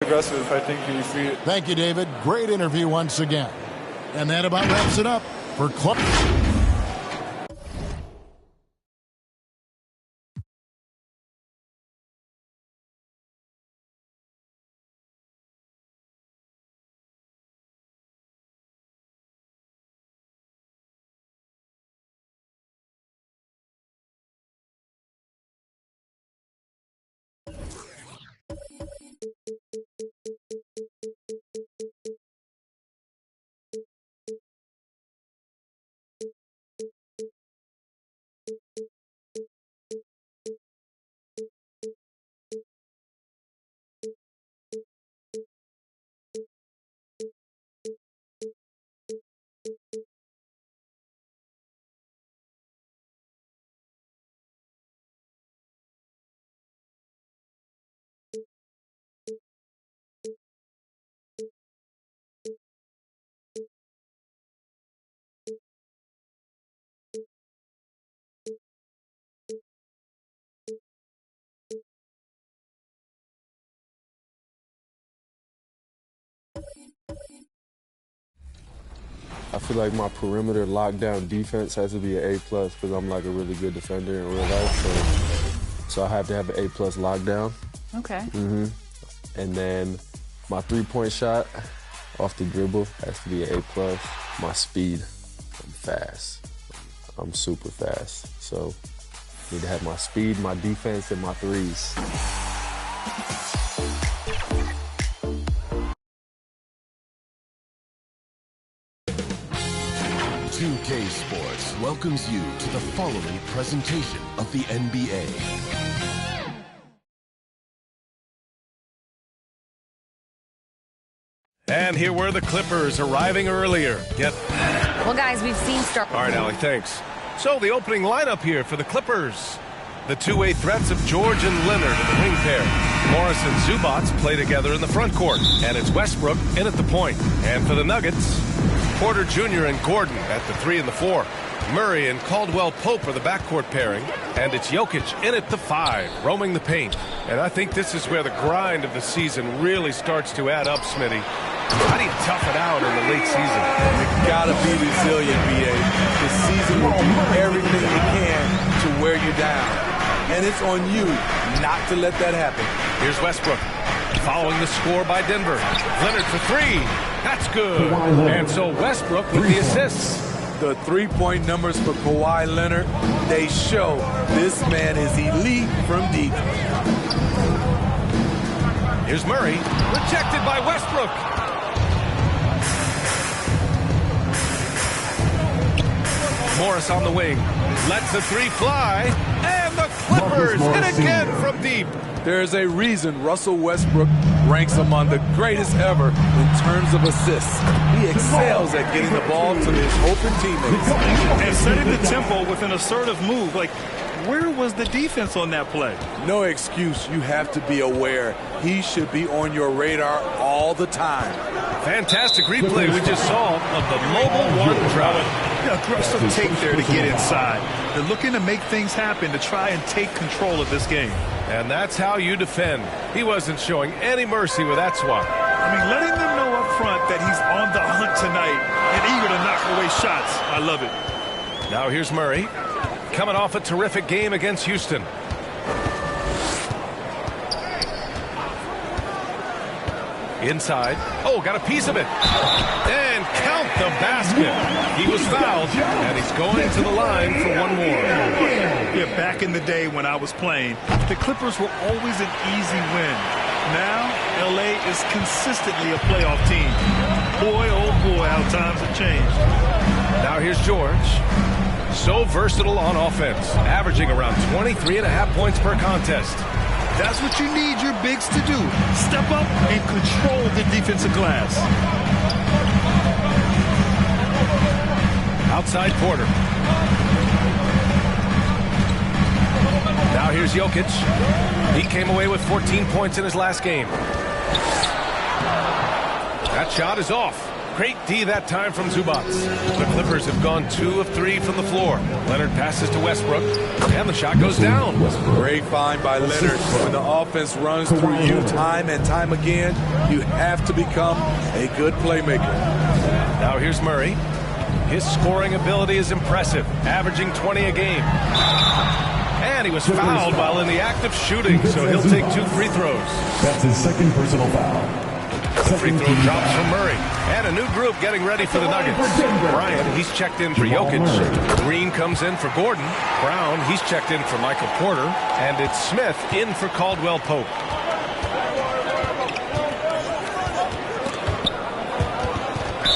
aggressive. I think if we... Thank you, David. Great interview once again. And that about wraps it up for Club. I feel like my perimeter lockdown defense has to be an A+ because I'm like a really good defender in real life. So I have to have an A+ lockdown. Okay. And then my three-point shot off the dribble has to be an A+. My speed, I'm fast. I'm super fast. So I need to have my speed, my defense, and my threes. 2K Sports welcomes you to the following presentation of the NBA. And here were the Clippers arriving earlier. Well, guys, we've seen stuff. All right, Allie, thanks. So the opening lineup here for the Clippers. The two-way threats of George and Leonard in the wing pair. Morris and Zubac play together in the front court. And it's Westbrook in at the point. And for the Nuggets, Porter Jr. and Gordon at the 3 and the 4. Murray and Caldwell-Pope are the backcourt pairing. And it's Jokic in at the 5, roaming the paint. And I think this is where the grind of the season really starts to add up, Smitty. How do you tough it out in the late season? You gotta be resilient, B.A. The season will do everything you can to wear you down. And it's on you not to let that happen. Here's Westbrook. Following the score by Denver. Leonard for 3. That's good. And so Westbrook with the assists. The three-point numbers for Kawhi Leonard, they show this man is elite from deep. Here's Murray. Rejected by Westbrook. Morris on the wing. Lets the 3 fly. And the Clippers hit again from deep. There's a reason Russell Westbrook ranks among the greatest ever in terms of assists. He excels at getting the ball to his open teammates. And setting the tempo with an assertive move. Like, where was the defense on that play? No excuse. You have to be aware. He should be on your radar all the time. Fantastic replay we just saw of the mobile 1 drive. Aggressive take there to get inside. They're looking to make things happen to try and take control of this game. And that's how you defend. He wasn't showing any mercy with that swat. I mean, letting them know up front that he's on the hunt tonight and eager to knock away shots. I love it. Now here's Murray. Coming off a terrific game against Houston. Inside. Oh, got a piece of it. And count the basket. He was fouled, and he's going to the line for one more. Yeah, back in the day when I was playing, the Clippers were always an easy win. Now, L.A. is consistently a playoff team. Boy, oh boy, how times have changed. Now here's George. So versatile on offense, averaging around 23.5 points per contest. That's what you need your bigs to do. Step up and control the defensive glass. Outside Porter. Now here's Jokic. He came away with 14 points in his last game. That shot is off. Great D that time from Zubac. The Clippers have gone 2 of 3 from the floor. Leonard passes to Westbrook, and the shot goes down. Great find by Leonard. When the offense runs through you time and time again, you have to become a good playmaker. Now here's Murray. His scoring ability is impressive, averaging 20 a game. And he was fouled while in the act of shooting, so he'll take 2 free throws. That's his second personal foul. The free throw drops from Murray. And a new group getting ready for the Nuggets. Bryant, he's checked in for Jokic. Green comes in for Gordon. Brown, he's checked in for Michael Porter. And it's Smith in for Caldwell Pope.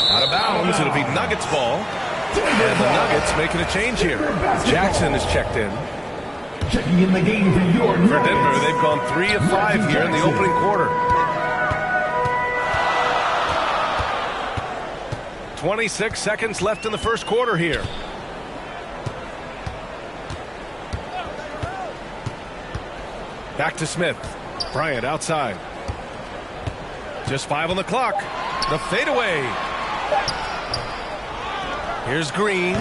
Out of bounds, it'll be Nuggets ball. And the Nuggets making a change here. Jackson is checked in. Checking in the game for your For Denver, they've gone 3 of 5 here in the opening quarter. 26 seconds left in the first quarter here. Back to Smith. Bryant outside. Just 5 on the clock. The fadeaway. Here's Green.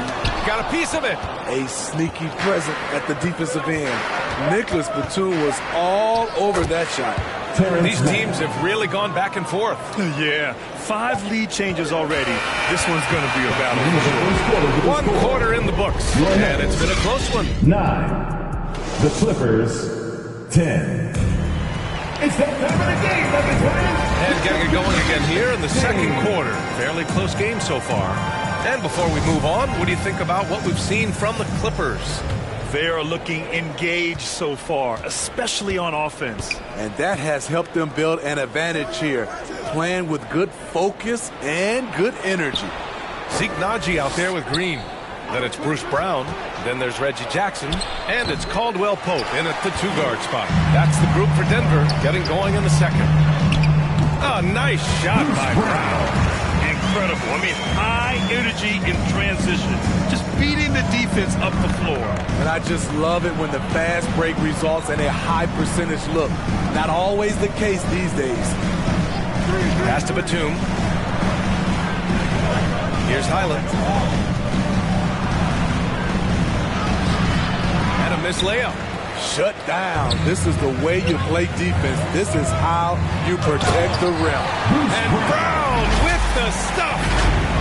Got a piece of it. A sneaky present at the defensive end. Nicholas Batum was all over that shot. These teams have really gone back and forth. Yeah, 5 lead changes already. This one's going to be a battle. 1 quarter in the books, and it's been a close one. 9. The Clippers, 10. It's that time of the game, And getting it going again here in the second quarter. Fairly close game so far. And before we move on, what do you think about what we've seen from the Clippers? They are looking engaged so far, especially on offense. And that has helped them build an advantage here, playing with good focus and good energy. Zeke Naji out there with Green. Then it's Bruce Brown. Then there's Reggie Jackson. And it's Caldwell Pope in at the 2-guard spot. That's the group for Denver getting going in the second. A nice shot by Brown. Incredible. I mean, high energy in transition. Just beating the defense up the floor. And I just love it when the fast break results in a high percentage look. Not always the case these days. Pass to Batum. Here's Highland. And a missed layup. Shut down. This is the way you play defense. This is how you protect the rim. And Brown with the stuff.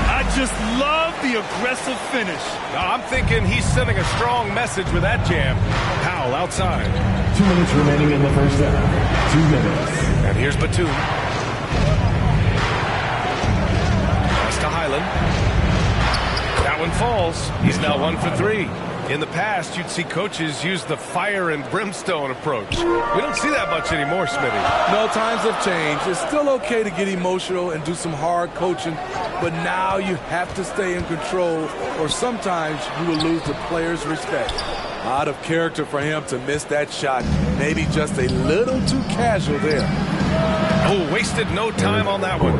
I just love the aggressive finish. Now, I'm thinking he's sending a strong message with that jam. Powell outside. 2 minutes remaining in the first half. 2 minutes. And here's Batum. Pass to Highland. That one falls. He's now 1 for 3. In the past, you'd see coaches use the fire and brimstone approach. We don't see that much anymore, Smitty. No, times have changed. It's still okay to get emotional and do some hard coaching, but now you have to stay in control, or sometimes you will lose the player's respect. Out of character for him to miss that shot. Maybe just a little too casual there. Oh, wasted no time on that one.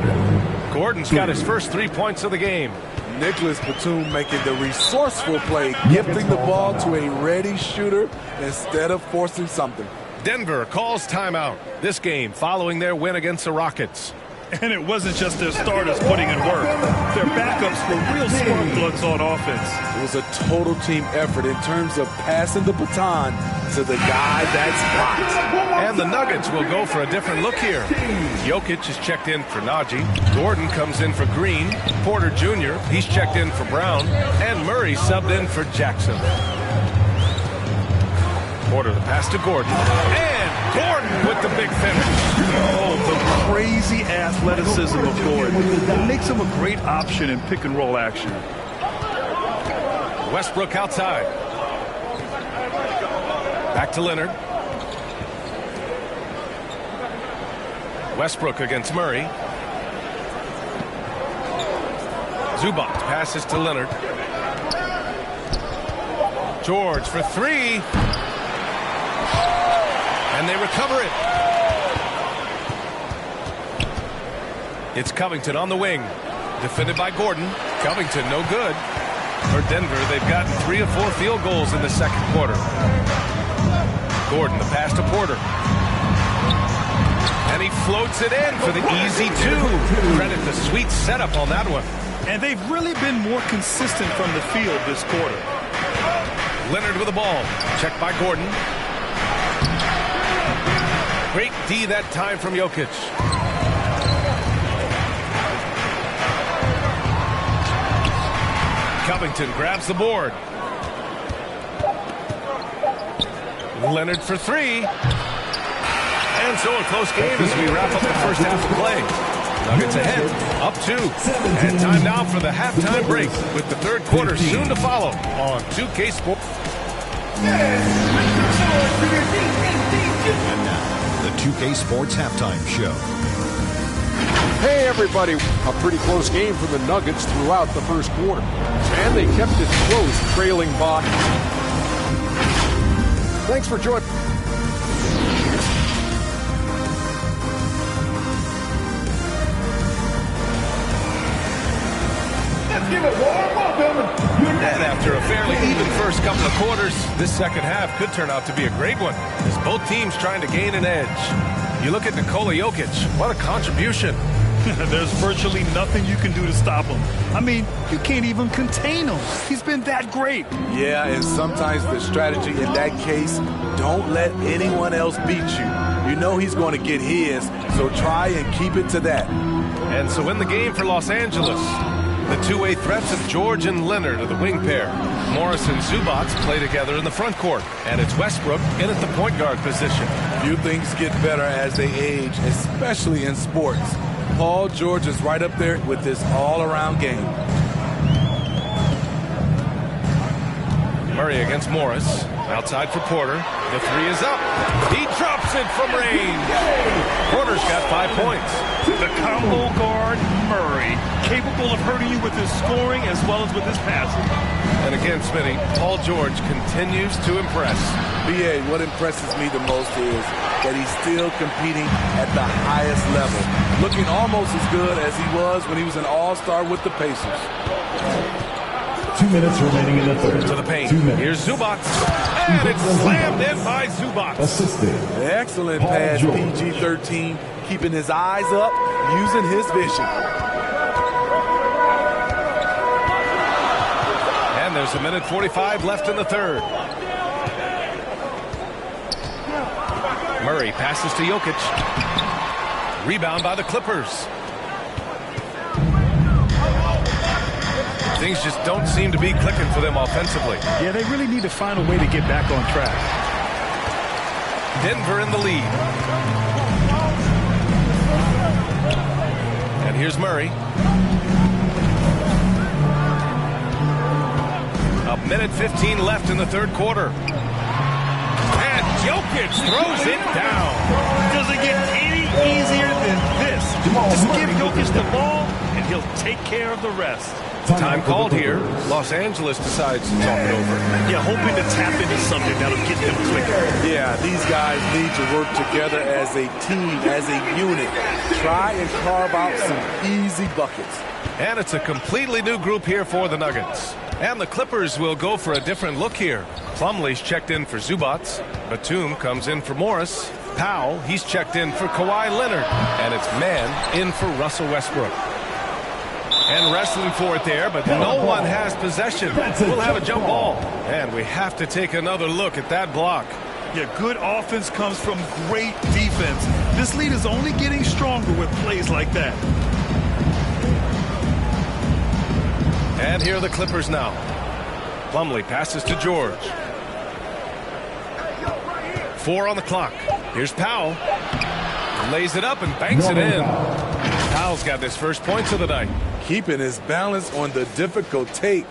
Gordon's got his first 3 points of the game. Nicholas Batum making the resourceful play, gifting the ball to a ready shooter instead of forcing something. Denver calls timeout. This game following their win against the Rockets. And it wasn't just their starters putting in work. Their backups were real spark plugs on offense. It was a total team effort in terms of passing the baton to the guy that's hot. And the Nuggets will go for a different look here. Jokic is checked in for Naji. Gordon comes in for Green. Porter Jr., he's checked in for Brown. And Murray subbed in for Jackson. Porter the pass to Gordon. And Gordon with the big finish. Oh, the crazy athleticism of Gordon. It makes him a great option in pick-and-roll action. Westbrook outside. Back to Leonard. Westbrook against Murray. Zubac passes to Leonard. George for 3. And they recover it. It's Covington on the wing. Defended by Gordon. Covington no good. For Denver, they've gotten 3 of 4 field goals in the second quarter. Gordon, the pass to Porter. And he floats it in for the easy two. Credit the sweet setup on that one. And they've really been more consistent from the field this quarter. Leonard with the ball. Checked by Gordon. Great D that time from Jokic. Covington grabs the board. Leonard for three. And so a close game as we wrap up the first half of play. Nuggets ahead, up 2. And time now for the halftime break with the third quarter soon to follow on 2K Sports. And now, the 2K Sports Halftime Show. Hey everybody, a pretty close game for the Nuggets throughout the first quarter. And they kept it close, trailing by. Thanks for joining. Give it warm welcome. And after a fairly even first couple of quarters, this second half could turn out to be a great one as both teams trying to gain an edge. You look at Nikola Jokic, what a contribution. There's virtually nothing you can do to stop him. I mean, you can't even contain him. He's been that great. Yeah, and sometimes the strategy in that case, don't let anyone else beat you. You know he's going to get his, so try and keep it to that. And so in the game for Los Angeles, the two-way threats of George and Leonard are the wing pair. Morris and Zubac play together in the front court, and it's Westbrook in at the point guard position. Few things get better as they age, especially in sports. Paul George is right up there with this all-around game. Murray against Morris. Outside for Porter. The three is up. He drops it from range. Porter's got 5 points. The combo guard, Murray, capable of hurting you with his scoring as well as with his passing. And again, Smitty, Paul George continues to impress. B.A., what impresses me the most is that he's still competing at the highest level, looking almost as good as he was when he was an all-star with the Pacers. 2 minutes remaining in the third. To the paint. 2 minutes. Here's Zubac. And it's slammed in by Zubac. Assisted. Excellent Paul pass, George. PG-13, keeping his eyes up, using his vision. And there's 1:45 left in the third. Murray passes to Jokic. Rebound by the Clippers. Things just don't seem to be clicking for them offensively. Yeah, they really need to find a way to get back on track. Denver in the lead. And here's Murray. 1:15 left in the third quarter. And Jokic throws it down. Does it get any easier than this? Just give Jokic the ball, and he'll take care of the rest. Time called here. Los Angeles decides to talk it over. Yeah, hoping to tap into something that'll get them clicking. Yeah, these guys need to work together as a team, as a unit. Try and carve out some easy buckets. And it's a completely new group here for the Nuggets. And the Clippers will go for a different look here. Plumlee's checked in for Zubac. Batum comes in for Morris. Powell, he's checked in for Kawhi Leonard. And it's man in for Russell Westbrook. And wrestling for it there, but no one has possession. We'll have a jump ball. And we have to take another look at that block. Yeah, good offense comes from great defense. This lead is only getting stronger with plays like that. And here are the Clippers now. Plumlee passes to George. 4 on the clock. Here's Powell. Lays it up and banks it in. Powell's got his first points of the night. Keeping his balance on the difficult take.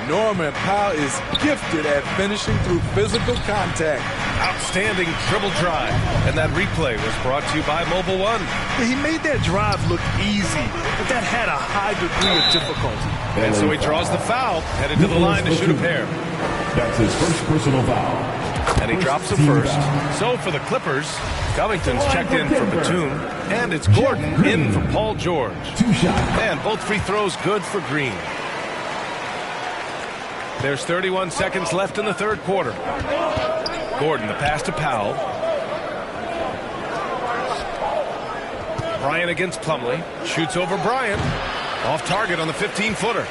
Norman Powell is gifted at finishing through physical contact. Outstanding dribble drive. And that replay was brought to you by Mobile One. Yeah, he made that drive look easy, but that had a high degree of difficulty. And so he draws the foul, headed to the line to shoot a pair. That's his first personal foul. And he drops it first. So for the Clippers, Covington's checked in for Batum, and it's Gordon in for Paul George. 2 shots. And both free throws good for Green. There's 31 seconds left in the third quarter. Gordon, the pass to Powell. Bryant against Plumlee. Shoots over Bryant. Off target on the 15-footer.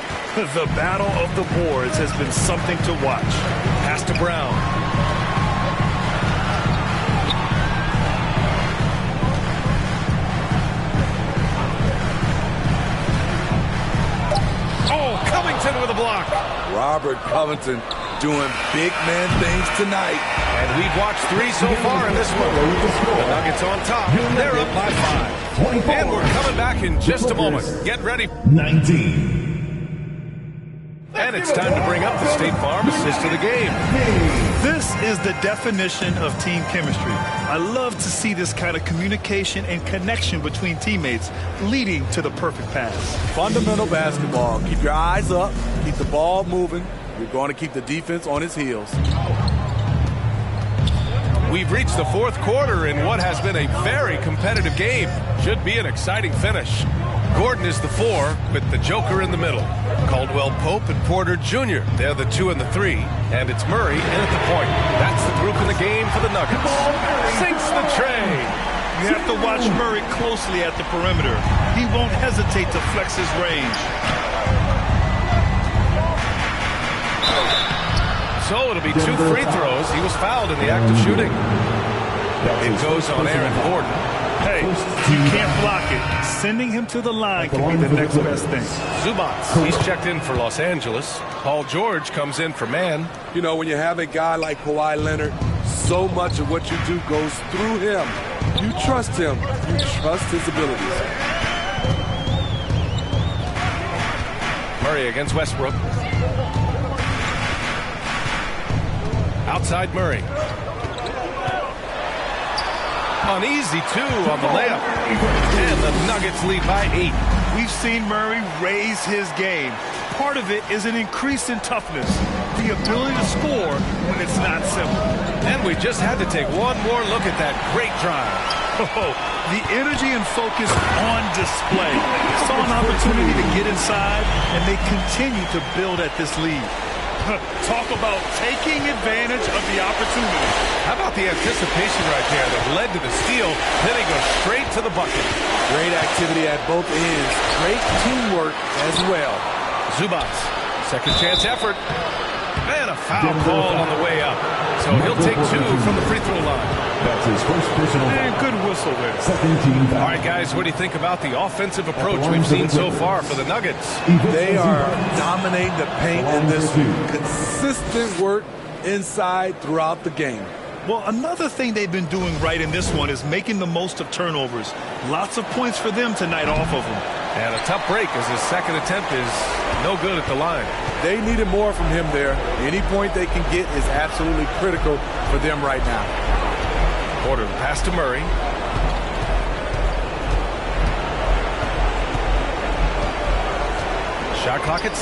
The battle of the boards has been something to watch. Pass to Brown. Oh, Covington with a block. Robert Covington doing big man things tonight. And we've watched 3 so far in this one. The Nuggets on top. They're up by 5. And we're coming back in just a moment. Get ready. 19. And it's time to bring up the State Farm assist of the game. This is the definition of team chemistry. I love to see this kind of communication and connection between teammates leading to the perfect pass. Fundamental basketball. Keep your eyes up. Keep the ball moving. You're going to keep the defense on its heels. We've reached the 4th quarter in what has been a very competitive game. Should be an exciting finish. Gordon is the 4 with the Joker in the middle. Caldwell Pope and Porter Jr. They're the 2 and the 3. And it's Murray in at the point. That's the group in the game for the Nuggets. Sinks the tray. You have to watch Murray closely at the perimeter. He won't hesitate to flex his range. So it'll be 2 free throws. He was fouled in the act of shooting. It goes on Aaron Gordon. Hey, you can't block it. Sending him to the line could be the next best thing. Zubats, he's checked in for Los Angeles. Paul George comes in for man. You know, when you have a guy like Kawhi Leonard, so much of what you do goes through him. You trust him. You trust his abilities. Murray against Westbrook. Outside Murray. Uneasy 2 on the layup. And the Nuggets lead by 8. We've seen Murray raise his game. Part of it is an increase in toughness, the ability to score when it's not simple. And we just had to take one more look at that great drive. Oh, the energy and focus on display. Saw an opportunity to get inside, and they continue to build at this lead. Talk about taking advantage of the opportunity. How about the anticipation right there that led to the steal, then he goes straight to the bucket. Great activity at both ends. Great teamwork as well. Zubats, second chance effort. And a foul call on the way up. So he'll take 2 from the free throw line. That's his first personal foul. And good whistle there. Second team foul. All right, guys, what do you think about the offensive approach we've seen so far for the Nuggets? They are dominating the paint in this consistent work inside throughout the game. Well, another thing they've been doing right in this one is making the most of turnovers. Lots of points for them tonight off of them. And a tough break as his second attempt is no good at the line. They needed more from him there. Any point they can get is absolutely critical for them right now. Porter pass to Murray. Shot clock at 6.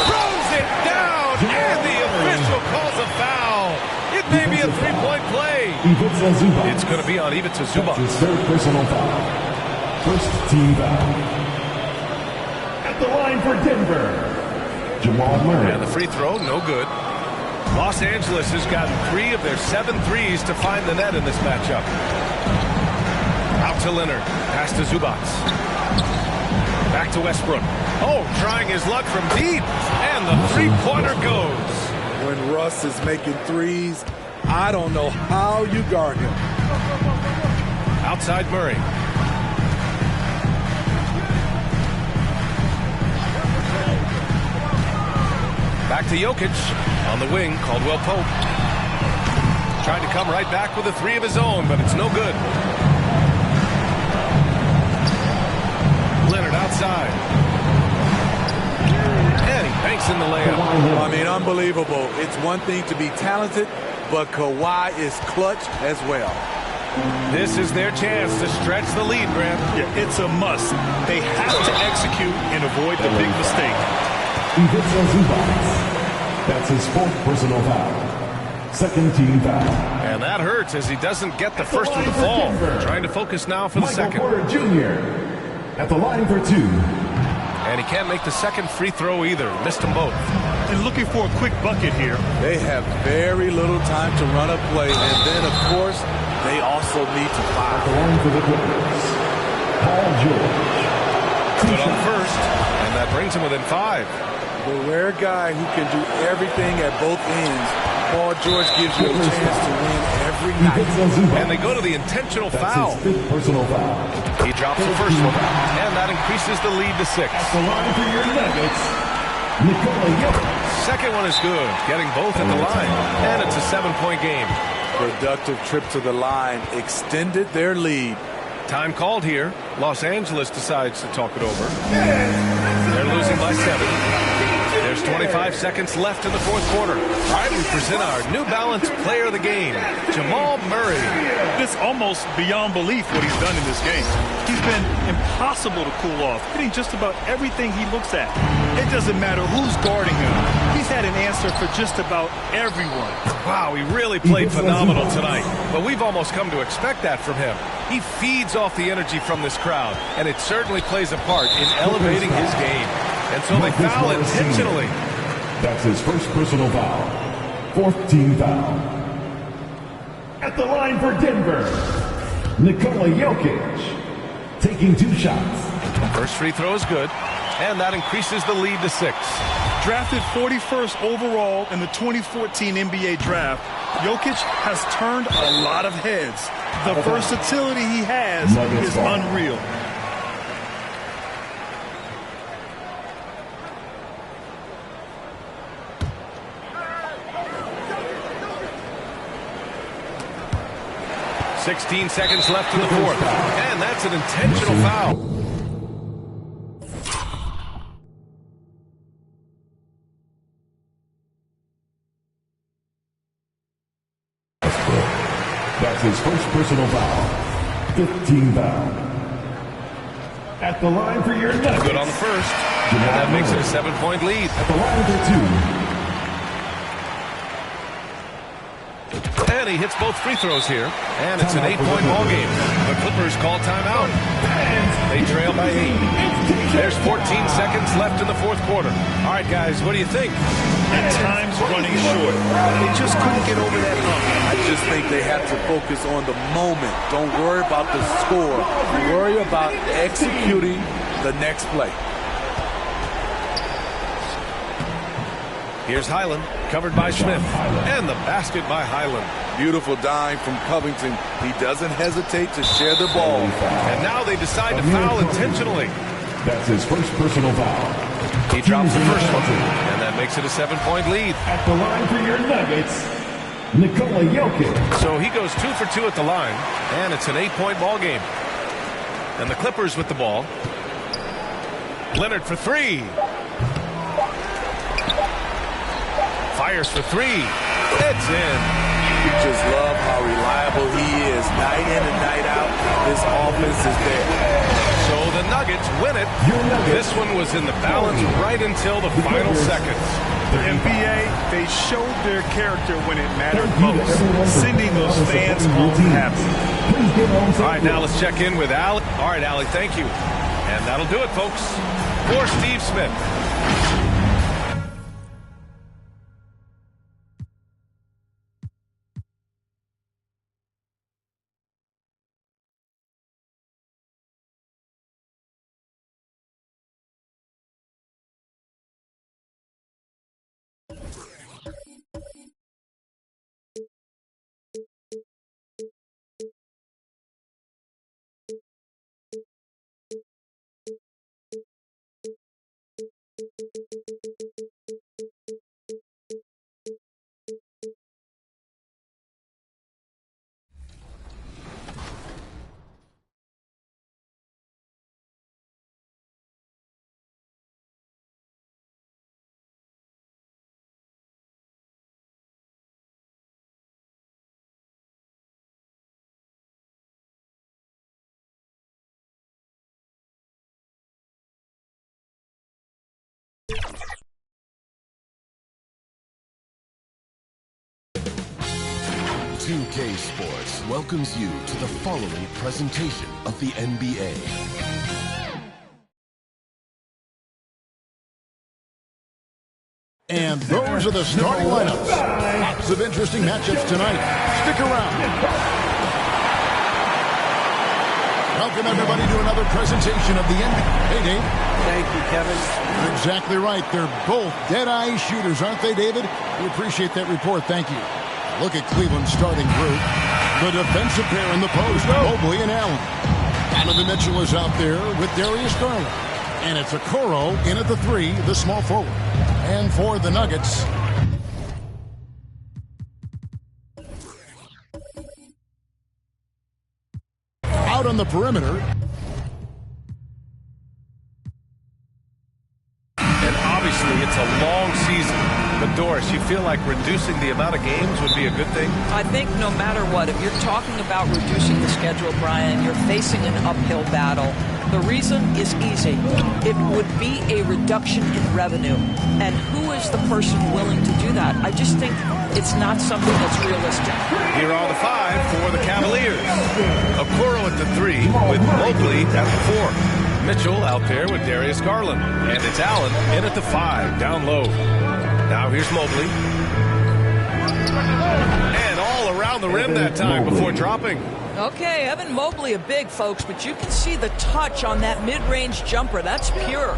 Throws it down, and the official calls a foul. It may be a 3-point play. It's going to be on Ivica Zubac. His third personal foul. First team foul. At the line for Denver, Jamal Murray. And the free throw, no good. Los Angeles has gotten 3 of their 7 threes to find the net in this matchup. Out to Leonard. Pass to Zubac. Back to Westbrook. Oh, trying his luck from deep. And the three-pointer goes. When Russ is making threes, I don't know how you guard him. Outside Murray. Back to Jokic. On the wing, Caldwell Pope. Trying to come right back with a 3 of his own, but it's no good. Leonard outside. And he banks in the layup. I mean, unbelievable. It's one thing to be talented, but Kawhi is clutch as well. This is their chance to stretch the lead, Grant. Yeah, it's a must. They have to execute and avoid the big mistake. Ivica Zubac. That's his 4th personal foul. Second team foul. And that hurts as he doesn't get the first of the fall. Trying to focus now for the second. Porter Jr. At the line for 2. And he can't make the second free throw either. Missed them both. And looking for a quick bucket here. They have very little time to run a play, and then, of course, they also need to foul. The line for the Clippers, Paul George. Good on first, and that brings him within 5. The rare guy who can do everything at both ends. Paul George gives you a chance to win every night. And they go to the intentional That's foul. his 5th personal foul. He drops the first one, and that increases the lead to 6. The line for your Nuggets, Nikola Jokic. Second one is good, getting both at the line, and it's a 7-point game. Productive trip to the line extended their lead. Time called here. Los Angeles decides to talk it over. They're losing by 7. There's 25 seconds left in the fourth quarter. All right, we present our New Balance player of the game, Jamal Murray. It's almost beyond belief what he's done in this game. He's been impossible to cool off, hitting just about everything he looks at. It doesn't matter who's guarding him. He's had an answer for just about everyone. Wow, he really played phenomenal tonight. But we've almost come to expect that from him. He feeds off the energy from this crowd, and it certainly plays a part in elevating his game. And so they foul intentionally. That's his first personal foul. 4th team foul. At the line for Denver, Nikola Jokic. Taking 2 shots. First free throw is good, and that increases the lead to 6. Drafted 41st overall in the 2014 NBA draft, Jokic has turned a lot of heads. The versatility he has is unreal. .16 seconds left in the fourth, and that's an intentional foul. That's his first personal foul. 15 foul. At the line for your Nuggets. Good on the first, and that makes it a 7-point lead. At the line for 2. And he hits both free throws here, and it's an 8-point ball game. The Clippers call timeout. They trail by 8. There's 14 seconds left in the fourth quarter. All right, guys, what do you think? At times running short. They just couldn't get over that hump. I just think they have to focus on the moment. Don't worry about the score. Worry about executing the next play. Here's Highland, covered by Smith, and the basket by Highland. Beautiful dime from Covington. He doesn't hesitate to share the ball. And now they decide to foul intentionally. That's his first personal foul. He drops the first one, and that makes it a 7-point lead. At the line for your Nuggets, Nikola Jokic. So he goes 2 for 2 at the line, and it's an 8-point ball game. And the Clippers with the ball. Leonard for 3. Fires for 3. It's in. You just love how reliable he is. Night in and night out, this offense is there. So the Nuggets win it. This one was in the balance right until the final seconds. The NBA, they showed their character when it mattered most, sending those fans home happy. All right, now let's check in with Allie. All right, Allie, thank you. And that'll do it, folks. For Steve Smith. .2K Sports welcomes you to the following presentation of the NBA. And those are the starting lineups. Lots of interesting matchups tonight. Stick around. Welcome, everybody, to another presentation of the NBA. Hey, Dave. Thank you, Kevin. You're exactly right. They're both dead-eye shooters, aren't they, David? We appreciate that report. Thank you. Look at Cleveland's starting group. The defensive pair in the post, Mobley and Allen. Donovan Mitchell is out there with Darius Garland. And it's Okoro in at the 3, the small forward. And for the Nuggets, out on the perimeter. And obviously it's a long season. But Doris, you feel like reducing the amount of games would be a good thing? I think no matter what, if you're talking about reducing the schedule, Brian, you're facing an uphill battle. The reason is easy. It would be a reduction in revenue. And who is the person willing to do that? I just think it's not something that's realistic. Here are the 5 for the Cavaliers. Okoro at the 3 with Mobley at the 4. Mitchell out there with Darius Garland. And it's Allen in at the 5, down low. Now here's Mobley. And all around the rim that time before dropping. Okay, Evan Mobley a big, folks, but you can see the touch on that mid-range jumper. That's pure.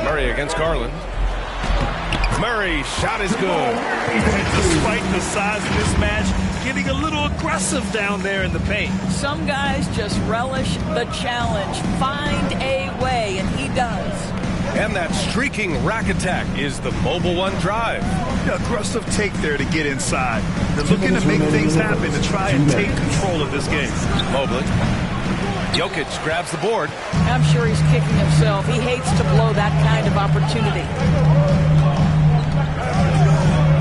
Murray against Garland. Murray, shot is good. Despite the size of this match, getting a little aggressive down there in the paint. Some guys just relish the challenge. Find a way, and he does. And that streaking rack attack is the Mobile One drive. Aggressive take there to get inside. They're looking to make things happen to try and take control of this game. Mobley. Jokic grabs the board. I'm sure he's kicking himself. He hates to blow that kind of opportunity.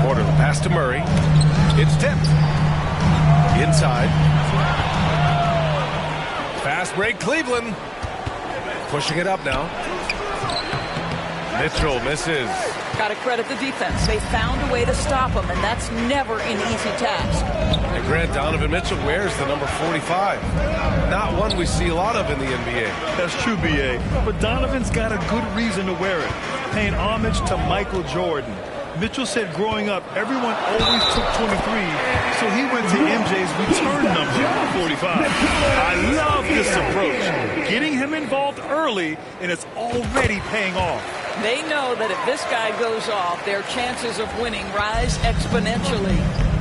Porter, the pass to Murray. It's tipped. Inside. Fast break, Cleveland. Pushing it up now. Mitchell misses. Got to credit the defense. They found a way to stop him, and that's never an easy task. And Grant, Donovan Mitchell wears the number 45. Not one we see a lot of in the NBA. That's true, B.A. But Donovan's got a good reason to wear it. Paying homage to Michael Jordan. Mitchell said growing up, everyone always took 23, so he went to MJ's return number, 45. I love this approach. Getting him involved early, and it's already paying off. They know that if this guy goes off, their chances of winning rise exponentially.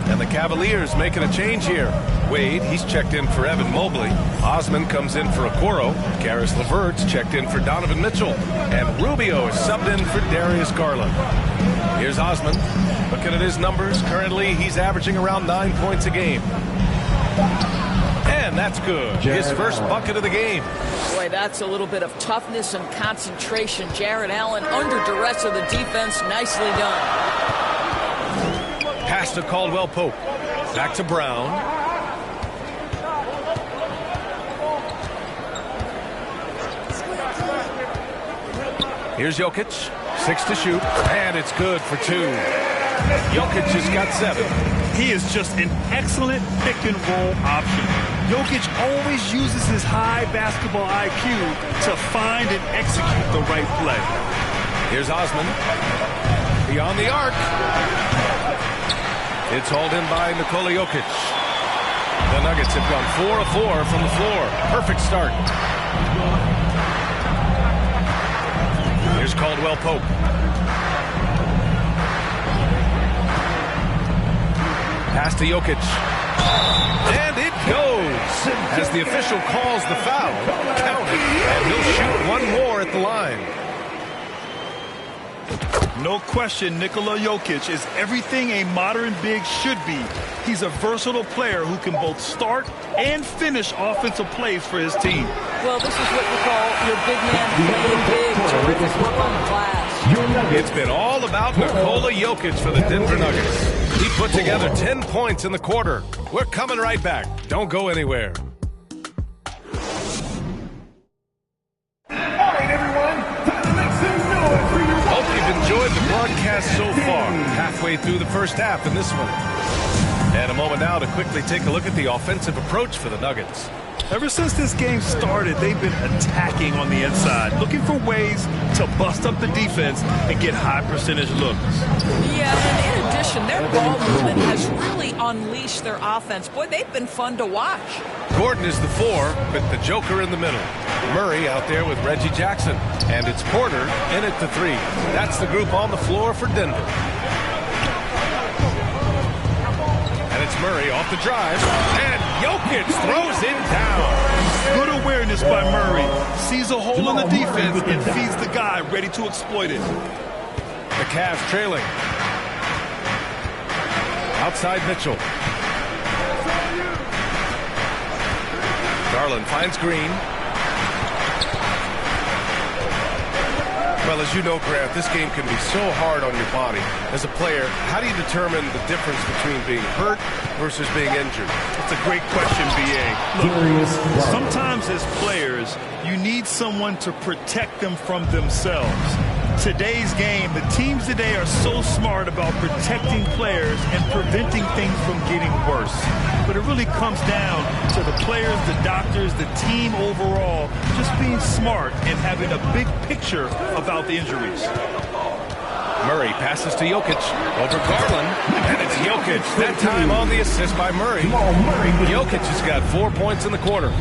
And the Cavaliers making a change here. Wade, he's checked in for Evan Mobley. Osman comes in for Okoro. Karis LeVert's checked in for Donovan Mitchell. And Rubio is subbed in for Darius Garland. Here's Osman. Looking at his numbers, currently he's averaging around 9 points a game. And that's good. His first bucket of the game. Boy, that's a little bit of toughness and concentration. Jarrett Allen under duress of the defense. Nicely done. Pass to Caldwell Pope. Back to Brown. Here's Jokic. 6 to shoot. And it's good for 2. Jokic has got 7. He is just an excellent pick-and-roll option. Jokic always uses his high basketball IQ to find and execute the right play. Here's Osman. Beyond the arc. It's hauled in by Nikola Jokic. The Nuggets have gone 4 of 4 from the floor. Perfect start. Here's Caldwell Pope. Pass to Jokic. And it goes. As the official calls the foul, count it, and he'll shoot one more at the line. No question, Nikola Jokic is everything a modern big should be. He's a versatile player who can both start and finish offensive plays for his team. Well, this is what you call your big man playing big. Terrific work on the glass. It's been all about Nikola Jokic for the Denver Nuggets. He put together 10 points in the quarter. We're coming right back. Don't go anywhere. Hope you've enjoyed the broadcast so far. Halfway through the first half in this one. And a moment now to quickly take a look at the offensive approach for the Nuggets. Ever since this game started, they've been attacking on the inside, looking for ways to bust up the defense and get high percentage looks. Yeah, and in addition, their ball movement has really unleashed their offense. Boy, they've been fun to watch. Gordon is the 4 with the Joker in the middle. Murray out there with Reggie Jackson. And it's Porter in at the 3. That's the group on the floor for Denver. And it's Murray off the drive. And Jokic throws it down. Good awareness by Murray. Sees a hole in the defense and feeds the guy ready to exploit it. The Cavs trailing. Outside Mitchell. Garland finds Green. Well, as you know, Grant, this game can be so hard on your body. As a player, how do you determine the difference between being hurt versus being injured? That's a great question, B.A. Look, sometimes as players, you need someone to protect them from themselves. Today's game, the teams today are so smart about protecting players and preventing things from getting worse. But it really comes down to the players, the doctors, the team overall, just being smart and having a big picture about the injuries. Murray passes to Jokic over Garland, and it's Jokic. That time on the assist by Murray. Jokic has got 4 points in the quarter.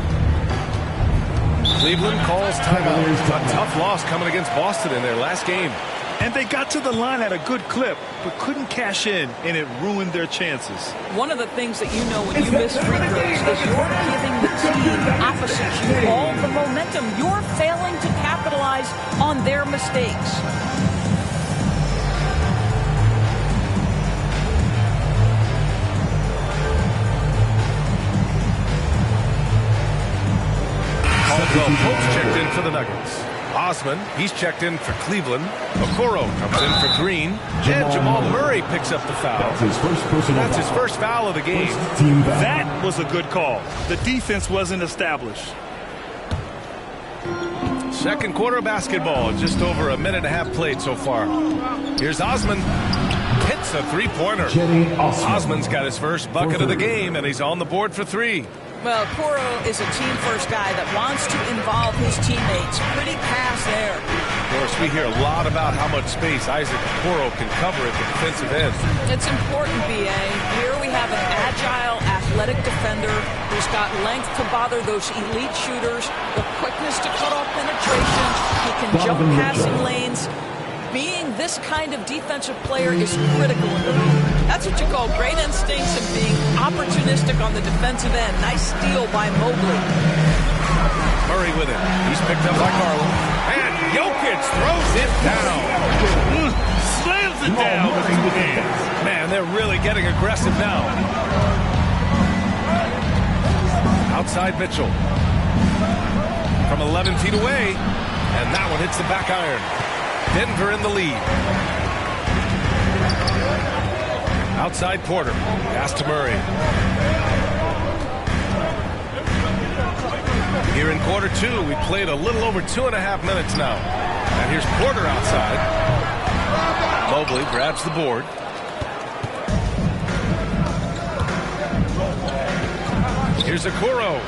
Cleveland calls timeout. A tough loss coming against Boston in their last game. And they got to the line at a good clip, but couldn't cash in, and it ruined their chances. One of the things that you know when you miss free throws is you're giving the team opposite you all the momentum. You're failing to capitalize on their mistakes. Caldwell Pope's checked in for the Nuggets. Osman, he's checked in for Cleveland. Okoro comes in for Green. And Jamal Murray picks up the foul. That's his first foul of the game. That was a good call. The defense wasn't established. Second quarter of basketball. Just over a minute and a half played so far. Here's Osman. Hits a three-pointer. Osman's got his first bucket of the game, and he's on the board for 3. Well, Okoro is a team-first guy that wants to involve his teammates. Pretty pass there. Of course, we hear a lot about how much space Isaac Okoro can cover at the defensive end. It's important, B.A. Here we have an agile, athletic defender who's got length to bother those elite shooters, the quickness to cut off penetration. He can jump passing lanes. Being this kind of defensive player is critical. That's what you call great instincts and being opportunistic on the defensive end. Nice steal by Mobley. Murray with it. He's picked up by Garland. And Jokic throws it down. Slams it down with his hands. Man, they're really getting aggressive now. Outside Mitchell. From 11 feet away. And that one hits the back iron. Denver in the lead. Outside Porter. Pass to Murray. Here in quarter 2, we played a little over 2.5 minutes now. And here's Porter outside. Mobley grabs the board. Here's Okoro.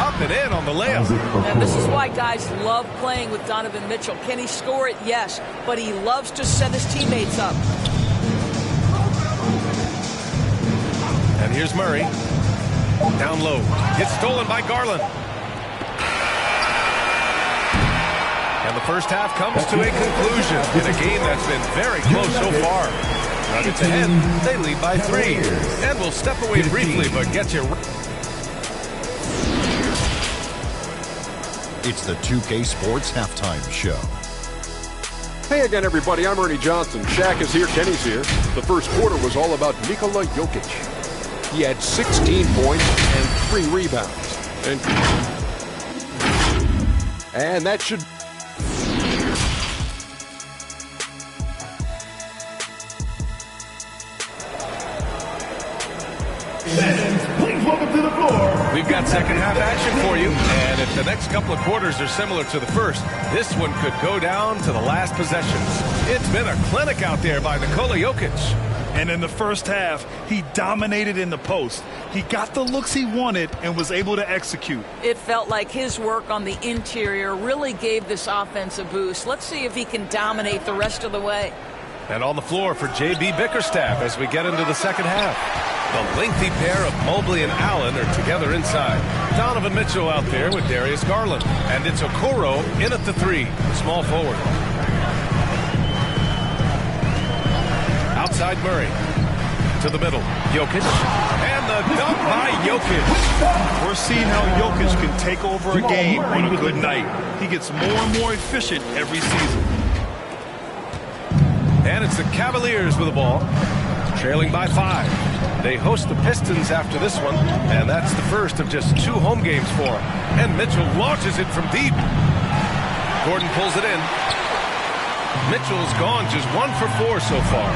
Up and in on the layup. And this is why guys love playing with Donovan Mitchell. Can he score it? Yes. But he loves to set his teammates up. And here's Murray. Down low. It's stolen by Garland. And the first half comes to a conclusion in a game that's been very close so far. Nuggets ahead. They lead by 3. And we'll step away briefly, but get you... It's the 2K Sports Halftime Show. Hey again, everybody. I'm Ernie Johnson. Shaq is here. Kenny's here. The first quarter was all about Nikola Jokic. He had 16 points and 3 rebounds. And that should... Please welcome to the floor. We've got second half action for you. And if the next couple of quarters are similar to the first, this one could go down to the last possessions. It's been a clinic out there by Nikola Jokic. And in the first half, he dominated in the post. He got the looks he wanted and was able to execute. It felt like his work on the interior really gave this offense a boost. Let's see if he can dominate the rest of the way. And on the floor for J.B. Bickerstaff as we get into the second half. The lengthy pair of Mobley and Allen are together inside. Donovan Mitchell out there with Darius Garland. And it's Okoro in at the 3, the small forward. Outside Murray. To the middle. Jokic. And the dunk by Jokic. We're seeing how Jokic can take over a game on a good night. He gets more and more efficient every season. And it's the Cavaliers with the ball. Trailing by 5. They host the Pistons after this one. And that's the first of just 2 home games for them. And Mitchell launches it from deep. Gordon pulls it in. Mitchell's gone just 1 for 4 so far.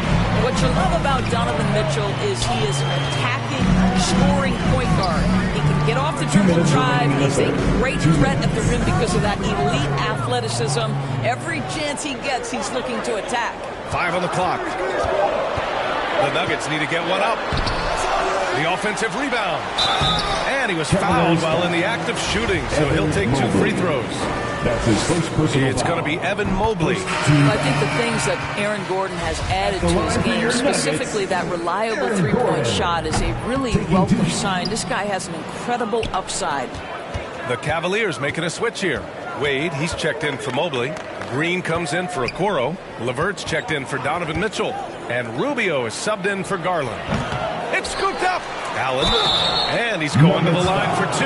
What you love about Donovan Mitchell is he is an attacking, scoring point guard. He can get off the dribble drive. He's a great threat at the rim because of that elite athleticism. Every chance he gets, he's looking to attack. 5 on the clock. The Nuggets need to get one up. The offensive rebound. And he was fouled while in the act of shooting, so he'll take 2 free throws. That's his first personal It's going to be Evan Mobley. I think the things that Aaron Gordon has added to his game, specifically that reliable three-point shot, is a really welcome sign. This guy has an incredible upside. The Cavaliers making a switch here. Wade, he's checked in for Mobley. Green comes in for Okoro. Levert's checked in for Donovan Mitchell. And Rubio is subbed in for Garland. It's scooped up. Allen. And he's going to the line for 2.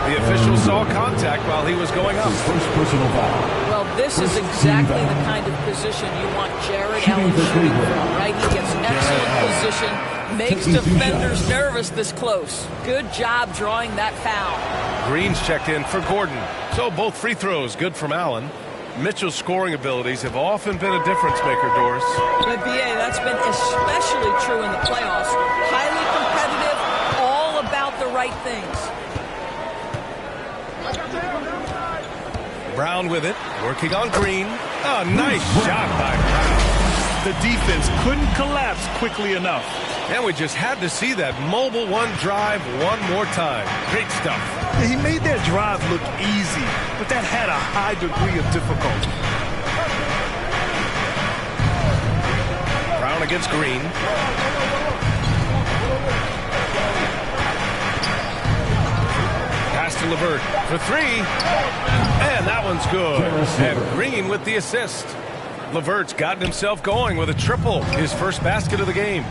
The official saw contact while he was going up. First personal foul. Well, this is exactly the kind of position you want Jared Allen shooting from, right? He gets excellent position, makes defenders nervous this close. Good job drawing that foul. Green's checked in for Gordon. So both free throws good from Allen. Mitchell's scoring abilities have often been a difference maker, Doris. The NBA, that's been especially true in the playoffs. Highly competitive, all about the right things. Brown with it, working on Green. Oh, nice shot by Brown. The defense couldn't collapse quickly enough. And we just had to see that mobile one drive one more time. Great stuff. He made that drive look easy, but that had a high degree of difficulty. Brown against Green. Pass to Levert for 3. And that one's good. And Green with the assist. Levert's gotten himself going with a triple. His first basket of the game.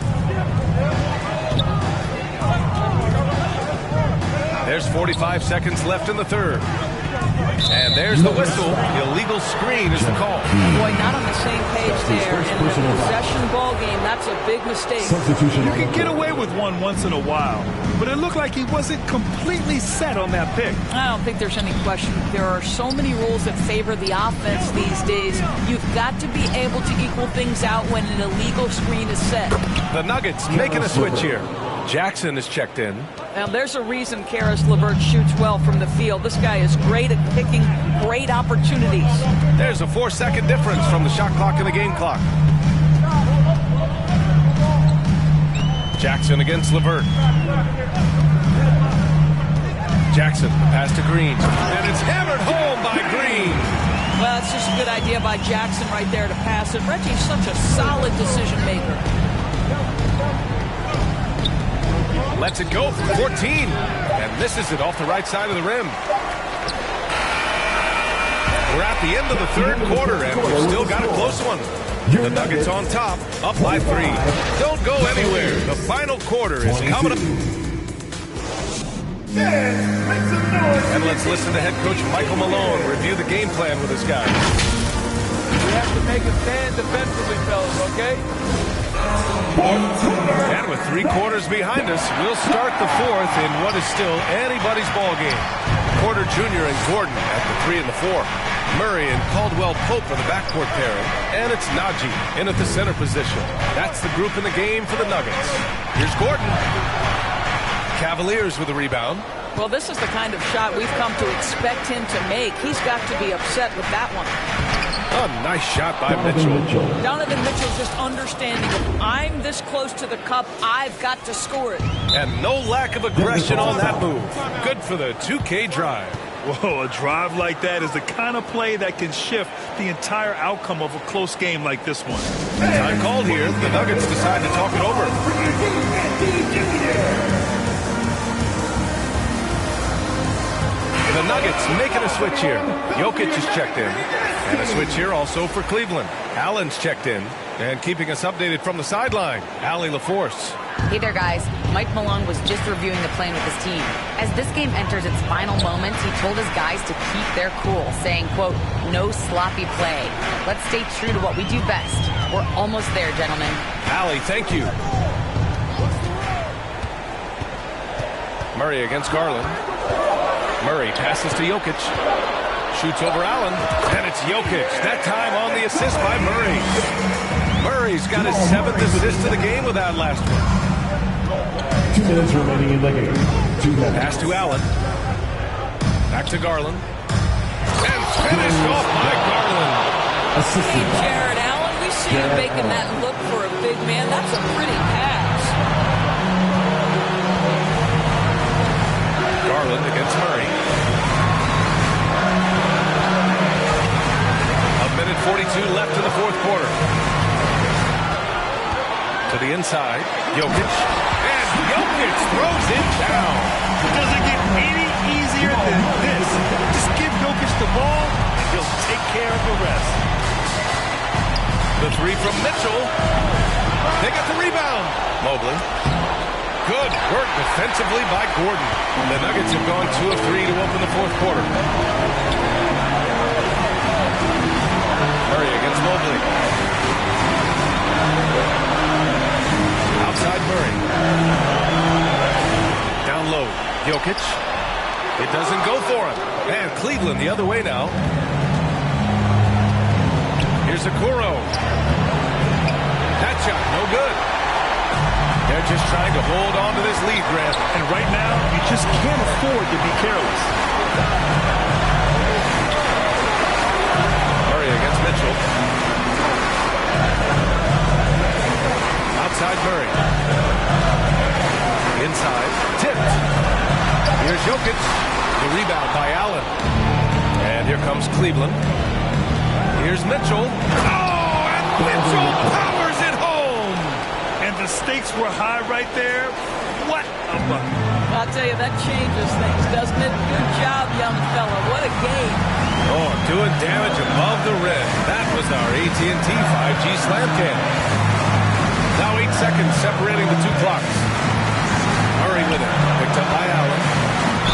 There's 45 seconds left in the third. And there's the whistle. Illegal screen is the call. Boy, not on the same page there. In a possession ball game, that's a big mistake. You can get away with one once in a while, but it looked like he wasn't completely set on that pick. I don't think there's any question. There are so many rules that favor the offense these days. You've got to be able to equal things out when an illegal screen is set. The Nuggets making a switch here. Jackson is checked in. Now, there's a reason Karis LeVert shoots well from the field. This guy is great at picking great opportunities. There's a 4-second difference from the shot clock and the game clock. Jackson against LeVert. Jackson, pass to Green. And it's hammered home by Green. Well, it's just a good idea by Jackson right there to pass it. Reggie's such a solid decision maker. Lets it go from 14 and misses it off the right side of the rim. We're at the end of the third quarter and we've still got a close one. The Nuggets on top, up by 3. Don't go anywhere. The final quarter is coming up. And let's listen to head coach Michael Malone review the game plan with his guys. We have to make a stand defensively, fellas, okay? And with 3 quarters behind us, we'll start the fourth in what is still anybody's ball game. Porter Jr. and Gordon at the 3 and the 4. Murray and Caldwell-Pope are the backcourt pairing. And it's Najee in at the center position. That's the group in the game for the Nuggets. Here's Gordon. Cavaliers with a rebound. Well, this is the kind of shot we've come to expect him to make. He's got to be upset with that one. A nice shot by Mitchell. Donovan Mitchell just understanding if I'm this close to the cup, I've got to score it. And no lack of aggression on that move. Good for the 2K drive. Whoa, a drive like that is the kind of play that can shift the entire outcome of a close game like this one. Time called here. The Nuggets decide to talk it over. The Nuggets making a switch here. Jokic is checked in. And a switch here also for Cleveland. Allen's checked in. And keeping us updated from the sideline, Allie LaForce. Hey there, guys. Mike Malone was just reviewing the plan with his team. As this game enters its final moments, he told his guys to keep their cool, saying, quote, no sloppy play. Let's stay true to what we do best. We're almost there, gentlemen. Allie, thank you. Murray against Garland. Murray passes to Jokic. Shoots over Allen. And it's Jokic. That time on the assist by Murray. Murray's got his 7th assist of the game with that last one. 2 minutes remaining in the game. 2 minutes. Pass to Allen. Back to Garland. And finished off by Garland. Hey, Jared Allen, we see you making that look for a big man. That's a pretty pass. Garland against Murray. 1:42 left in the fourth quarter. To the inside, Jokic. And Jokic throws it down. It doesn't get any easier than this. Just give Jokic the ball, and he'll take care of the rest. The three from Mitchell. They get the rebound. Mobley. Good work defensively by Gordon. The Nuggets have gone 2 of 3 to open the fourth quarter. Murray against Mobley. Outside Murray. Down low. Jokic. It doesn't go for him. And Cleveland the other way now. Here's Okoro. That shot, no good. They're just trying to hold on to this lead, Grant. And right now, you just can't afford to be careless. Murray against Mitchell. Outside Murray. Inside. Tipped. Here's Jokic. The rebound by Allen. And here comes Cleveland. Here's Mitchell. Oh, and Mitchell powers it home. And the stakes were high right there. What a bucket. I'll tell you, that changes things, doesn't it? Good job, young fella. What a game. Oh, doing damage above the rim. That was our AT&T 5G slam cam. Now 8 seconds separating the two clocks. Murray with it. Picked up by Allen.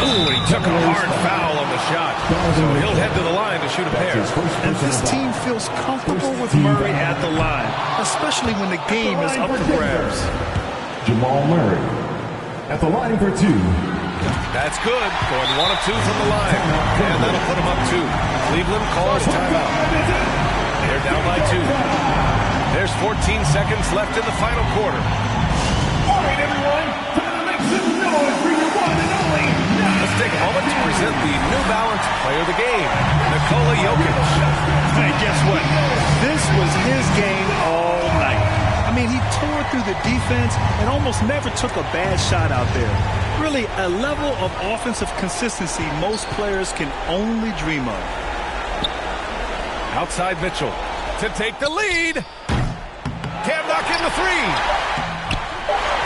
Ooh, he took a hard foul on the shot. So he'll head to the line to shoot a pair. And this team feels comfortable with Murray at the line, especially when the game is up for grabs. Jamal Murray at the line for 2. That's good. Going 1 of 2 from the line. And that'll put him up 2. Cleveland calls timeout. They're down by 2. There's 14 seconds left in the final quarter. All right, everyone. Time to make some noise for your one and only. Let's take a moment to present the New Balance Player of the Game, Nikola Jokic. Hey, guess what? This was his game all night. I mean, he tore through the defense and almost never took a bad shot out there. Really, a level of offensive consistency most players can only dream of. Outside Mitchell to take the lead. Can't knock in the 3.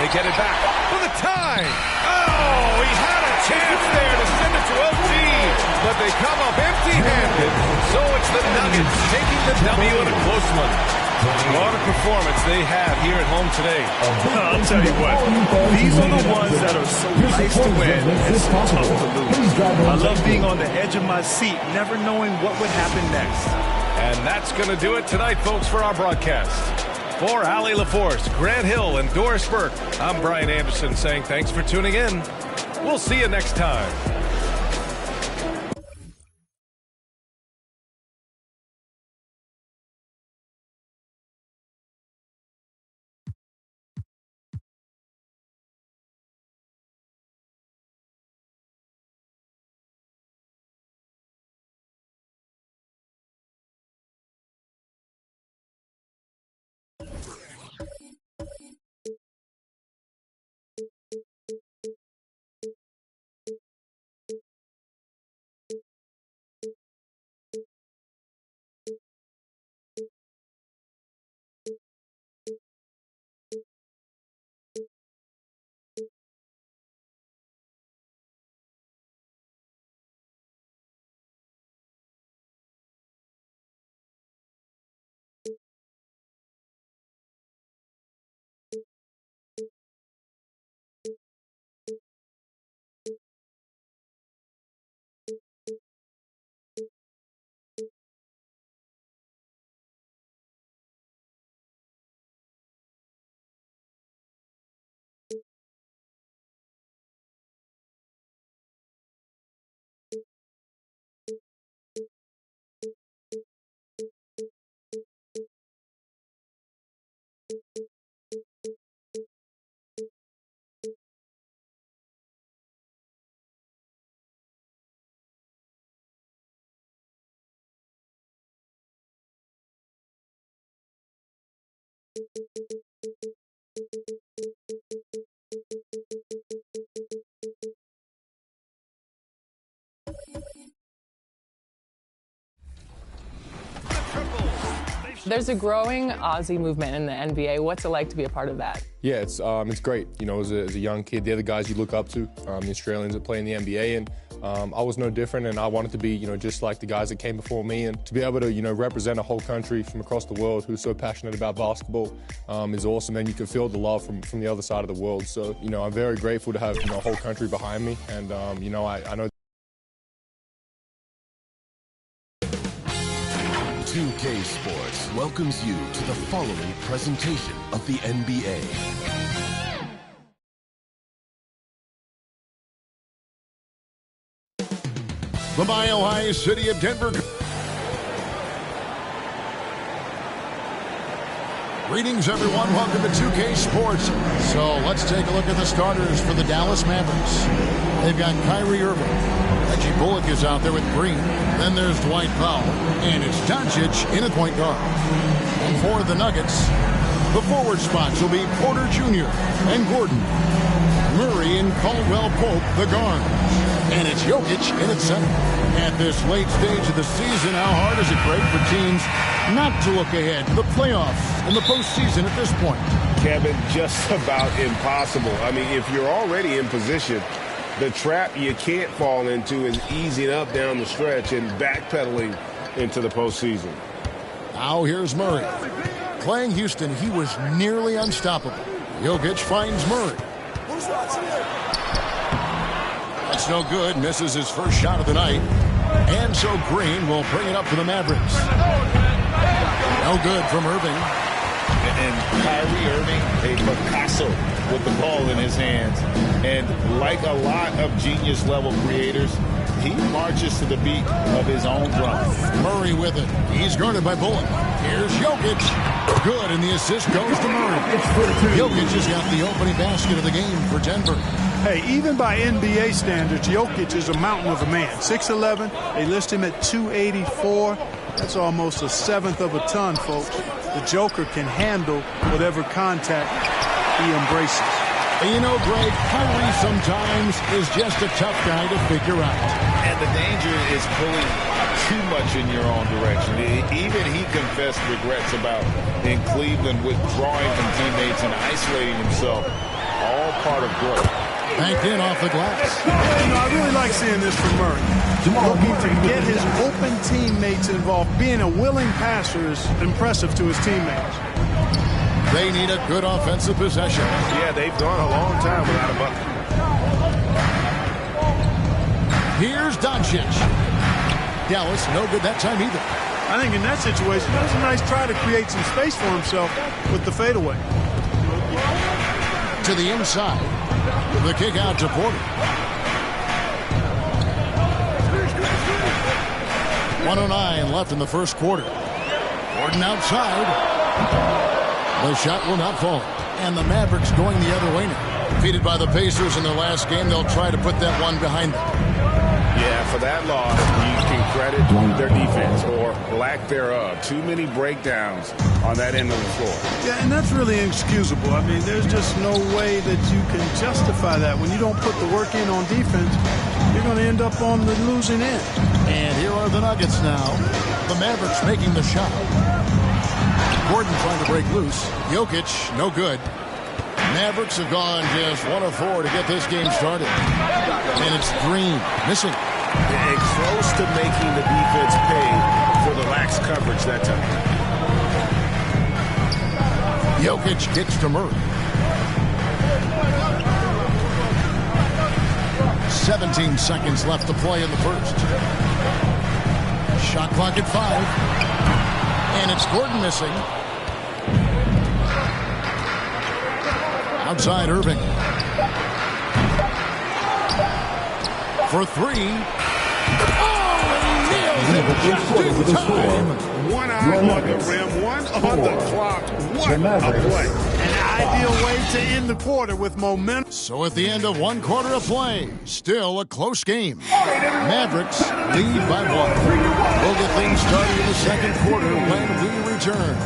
They get it back for the tie. Oh, he had a chance there to send it to OT, but they come up empty-handed. So it's the Nuggets taking the W in a close one. What a performance they have here at home today. I'll tell you what, these are the ones that are so nice to win and so tough to lose. I love being on the edge of my seat, never knowing what would happen next. And that's going to do it tonight, folks, for our broadcast. For Allie LaForce, Grant Hill, and Doris Burke, I'm Brian Anderson saying thanks for tuning in. We'll see you next time. There's a growing Aussie movement in the NBA. What's it like to be a part of that? Yeah, it's great. You know, as a young kid, they're the guys you look up to, the Australians that play in the NBA, and I was no different, and I wanted to be, you know, just like the guys that came before me, and to be able to, you know, represent a whole country from across the world who's so passionate about basketball is awesome, and you can feel the love from the other side of the world. So, you know, I'm very grateful to have, you know, a whole country behind me, and, you know, I know 2K Sports welcomes you to the following presentation of the NBA. The Mile High City of Denver. Greetings, everyone. Welcome to 2K Sports. So let's take a look at the starters for the Dallas Mavericks. They've got Kyrie Irving. Reggie Bullock is out there with Green. Then there's Dwight Powell. And it's Doncic in at point guard. And for the Nuggets, the forward spots will be Porter Jr. and Gordon. Murray and Caldwell Pope, the guards. And it's Jokic in at center. At this late stage of the season, how hard is it, Greg, for teams not to look ahead to the playoffs and the postseason at this point? Kevin, just about impossible. I mean, if you're already in position, the trap you can't fall into is easing up down the stretch and backpedaling into the postseason. Now here's Murray. Playing Houston, he was nearly unstoppable. Jokic finds Murray. Who's watching it? That's no good. Misses his first shot of the night. And so Green will bring it up for the Mavericks. No good from Irving. And Kyrie Irving, a Picasso with the ball in his hands. And like a lot of genius-level creators, he marches to the beat of his own drum. Murray with it. He's guarded by Bullock. Here's Jokic. Good, and the assist goes to Murray. Jokic has got the opening basket of the game for Denver. Hey, even by NBA standards, Jokic is a mountain of a man. 6'11", they list him at 284. That's almost a seventh of a ton, folks. The Joker can handle whatever contact he embraces. And you know, Greg, Kyrie sometimes is just a tough guy to figure out. And the danger is pulling too much in your own direction. Even he confessed regrets about in Cleveland withdrawing from teammates and isolating himself. All part of growth. Banked in off the glass. You know, I really like seeing this from Murray. Looking to get his open teammates involved. Being a willing passer is impressive to his teammates. They need a good offensive possession. Yeah, they've gone a long time without a bucket. Here's Doncic. Dallas, no good that time either. I think in that situation, that was a nice try to create some space for himself with the fadeaway. To the inside. The kick out to Porter. 1:09 left in the first quarter. Gordon outside. The shot will not fall. And the Mavericks going the other way now. Defeated by the Pacers in their last game, they'll try to put that one behind them. Yeah, for that loss, you can credit their defense or lack thereof. Too many breakdowns on that end of the floor. Yeah, and that's really inexcusable. I mean, there's just no way that you can justify that. When you don't put the work in on defense, you're going to end up on the losing end. And here are the Nuggets now. The Mavericks making the shot. Gordon trying to break loose. Jokic, no good. Mavericks have gone just 1 of 4 to get this game started. And it's Green missing. And close to making the defense pay for the lax coverage that time. Jokic kicks to Murray. 17 seconds left to play in the first. Shot clock at 5. And it's Gordon missing. Outside Irving. For 3. Oh, and nails it. Time. One eye on the rim, one on the clock. What a play. An ideal way to end the quarter with momentum. So at the end of 1 quarter of play, still a close game. Mavericks lead by 1. We'll get things started in the second quarter when we return.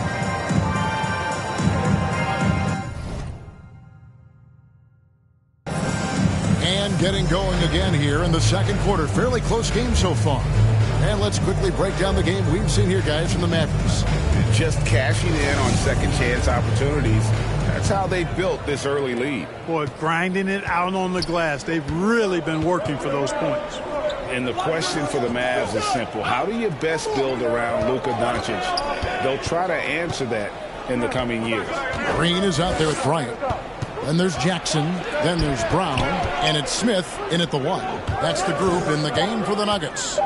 And getting going again here in the second quarter. Fairly close game so far. And let's quickly break down the game we've seen here, guys, from the Mavericks. Just cashing in on second chance opportunities. That's how they built this early lead. Boy, grinding it out on the glass. They've really been working for those points. And the question for the Mavs is simple. How do you best build around Luka Doncic? They'll try to answer that in the coming years. Green is out there with Bryant. Then there's Jackson. Then there's Brown. And it's Smith in at the 1. That's the group in the game for the Nuggets.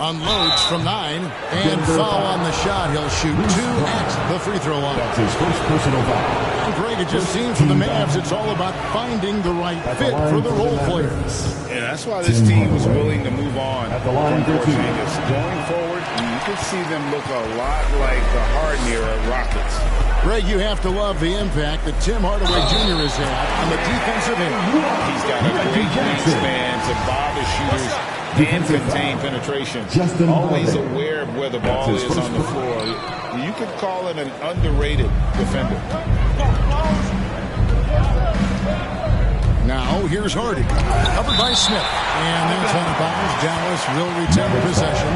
Unloads from 9. And foul on the shot. He'll shoot 2 at the free throw line. That's his first personal foul. And Greg, it just seems for the Mavs it's all about finding the right fit for the role players. And that's why this team was willing to move on from Porzingis. Going forward, you could see them look a lot like the Harden era Rockets. Greg, you have to love the impact that Tim Hardaway Jr. has had on the defensive end. He's got a great wingspan to bother shooters and contain penetration. Always aware of where the ball is on the floor. You could call it an underrated defender. Now, here's Hardy. Covered by Smith. And that's out of bounds. Dallas will retain possession.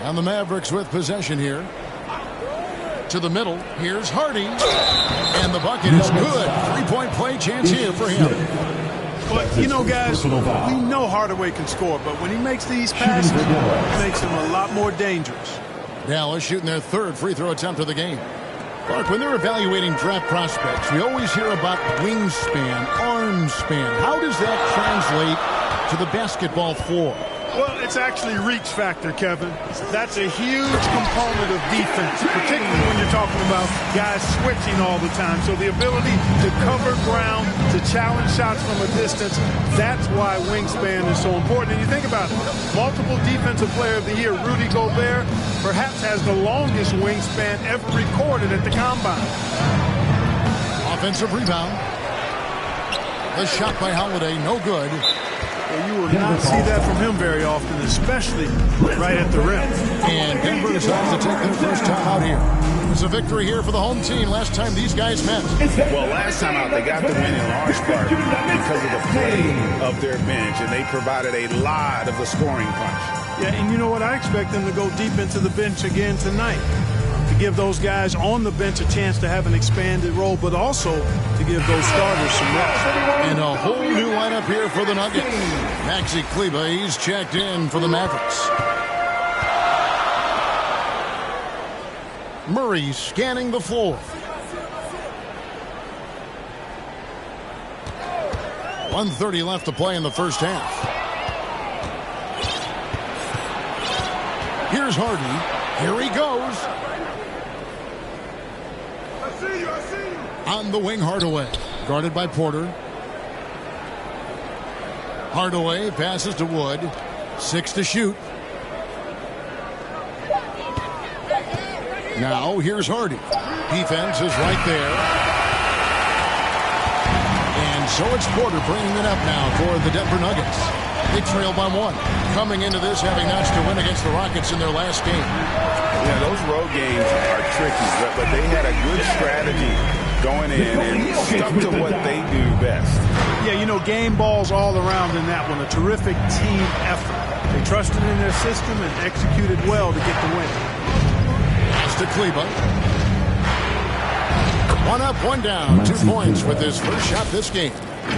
And the Mavericks with possession here. To the middle. Here's Hardy. And the bucket is good. 3-point play chance here for him. But, you know, guys, we know Hardaway can score, but when he makes these passes, it makes him a lot more dangerous. Dallas shooting their 3rd free throw attempt of the game. Clark, when they're evaluating draft prospects, we always hear about wingspan, arm span. How does that translate to the basketball floor? Well, it's actually reach factor, Kevin. That's a huge component of defense, particularly when you're talking about guys switching all the time. So the ability to cover ground, to challenge shots from a distance, that's why wingspan is so important. And you think about it, multiple defensive player of the year, Rudy Gobert, perhaps has the longest wingspan ever recorded at the Combine. Offensive rebound. The shot by Holiday, no good. Well, you will not see that from him very often, especially right at the rim. And Denver decides to take their first time out here. It's a victory here for the home team. Last time these guys met. Well, last time out, they got the win in large part because of the play of their bench, and they provided a lot of the scoring punch. Yeah, and you know what? I expect them to go deep into the bench again tonight, to give those guys on the bench a chance to have an expanded role, but also to give those starters some rest. And a whole new lineup here for the Nuggets. Maxi Kleber, he's checked in for the Mavericks. Murray scanning the floor. .130 left to play in the first half. Here's Hardy. Here he goes. On the wing, Hardaway. Guarded by Porter. Hardaway passes to Wood. 6 to shoot. Now, here's Hardy. Defense is right there. And so it's Porter bringing it up now for the Denver Nuggets. They trail by 1. Coming into this having notched a win against the Rockets in their last game. Yeah, those road games are tricky, but they had a good strategy going in and stuck to what they do best. Yeah, you know, game balls all around in that one. A terrific team effort. They trusted in their system and executed well to get the win. Pass to Kleber. 1 up, 1 down. 2 points with his first shot this game.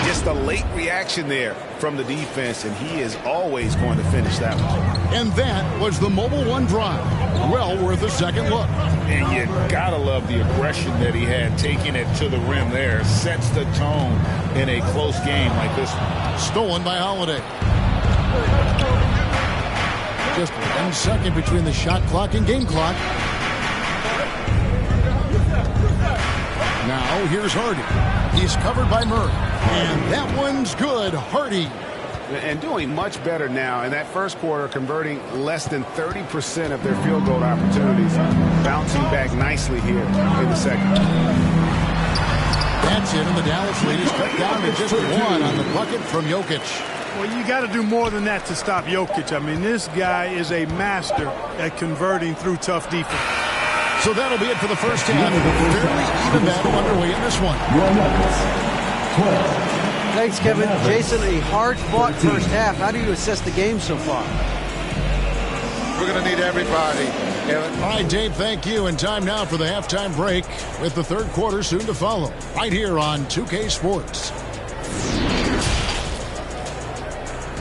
Just a late reaction there from the defense, and he is always going to finish that one. And that was the Mobile One drive. Well worth a second look. And you gotta love the aggression that he had, taking it to the rim there. Sets the tone in a close game like this one. Stolen by Holiday. Just 1 second between the shot clock and game clock. Now here's Hardy. He's covered by Murray. And that one's good. Hardy. And doing much better now. In that first quarter, converting less than 30% of their field goal opportunities. Bouncing back nicely here in the second. That's it, and the Dallas lead is cut down to just 1 on the bucket from Jokic. Well, you got to do more than that to stop Jokic. I mean, this guy is a master at converting through tough defense. So that'll be it for the first half. Fairly even battle underway in this one. Thanks, Kevin. Jason, a hard-fought first half. How do you assess the game so far? We're going to need everybody. All right, Dave, thank you. And time now for the halftime break with the third quarter soon to follow. Right here on 2K Sports.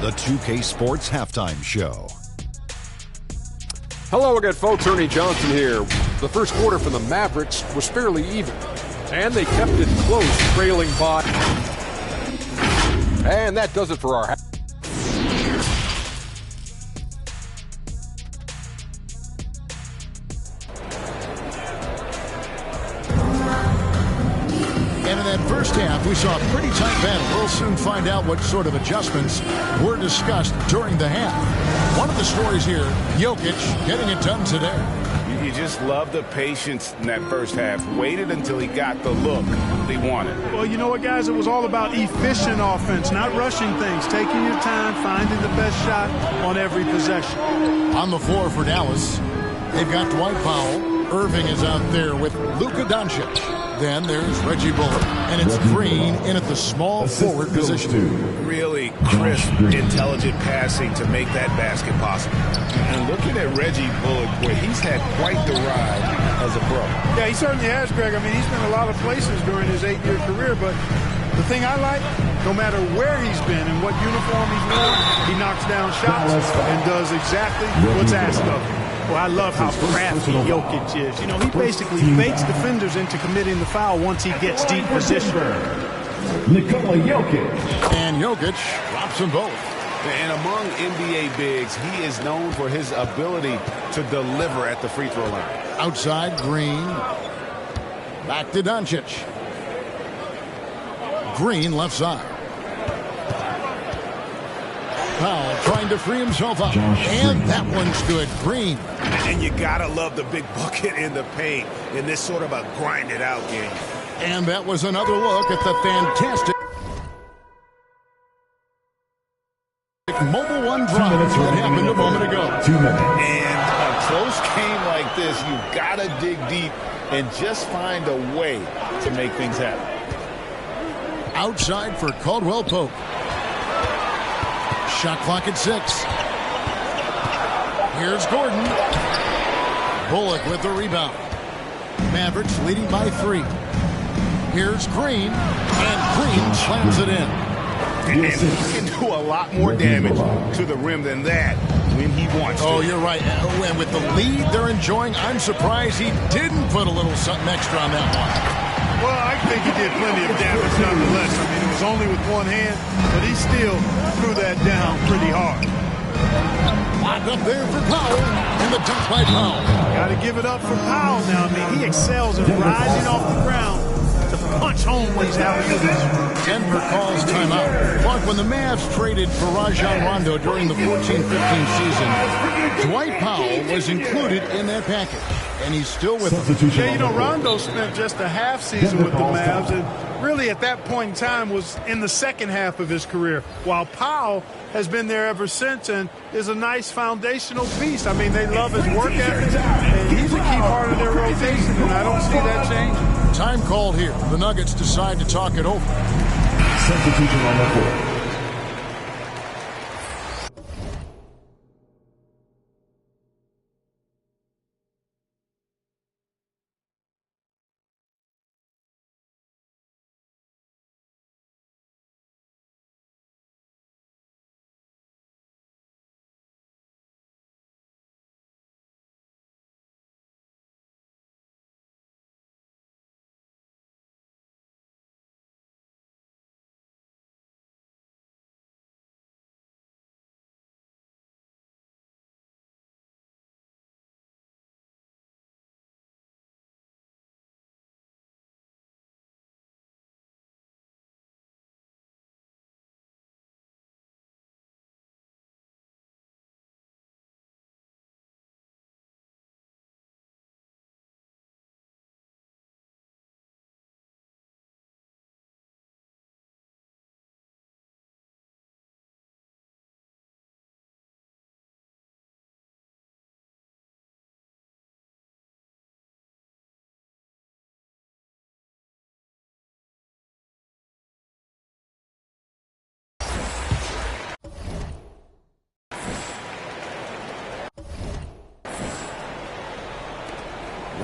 The 2K Sports Halftime Show. Hello again, folks. Ernie Johnson here. The first quarter for the Mavericks was fairly even, and they kept it close, trailing by. And that does it for our And in that first half, we saw a pretty tight battle. We'll soon find out what sort of adjustments were discussed during the half. One of the stories here, Jokic getting it done today. You just love the patience in that first half. Waited until he got the look he wanted. Well, you know what, guys? It was all about efficient offense, not rushing things, taking your time, finding the best shot on every possession. On the floor for Dallas, they've got Dwight Powell. Irving is out there with Luka Doncic. Then there's Reggie Bullock, and it's Green in at the small forward position. Really crisp, intelligent passing to make that basket possible. And looking at Reggie Bullock, where he's had quite the ride as a pro. Yeah, he certainly has, Greg. I mean, he's been a lot of places during his 8-year career, but the thing I like, no matter where he's been and what uniform he's worn, he knocks down shots and does exactly what's asked of him. Well, I love how crafty Jokic is. You know, he basically baits defenders into committing the foul once he gets deep position. Nikola Jokic. And Jokic drops them both. And among NBA bigs, he is known for his ability to deliver at the free throw line. Outside, Green. Back to Doncic. Green left side. Powell trying to free himself up. And that one's good. Green. And you gotta love the big bucket in the paint in this sort of a grinded out game. And that was another look at the fantastic Mobile One drive that happened a moment ago. 2 minutes. And a close game like this, you've got to dig deep and just find a way to make things happen. Outside for Caldwell Pope. Shot clock at 6. Here's Gordon. Bullock with the rebound. Mavericks leading by 3. Here's Green. And Green slams it in. And he can do a lot more damage to the rim than that when he wants to. Oh, you're right. And with the lead they're enjoying, I'm surprised he didn't put a little something extra on that one. Well, I think he did plenty of damage nonetheless. I mean, it was only with one hand, but he still threw that down pretty hard. Locked up there for Powell, and the dunk by Powell. Got to give it up for Powell now. I mean, he excels at rising off the ground to punch home when he's out of this. Denver calls timeout. Clark, when the Mavs traded for Rajon Rondo during the 14-15 season, Dwight Powell was included in that package, and he's still with them. Yeah, you know, Rondo spent just a half season with the Mavs, and really at that point in time was in the second half of his career, while Powell has been there ever since and is a nice foundational piece. I mean, they love his work ethic, and he's a key part of their rotation, and I don't see that changing. Time called here. The Nuggets decide to talk it over. Substitution on the court.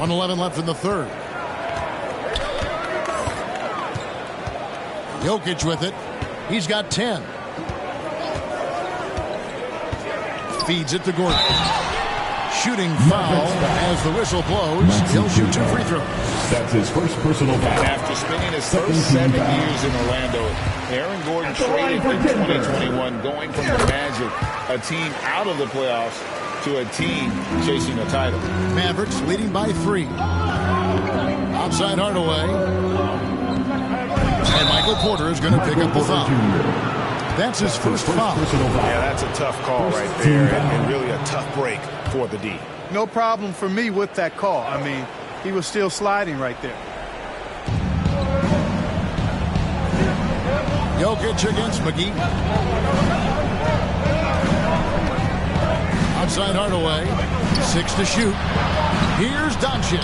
1:11 left in the third. Jokic with it. He's got 10. Feeds it to Gordon. Shooting foul as the whistle blows. He'll shoot 2 free throws. That's his first personal foul. After spending his first 7 years in Orlando, Aaron Gordon traded in 2021, going from the Magic, a team out of the playoffs, to a team chasing a title. Mavericks leading by 3. Outside Hardaway. And Michael Porter is going to pick up the foul. That's his first foul. Yeah, that's a tough call right there, and really a tough break for the D. No problem for me with that call. I mean, he was still sliding right there. Jokic against McGee. Outside Hardaway. 6 to shoot. Here's Doncic.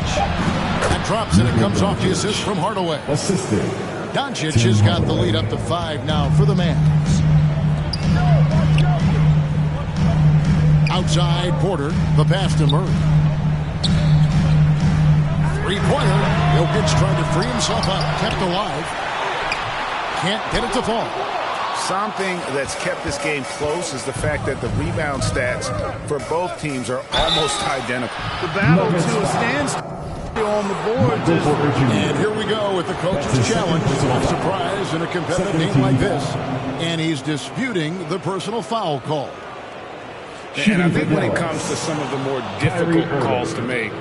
That drops and it comes off the assist from Hardaway. Doncic has got the lead up to 5 now for the Mavs. Outside Porter. The pass to Murray. 3-pointer. Jokic trying to free himself up. Kept alive. Can't get it to fall. Something that's kept this game close is the fact that the rebound stats for both teams are almost identical. The battle to a standstill on the board. And here we go with the coach's challenge. No surprise in a competitive game like this. And he's disputing the personal foul call. And I think when it comes to some of the more difficult calls to make,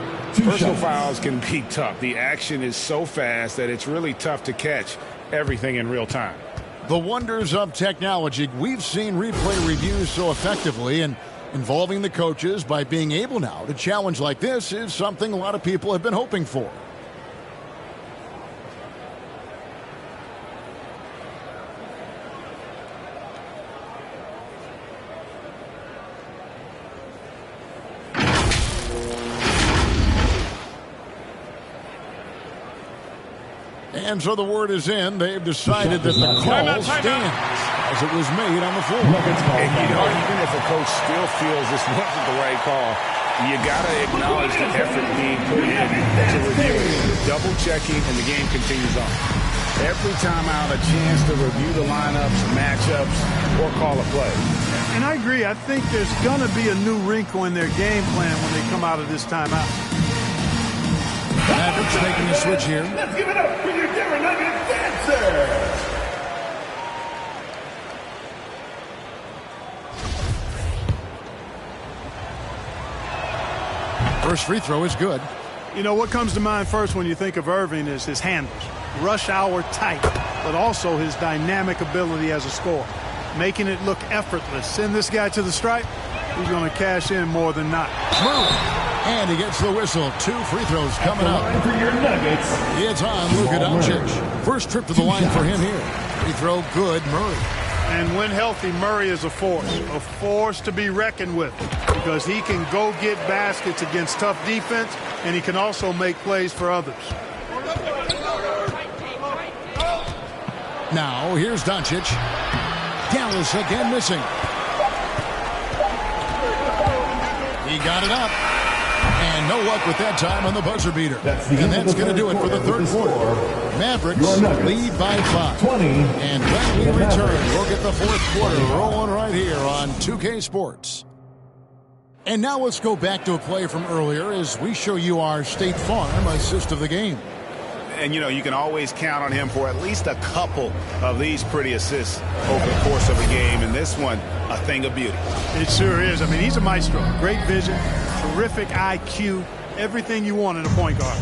personal fouls can be tough. The action is so fast that it's really tough to catch everything in real time. The wonders of technology. We've seen replay reviews so effectively, and involving the coaches by being able now to challenge like this is something a lot of people have been hoping for. And so the word is in. They've decided that the call stands as it was made on the floor. And, you know, even if a coach still feels this wasn't the right call, you got to acknowledge the effort being put in to review it. Double checking, and the game continues on. Every time out, a chance to review the lineups, matchups, or call a play. And I agree. I think there's going to be a new wrinkle in their game plan when they come out of this timeout. Mavericks making the switch here. Let's give it up for your Denver Nuggets dancers. First free throw is good. You know, what comes to mind first when you think of Irving is his handles. Rush hour tight, but also his dynamic ability as a scorer. Making it look effortless. Send this guy to the stripe, he's going to cash in more than not. And he gets the whistle. 2 free throws coming up. For your Nuggets. It's on Luka Doncic. First trip to the line for him here. Free throw good, Murray. And when healthy, Murray is a force to be reckoned with, because he can go get baskets against tough defense, and he can also make plays for others. Now, here's Doncic. Dallas again missing. He got it up. And no luck with that time on the buzzer beater. And that's going to do it for the third quarter. Mavericks lead by 5. 20. And when we return, we'll get the fourth quarter rolling right here on 2K Sports. And now let's go back to a play from earlier as we show you our State Farm assist of the game. And, you know, you can always count on him for at least a couple of these pretty assists over the course of a game. And this one, a thing of beauty. It sure is. I mean, he's a maestro. Great vision, terrific IQ, everything you want in a point guard.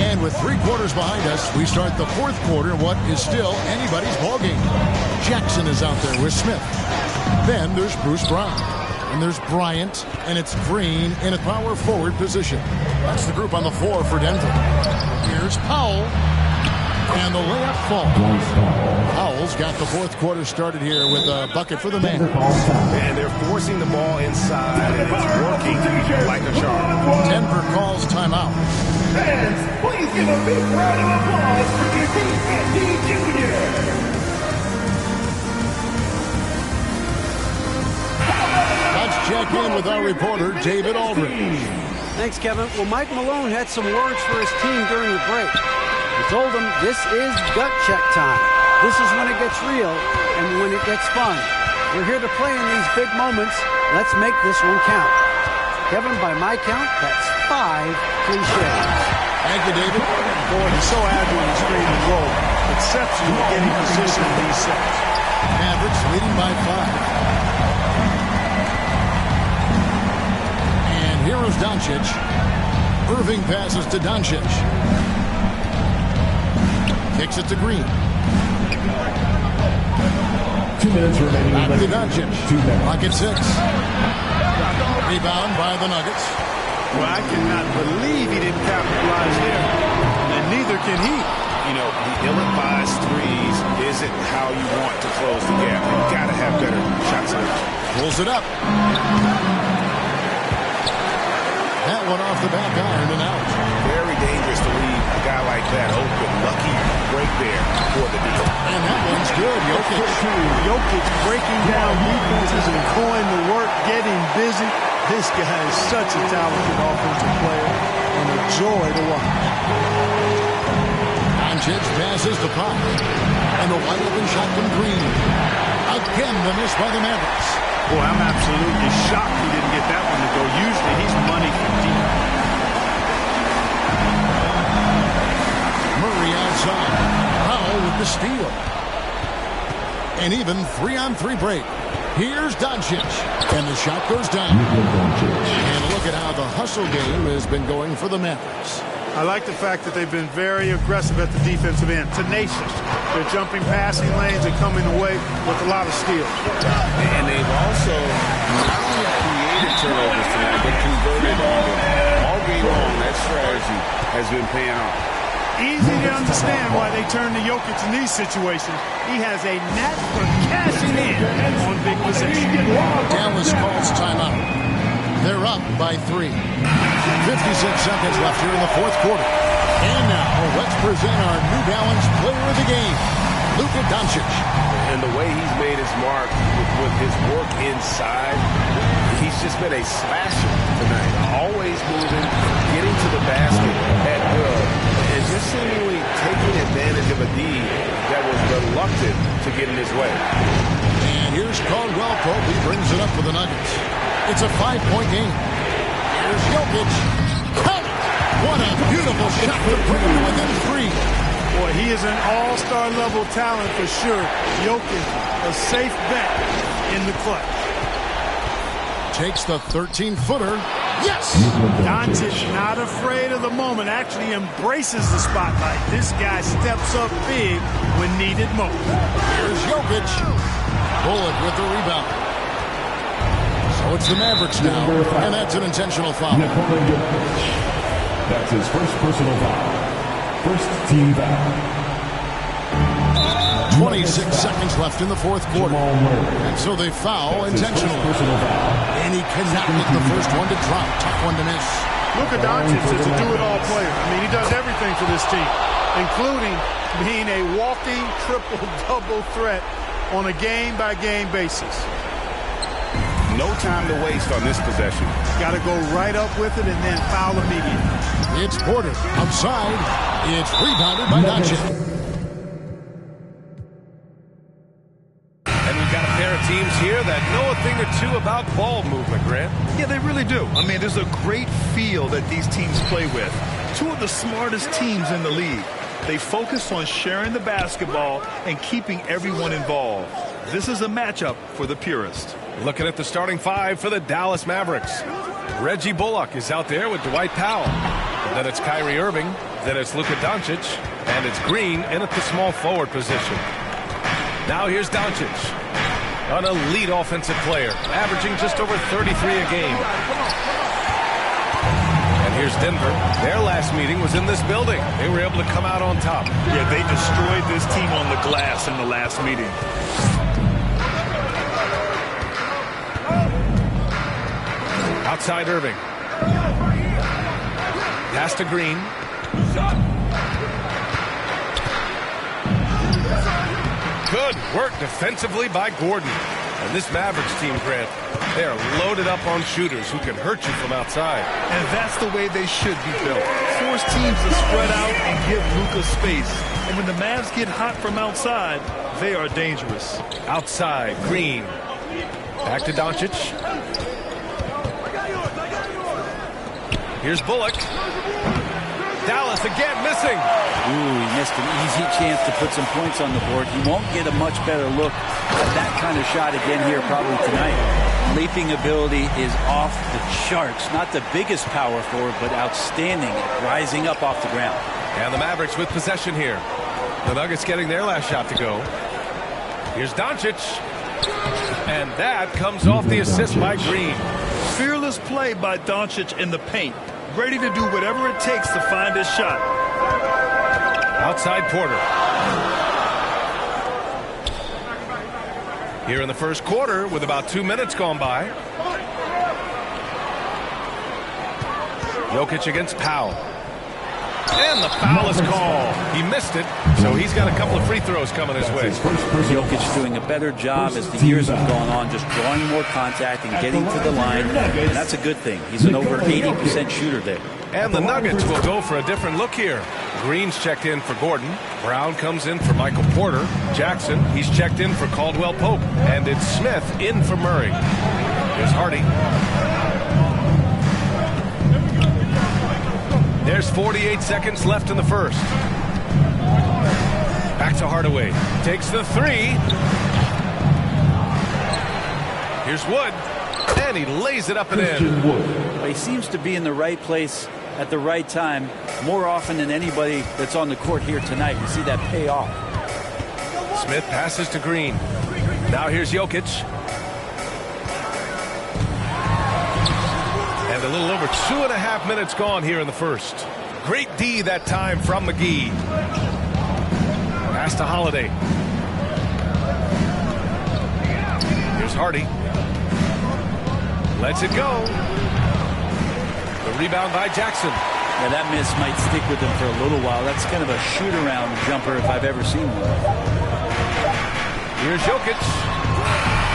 And with 3 quarters behind us, we start the fourth quarter, what is still anybody's ballgame. Jackson is out there with Smith. Then there's Bruce Brown. And there's Bryant, and it's Green in a power forward position. That's the group on the floor for Denver. Here's Powell, and the layup falls. Powell's got the fourth quarter started here with a bucket for the man. And they're forcing the ball inside, and it's working like a charm. Denver calls timeout. Fans, please give a big round of applause for your Andy Jr. Let's check in with our reporter, David Aldridge. Thanks, Kevin. Well, Mike Malone had some words for his team during the break. He told them this is gut check time. This is when it gets real and when it gets fun. We're here to play in these big moments. Let's make this one count. Kevin, by my count, that's 5 cliches. Thank you, David. Boy, he's so agile in the screen and roll. Exceptional at getting position in these sets. Mavericks leading by 5. Here is Doncic. Irving passes to Doncic. Kicks it to Green. 2 minutes remaining. Back to Doncic. 2 minutes. Clock at 6. Rebound by the Nuggets. Well, I cannot believe he didn't capitalize there. And neither can he. You know, the ill-advised threes isn't how you want to close the gap. You've got to have better shot selection. Pulls it up. That one off the back iron and out. Very dangerous to leave a guy like that open. Lucky break there for the deal. And that one's good. Jokic breaking down defenses and going to work, getting busy. This guy is such a talented offensive player and a joy to watch. Doncic passes to Pop. And the wide open shot from Green. Again, the miss by the Mavericks. Boy, I'm absolutely shocked he didn't get that one to go. Usually he's money from deep. Murray outside. Powell with the steal. An even 3-on-3 break. Here's Doncic. And the shot goes down. And look at how the hustle game has been going for the Mavericks. I like the fact that they've been very aggressive at the defensive end. Tenacious. They're jumping passing lanes and coming away with a lot of steals. And they've also not only created turnovers tonight, but converted on them. All game long, that strategy has been paying off. Easy to understand why they turn to Jokic in these situations. He has a knack for cashing in on big possessions. Dallas calls timeout. They're up by 3. 56 seconds left here in the fourth quarter. And now, let's present our New Balance player of the game, Luka Doncic. And the way he's made his mark with his work inside, he's just been a slasher tonight. Always moving, getting to the basket at will, and just seemingly taking advantage of a D that was reluctant to get in his way. And here's Caldwell Pope. He brings it up for the Nuggets. It's a 5-point game. Here's Jokic. Count it! What a beautiful shot to bring him to within 3. Boy, he is an all-star level talent for sure. Jokic, a safe bet in the clutch. Takes the 13-footer. Yes! Doncic not afraid of the moment, actually embraces the spotlight. This guy steps up big when needed most. Here's Jokic. Bullock with the rebound. So it's the Mavericks now, and that's an intentional foul. That's his first personal foul. First team foul. 26 seconds left in the fourth quarter. And so they foul intentionally. And he cannot get the first one to drop. Tough one to miss. Luka Doncic is a do-it-all player. I mean, he does everything for this team, including being a walking triple-double threat on a game-by-game basis. No time to waste on this possession. Got to go right up with it and then foul immediately. It's Porter outside. It's rebounded by Doncic. And we've got a pair of teams here that know a thing or two about ball movement, Grant. Yeah, they really do. I mean, there's a great feel that these teams play with. Two of the smartest teams in the league. They focus on sharing the basketball and keeping everyone involved. This is a matchup for the purist. Looking at the starting 5 for the Dallas Mavericks. Reggie Bullock is out there with Dwight Powell. And then it's Kyrie Irving. Then it's Luka Doncic. And it's Green in at the small forward position. Now here's Doncic. An elite offensive player, averaging just over 33 a game. And here's Denver. Their last meeting was in this building. They were able to come out on top. Yeah, they destroyed this team on the glass in the last meeting. Outside Irving. Pass to Green. Good work defensively by Gordon. And this Mavericks team, Grant, They are loaded up on shooters who can hurt you from outside. And that's the way they should be built. Force teams to spread out and give Luka space. And when the Mavs get hot from outside, they are dangerous. Outside, Green. Back to Doncic. Here's Bullock. Dallas again missing. Ooh, he missed an easy chance to put some points on the board. He won't get a much better look at that kind of shot again here probably tonight. Leaping ability is off the charts. Not the biggest power forward, but outstanding at rising up off the ground. And the Mavericks with possession here. The Nuggets getting their last shot to go. Here's Doncic. And that comes off the assist by Green. Fearless play by Doncic in the paint. Ready to do whatever it takes to find his shot. Outside Porter. Here in the first quarter with about 2 minutes gone by. Jokic against Powell. And the foul is called. He missed it, so he's got a couple of free throws coming his way. Jokic doing a better job as the years have gone on, just drawing more contact and getting to the line, and that's a good thing. He's an over 80% shooter there. And the Nuggets will go for a different look here. Green's checked in for Gordon. Brown comes in for Michael Porter. Jackson, he's checked in for Caldwell Pope. And it's Smith in for Murray. Here's Hardy. There's 48 seconds left in the first. Back to Hardaway. Takes the three. Here's Wood. And he lays it up and in. Well, he seems to be in the right place at the right time more often than anybody that's on the court here tonight. You see that pay off. Smith passes to Green. Now here's Jokic. And a little over 2.5 minutes gone here in the first. Great D that time from McGee. Pass to Holiday. Here's Hardy. Lets it go. The rebound by Jackson. Yeah, that miss might stick with him for a little while. That's kind of a shoot-around jumper if I've ever seen one. Here's Jokic.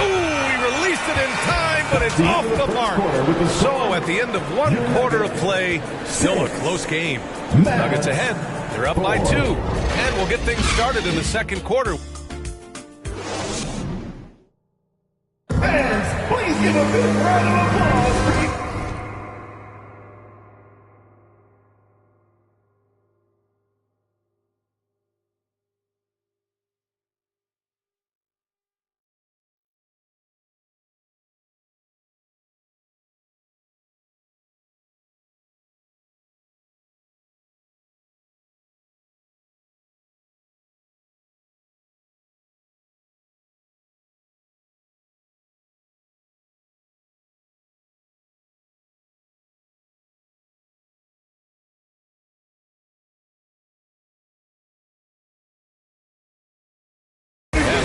Ooh, he released it in time, but it's off the mark. So at the end of 1 quarter of play, still a close game. Nuggets ahead. They're up by 2. And we'll get things started in the second quarter. Fans, please give a big round of applause for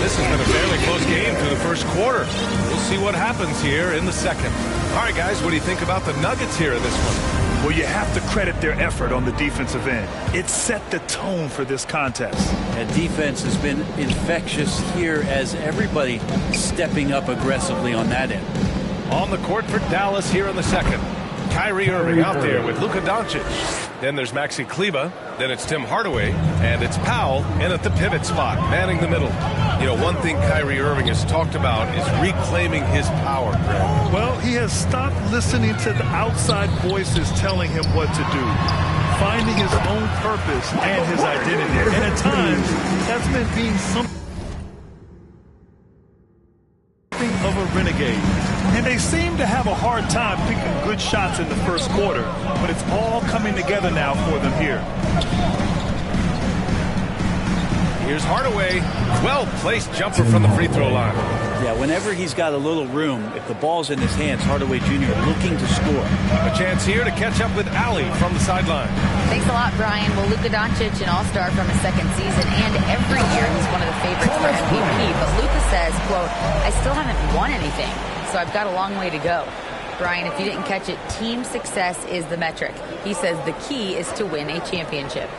This has been a fairly close game through the first quarter. We'll see what happens here in the second. All right, guys, what do you think about the Nuggets here in this one? Well, you have to credit their effort on the defensive end. It set the tone for this contest. And defense has been infectious here as everybody stepping up aggressively on that end. On the court for Dallas here in the second. Kyrie Irving out there with Luka Doncic. Then there's Maxi Kleber. Then it's Tim Hardaway. And it's Powell in at the pivot spot, manning the middle. You know, one thing Kyrie Irving has talked about is reclaiming his power, Greg. Well, he has stopped listening to the outside voices telling him what to do. Finding his own purpose and his identity. And at times, that's meant being something of a renegade. And they seem to have a hard time picking good shots in the first quarter, but it's all coming together now for them here. Here's Hardaway. Well-placed jumper from the free throw line. Yeah, whenever he's got a little room, if the ball's in his hands, Hardaway Jr. looking to score. A chance here to catch up with Allie from the sideline. Thanks a lot, Brian. Well, Luka Doncic, an all-star from his second season, and every year he's one of the favorites for MVP. But Luka says, quote, I still haven't won anything, so I've got a long way to go. Brian, if you didn't catch it, team success is the metric. He says the key is to win a championship.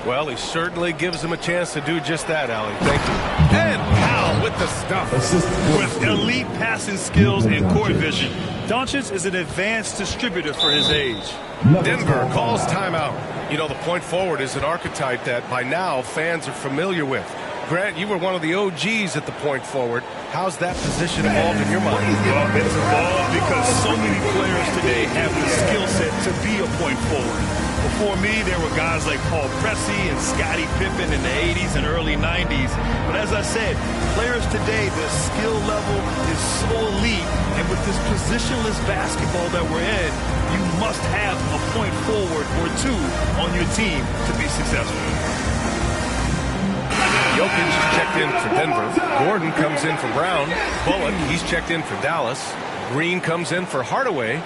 Well, he certainly gives him a chance to do just that, Allie. Thank you. And Powell with the stuff. With elite passing skills and court vision, Doncic is an advanced distributor for his age. Denver calls timeout. You know, the point forward is an archetype that by now fans are familiar with. Grant, you were one of the OGs at the point forward. How's that position evolved in your mind? Well, it's evolved because so many players today have the skill set to be a point forward. Before me, there were guys like Paul Pressey and Scottie Pippen in the 80s and early 90s. But as I said, players today, the skill level is so elite. And with this positionless basketball that we're in, you must have a point forward or two on your team to be successful. Jokic checked in for Denver. Gordon comes in for Brown. Bullock, he's checked in for Dallas. Green comes in for Hardaway.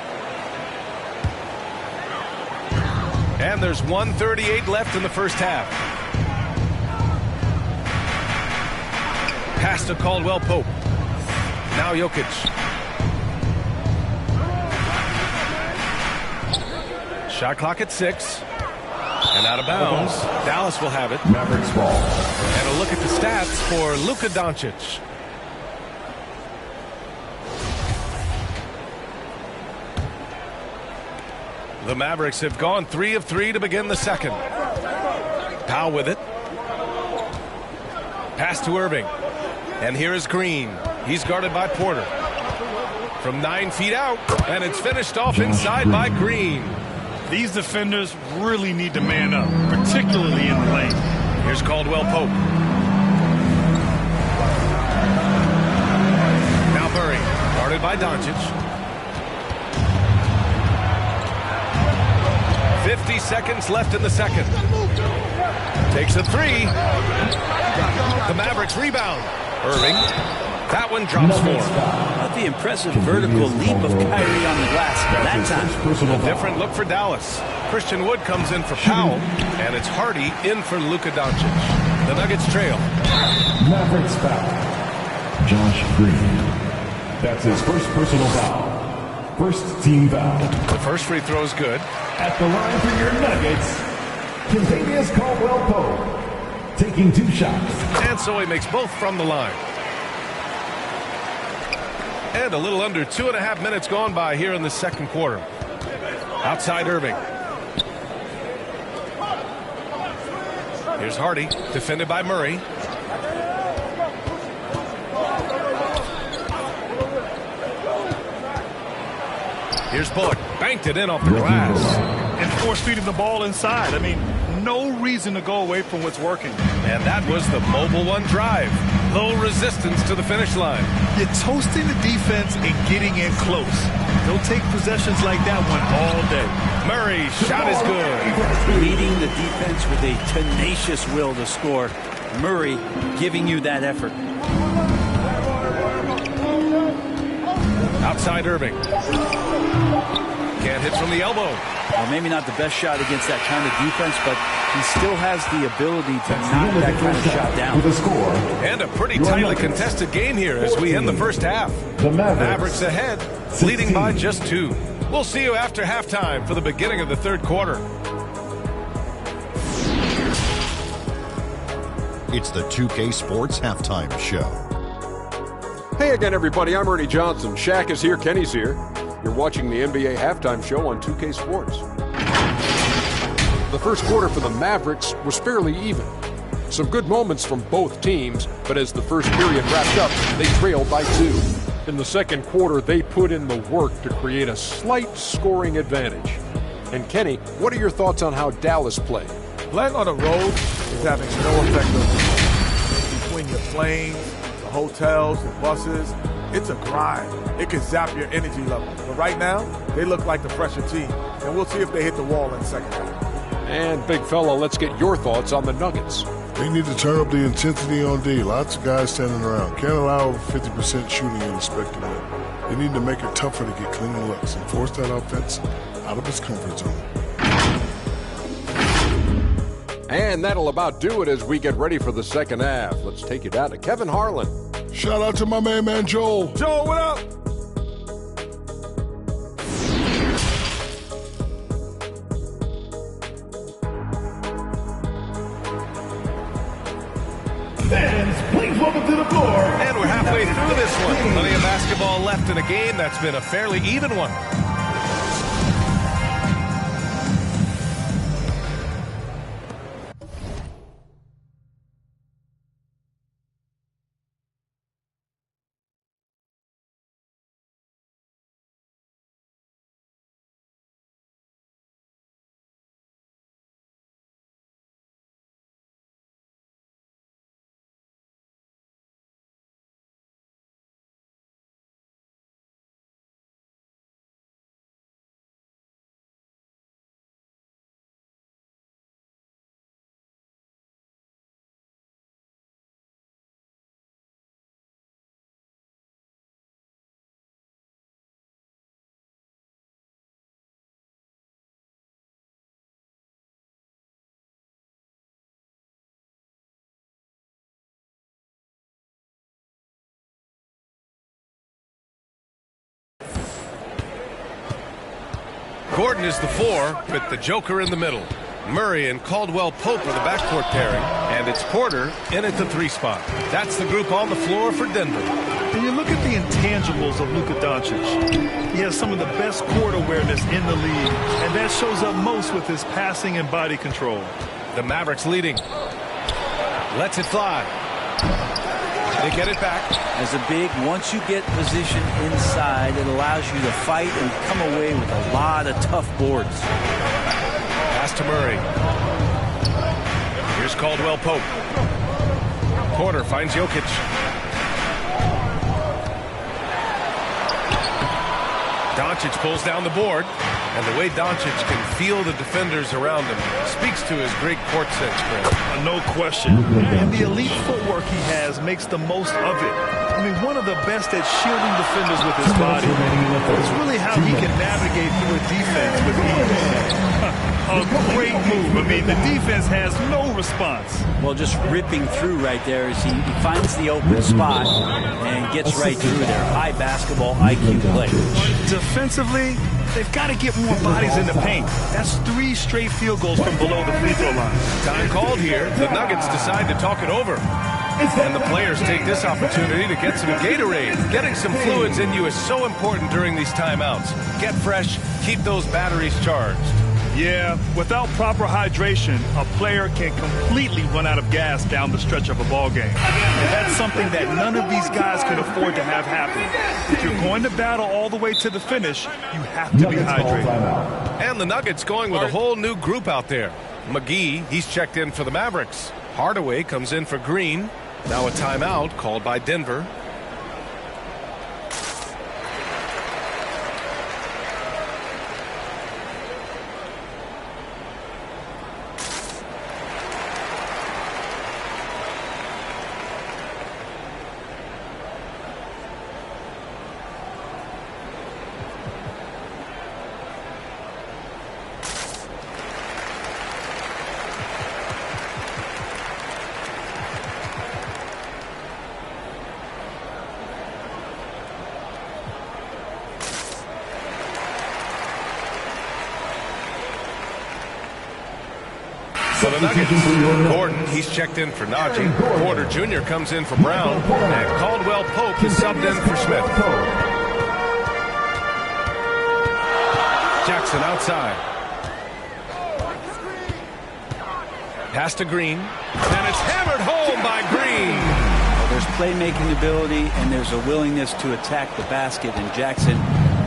And there's 1:38 left in the first half. Pass to Caldwell Pope. Now Jokic. Shot clock at 6. And out of bounds. Dallas will have it. Mavericks ball. And a look at the stats for Luka Doncic. The Mavericks have gone 3 of 3 to begin the second. Powell with it. Pass to Irving. And here is Green. He's guarded by Porter. From 9 feet out. And it's finished off inside by Green. These defenders really need to man up, particularly in the lane. Here's Caldwell Pope. Now Murray, guarded by Doncic. 50 seconds left in the second. Takes a 3. The Mavericks rebound. Irving. That one drops 4. Not the impressive vertical leap of Kyrie on the glass that time. A different look for Dallas. Christian Wood comes in for Powell, and it's Hardy in for Luka Doncic. The Nuggets trail. Mavericks foul. Josh Green. That's his first personal foul. First team foul. The first free throw is good. At the line for your Nuggets, Kentavious Caldwell-Pope, taking 2 shots. And so he makes both from the line. And a little under 2.5 minutes gone by here in the second quarter. Outside Irving. Here's Hardy, defended by Murray. Here's Bullock, banked it in off the glass. And force-feeding the ball inside. I mean, no reason to go away from what's working. And that was the mobile one drive. Low resistance to the finish line. You're toasting the defense and getting in close. They'll take possessions like that one all day. Murray, shot is good. Leading the defense with a tenacious will to score. Murray giving you that effort. Outside Irving. Can't hit from the elbow. Well, maybe not the best shot against that kind of defense, but he still has the ability to knock that kind of shot down. With a score. And a pretty tightly contested game here as we end the first half. The Mavericks ahead, leading by just 2. We'll see you after halftime for the beginning of the third quarter. It's the 2K Sports Halftime Show. Hey again, everybody. I'm Ernie Johnson. Shaq is here. Kenny's here. You're watching the NBA Halftime Show on 2K Sports. The first quarter for the Mavericks was fairly even. Some good moments from both teams, but as the first period wrapped up, they trailed by 2. In the second quarter, they put in the work to create a slight scoring advantage. And Kenny, what are your thoughts on how Dallas played? Playing on the road is having no effect on you. Between your planes, the hotels, the buses, it's a grind. It can zap your energy level. But right now, they look like the fresher team. And we'll see if they hit the wall in the second half. And big fella, let's get your thoughts on the Nuggets. They need to turn up the intensity on D. Lots of guys standing around. Can't allow over 50% shooting in the spectrum. They need to make it tougher to get clean looks and force that offense out of its comfort zone. And that'll about do it as we get ready for the second half. Let's take you down to Kevin Harlan. Shout out to my main man, Joel. Joel, what up? Fans, please welcome to the floor. And we're this one. Plenty of basketball left in a game that's been a fairly even one. Gordon is the 4 with the Joker in the middle. Murray and Caldwell Pope are the backcourt pairing, and it's Porter in at the 3 spot. That's the group on the floor for Denver. And you look at the intangibles of Luka Doncic. He has some of the best court awareness in the league, and that shows up most with his passing and body control. The Mavericks leading. Lets it fly. They get it back. As a big, once you get position inside, it allows you to fight and come away with a lot of tough boards. Pass to Murray. Here's Caldwell Pope. Porter finds Jokic. Doncic pulls down the board, and the way Doncic can feel the defenders around him speaks to his great court sense, Grant. No question. And the elite footwork he has makes the most of it. I mean, one of the best at shielding defenders with his body. It's really how he can navigate through a defense with ease. A great move. I mean, the defense has no response. Well, just ripping through right there as he finds the open spot and gets right through there. High basketball IQ play. Defensively, they've got to get more bodies in the paint. That's 3 straight field goals from below the free throw line. Time called here. The Nuggets decide to talk it over. And the players take this opportunity to get some Gatorade. Getting some fluids in you is so important during these timeouts. Get fresh, keep those batteries charged. Yeah, without proper hydration, a player can completely run out of gas down the stretch of a ball game. And that's something that none of these guys can afford to have happen. If you're going to battle all the way to the finish, you have to be hydrated. And the Nuggets going with a whole new group out there. McGee, he's checked in for the Mavericks. Hardaway comes in for Green. Now a timeout called by Denver. So the Nuggets, Gordon, he's checked in for Najee. Porter Jr. comes in for Brown. And Caldwell Pope is subbed in for Smith. Jackson outside. Pass to Green. And it's hammered home by Green. Well, there's playmaking ability and there's a willingness to attack the basket. And Jackson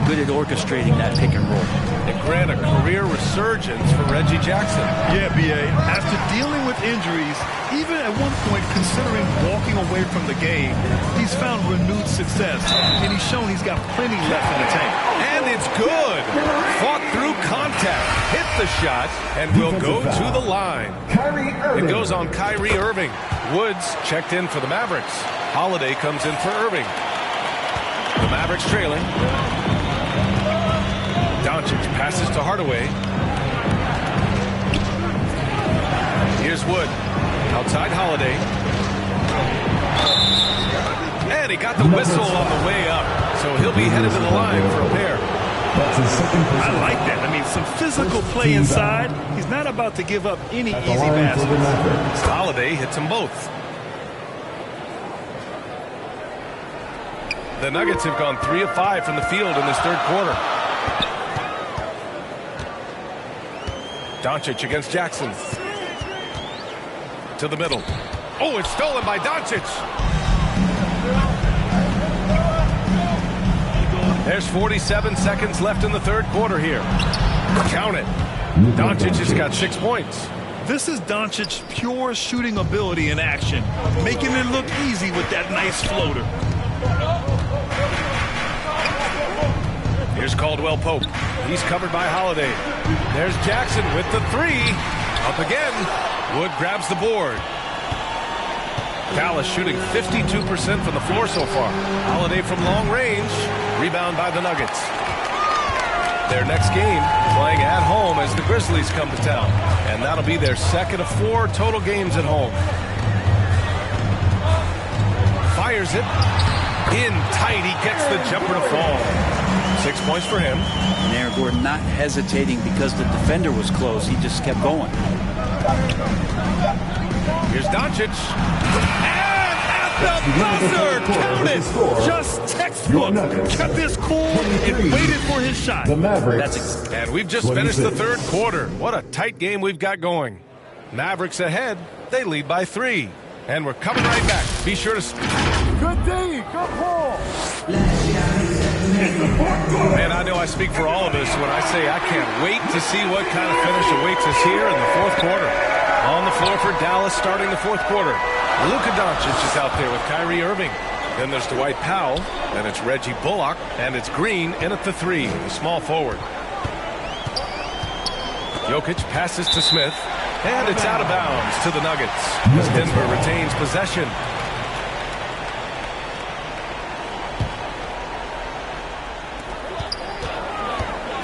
good at orchestrating that pick and roll. And Grant, a career resurgence for Reggie Jackson. Yeah, B.A. After dealing with injuries, even at one point considering walking away from the game, he's found renewed success, and he's shown he's got plenty left in the tank. And it's good. Fought through contact, hit the shot, and will go to the line. It goes on Kyrie Irving. Woods checked in for the Mavericks. Holiday comes in for Irving. The Mavericks trailing. Doncic passes to Hardaway. Here's Wood. Outside Holiday. And he got the whistle on the way up. So he'll be headed to the line for a pair. I like that. I mean, some physical play inside. He's not about to give up any easy baskets. Holiday hits them both. The Nuggets have gone 3 of 5 from the field in this third quarter. Doncic against Jackson. To the middle. Oh, it's stolen by Doncic. There's 47 seconds left in the third quarter here. Count it. Doncic has got 6 points. This is Doncic's pure shooting ability in action, making it look easy with that nice floater. Here's Caldwell Pope. He's covered by Holiday. There's Jackson with the 3. Up again. Wood grabs the board. Dallas shooting 52% from the floor so far. Holiday from long range. Rebound by the Nuggets. Their next game playing at home as the Grizzlies come to town. And that'll be their second of 4 total games at home. Fires it. In tight. He gets the jumper to fall. 6 points for him. And Aaron Gordon not hesitating because the defender was close. He just kept going. Here's Doncic. And at the buzzer! Count it! Just textbook. Kept his cool and waited for his shot. The Mavericks. And we've just finished the third quarter. What a tight game we've got going. Mavericks ahead. They lead by 3. And we're coming right back. Be sure to... Good D. Good pull. Man, I know I speak for all of us when I say I can't wait to see what kind of finish awaits us here in the fourth quarter. On the floor for Dallas starting the fourth quarter. Luka Doncic is out there with Kyrie Irving. Then there's Dwight Powell. Then it's Reggie Bullock. And it's Green in at the 3, the small forward. Jokic passes to Smith. And it's out of bounds to the Nuggets as Denver retains possession.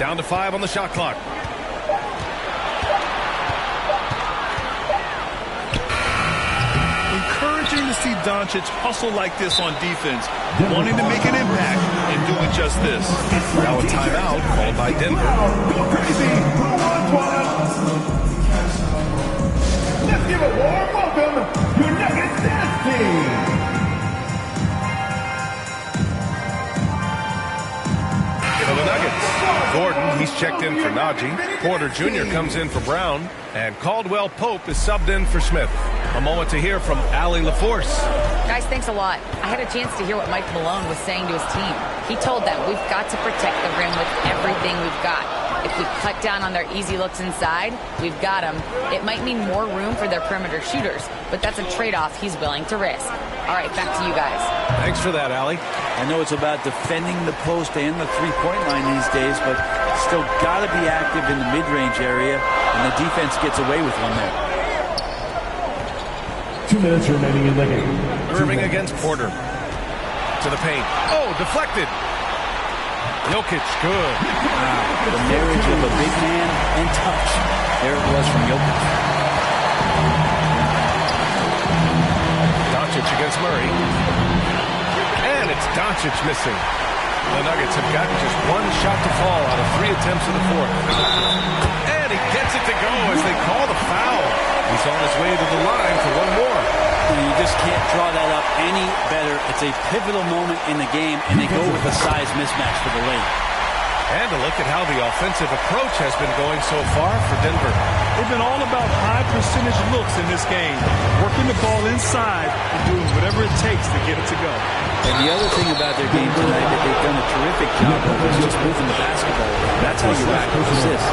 Down to 5 on the shot clock. Encouraging to see Doncic hustle like this on defense, wanting to make an impact and doing just this. Now a timeout called by Denver. Go crazy! Let's give a warm welcome to your Nuggets dance team. For the Nuggets, Gordon, he's checked in for Najee. Porter Jr. comes in for Brown. And Caldwell Pope is subbed in for Smith. A moment to hear from Allie LaForce. Guys, thanks a lot. I had a chance to hear what Mike Malone was saying to his team. He told them we've got to protect the rim with everything we've got. If we cut down on their easy looks inside, we've got them. It might mean more room for their perimeter shooters, but that's a trade-off he's willing to risk. All right, back to you guys. Thanks for that, Allie. I know it's about defending the post and the three-point line these days, but still got to be active in the mid-range area, and the defense gets away with one there. 2 minutes remaining in the game. Irving against Porter. To the paint. Oh, deflected. Jokic, good. Wow, the marriage of a big man and touch. There it was from Jokic. Doncic against Murray. And it's Doncic missing. The Nuggets have gotten just 1 shot to fall out of 3 attempts in the fourth. And he gets it to go as they call the foul. He's on his way to the line for 1 more. You just can't draw that up any better. It's a pivotal moment in the game, and they go with a size mismatch for the lane. And a look at how the offensive approach has been going so far for Denver. They've been all about high percentage looks in this game, working the ball inside and doing whatever it takes to get it to go. And the other thing about their game tonight that they've done a terrific job of is just moving the basketball. That's how you rack up assists.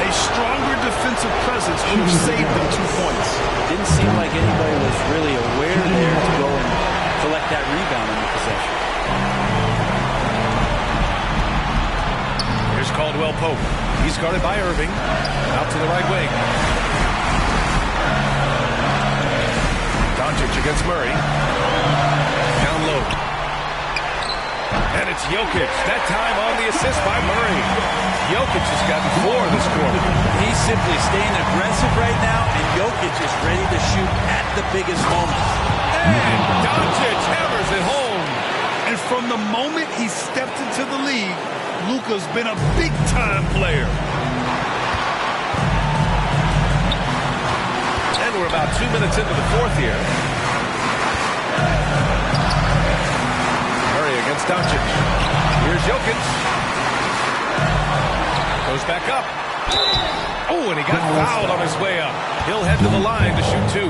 A stronger defensive presence would have saved them 2 points. Didn't seem like anybody was really aware there to go and collect that rebound in the possession. Here's Caldwell Pope. He's guarded by Irving. Out to the right wing. Doncic against Murray. Down low. And it's Jokic. That time on the assist by Murray. Jokic has gotten 4 this quarter. He's simply staying aggressive right now, and Jokic is ready to shoot at the biggest moments. And Doncic hammers it home. And from the moment he stepped into the league, Luka's been a big-time player. And we're about 2 minutes into the fourth here. Murray against Doncic. Here's Jokic. Goes back up. Oh, and he got fouled on his way up. He'll head to the line to shoot 2.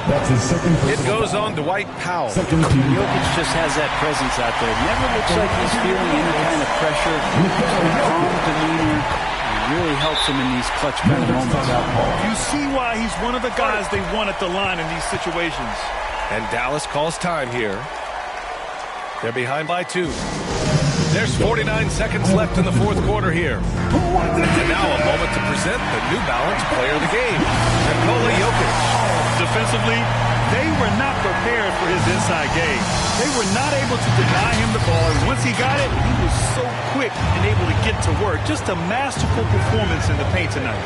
That's his second. It goes on Dwight Powell. Jokic just has that presence out there. Never looks like he's feeling any kind of pressure. Calm demeanor. Really helps him in these clutch kind of moments. You see why he's one of the guys they want at the line in these situations. And Dallas calls time here. They're behind by 2. There's 49 seconds left in the fourth quarter here. And now a moment to present the New Balance player of the game, Nikola Jokic. Defensively, they were not prepared for his inside game. They were not able to deny him the ball. And once he got it, he was so quick and able to get to work. Just a masterful performance in the paint tonight.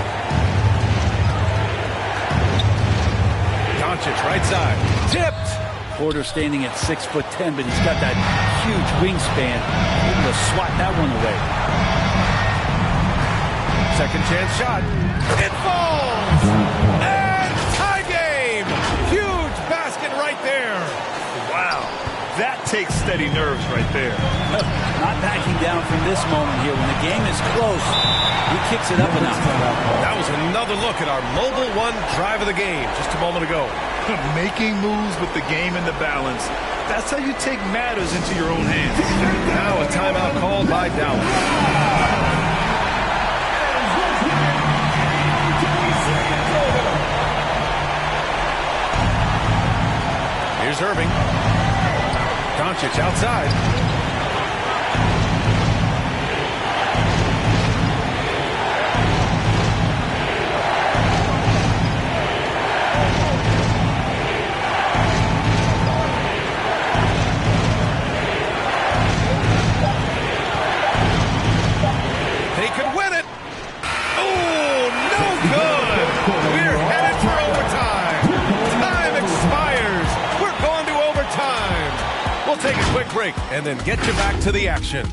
Doncic, right side. Tipped. Porter standing at 6'10", but he's got that huge wingspan. Able to swat that one away. Second chance shot. It falls! And tie game! Huge basket right there. Wow. That takes steady nerves right there. Not backing down from this moment here. When the game is close, he kicks it up enough. That was another look at our Mobile One drive of the game just a moment ago. Making moves with the game in the balance. That's how you take matters into your own hands. Now a timeout called by Dallas. Here's Irving. Doncic outside. They could win it. Oh, no good. We're headed for overtime. Time expires. We're going to overtime. We'll take a quick break and then get you back to the action.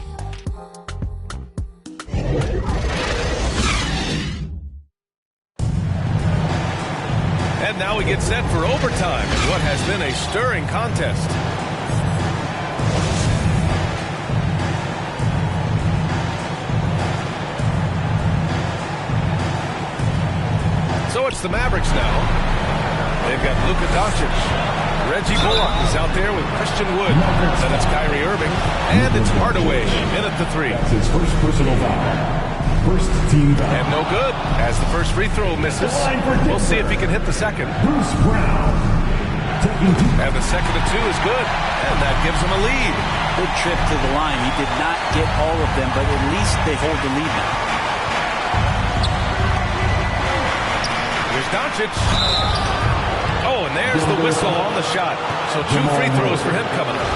And now we get set for overtime in what has been a stirring contest. So it's the Mavericks now. They've got Luka Doncic. Reggie Bullock is out there with Christian Wood. Then it's Kyrie Irving. And it's Hardaway in at the 3. That's his first personal foul. First team foul. And no good as the first free throw misses. We'll see if he can hit the second. Bruce Brown. And the second of 2 is good. And that gives him a lead. Good trip to the line. He did not get all of them, but at least they hold the lead now. Here's Doncic. Oh, and there's the whistle on the shot. So 2 free throws for him coming up.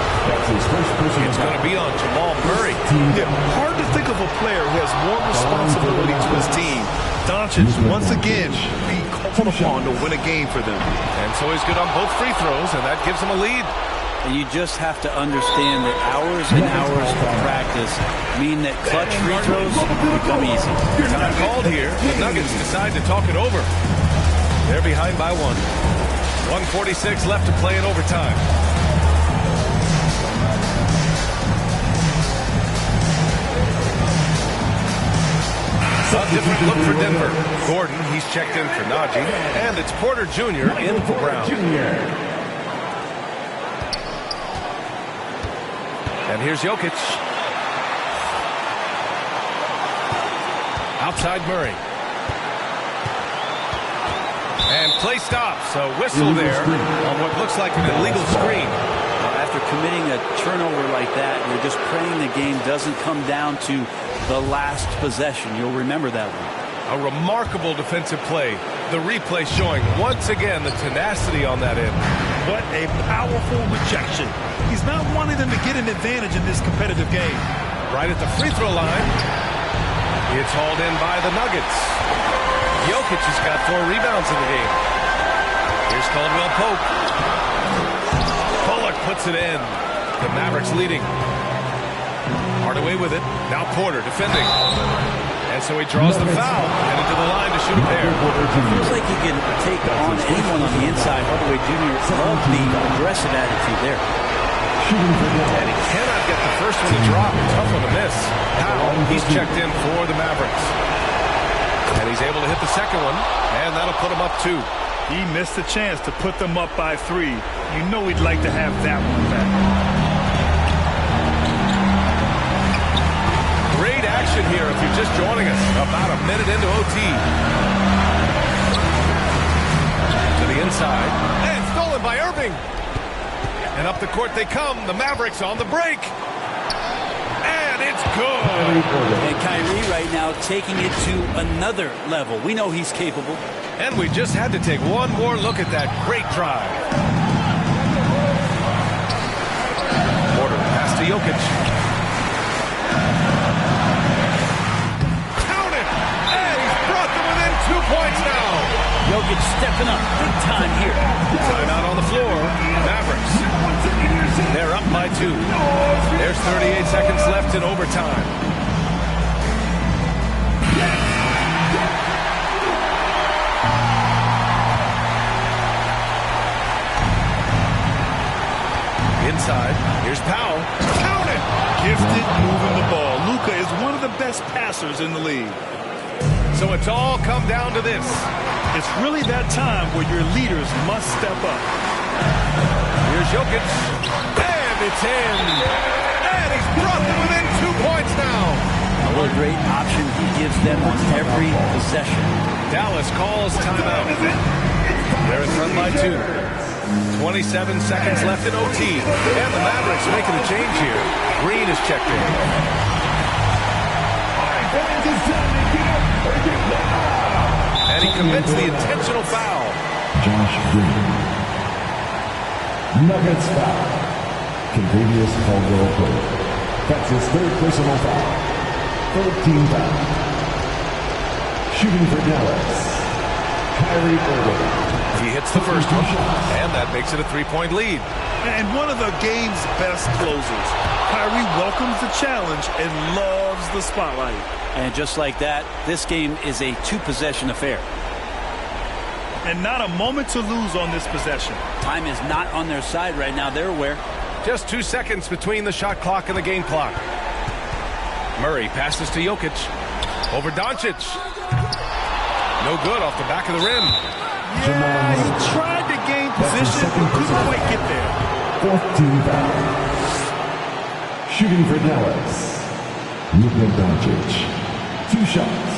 It's going to be on Jamal Murray. Yeah, hard to think of a player who has more responsibility to his team. Doncic, once again, be called upon to win a game for them. And so he's good on both free throws, and that gives him a lead. And you just have to understand that hours and hours of practice mean that clutch free throws become easy. Time called here. The Nuggets decide to talk it over. They're behind by 1. 1:46 left to play in overtime. A different look for Denver. Gordon, he's checked in for Najee. And it's Porter Jr. in for Brown. And here's Jokic. Outside Murray. And play stops. A whistle there on what looks like an illegal screen. After committing a turnover like that, you're just praying the game doesn't come down to the last possession. You'll remember that one. A remarkable defensive play. The replay showing once again the tenacity on that end. What a powerful rejection. He's not wanting them to get an advantage in this competitive game. Right at the free throw line. It's hauled in by the Nuggets. Jokic has got 4 rebounds in the game. Here's Caldwell Pope. Bullock puts it in. The Mavericks leading. Hardaway with it. Now Porter defending. And so he draws the foul. Headed to the line to shoot a pair. Feels like he can take on anyone on the inside. Hardaway Jr. loved the aggressive attitude there. And he cannot get the first first one to drop. Tough one to miss. Powell, he's checked in for the Mavericks. And he's able to hit the second one, and that'll put him up 2. He missed a chance to put them up by 3. You know he'd like to have that one back. Great action here if you're just joining us. About a minute into OT. To the inside. And stolen by Irving. And up the court they come. The Mavericks on the break. And it's good. And Kyrie right now taking it to another level. We know he's capable. And we just had to take one more look at that great drive. Porter pass to Jokic. Count it! And he's brought them within 2 points now. Jokic stepping up big time here. Timeout on the floor. Mavericks. They're up by 2. There's 38 seconds left in overtime. Inside, here's Powell. Count it! Gifted moving the ball. Luka is one of the best passers in the league. So it's all come down to this. It's really that time where your leaders must step up. Here's Jokic. And it's in. And he's brought them within 2 points now. What a great option he gives them on every possession. Dallas calls timeout. They're in front by 2. 27 seconds left in OT. And the Mavericks making a change here. Green is checked in. And he commits the intentional foul. Josh Green. Nuggets foul. Contavious Caldwell Pope. That's his 3rd personal foul. 3rd team foul. Shooting for Dallas. Kyrie Irving. He hits the first one, and that makes it a 3-point lead. And one of the game's best closers. Kyrie welcomes the challenge and loves the spotlight. And just like that, this game is a 2-possession affair. And not a moment to lose on this possession. Time is not on their side right now. They're aware. Just 2 seconds between the shot clock and the game clock. Murray passes to Jokic. Over Doncic. No good off the back of the rim. Yeah, he tried to gain position, but couldn't quite get there. 4th team foul. Shooting for Dallas. Luka Doncic. 2 shots.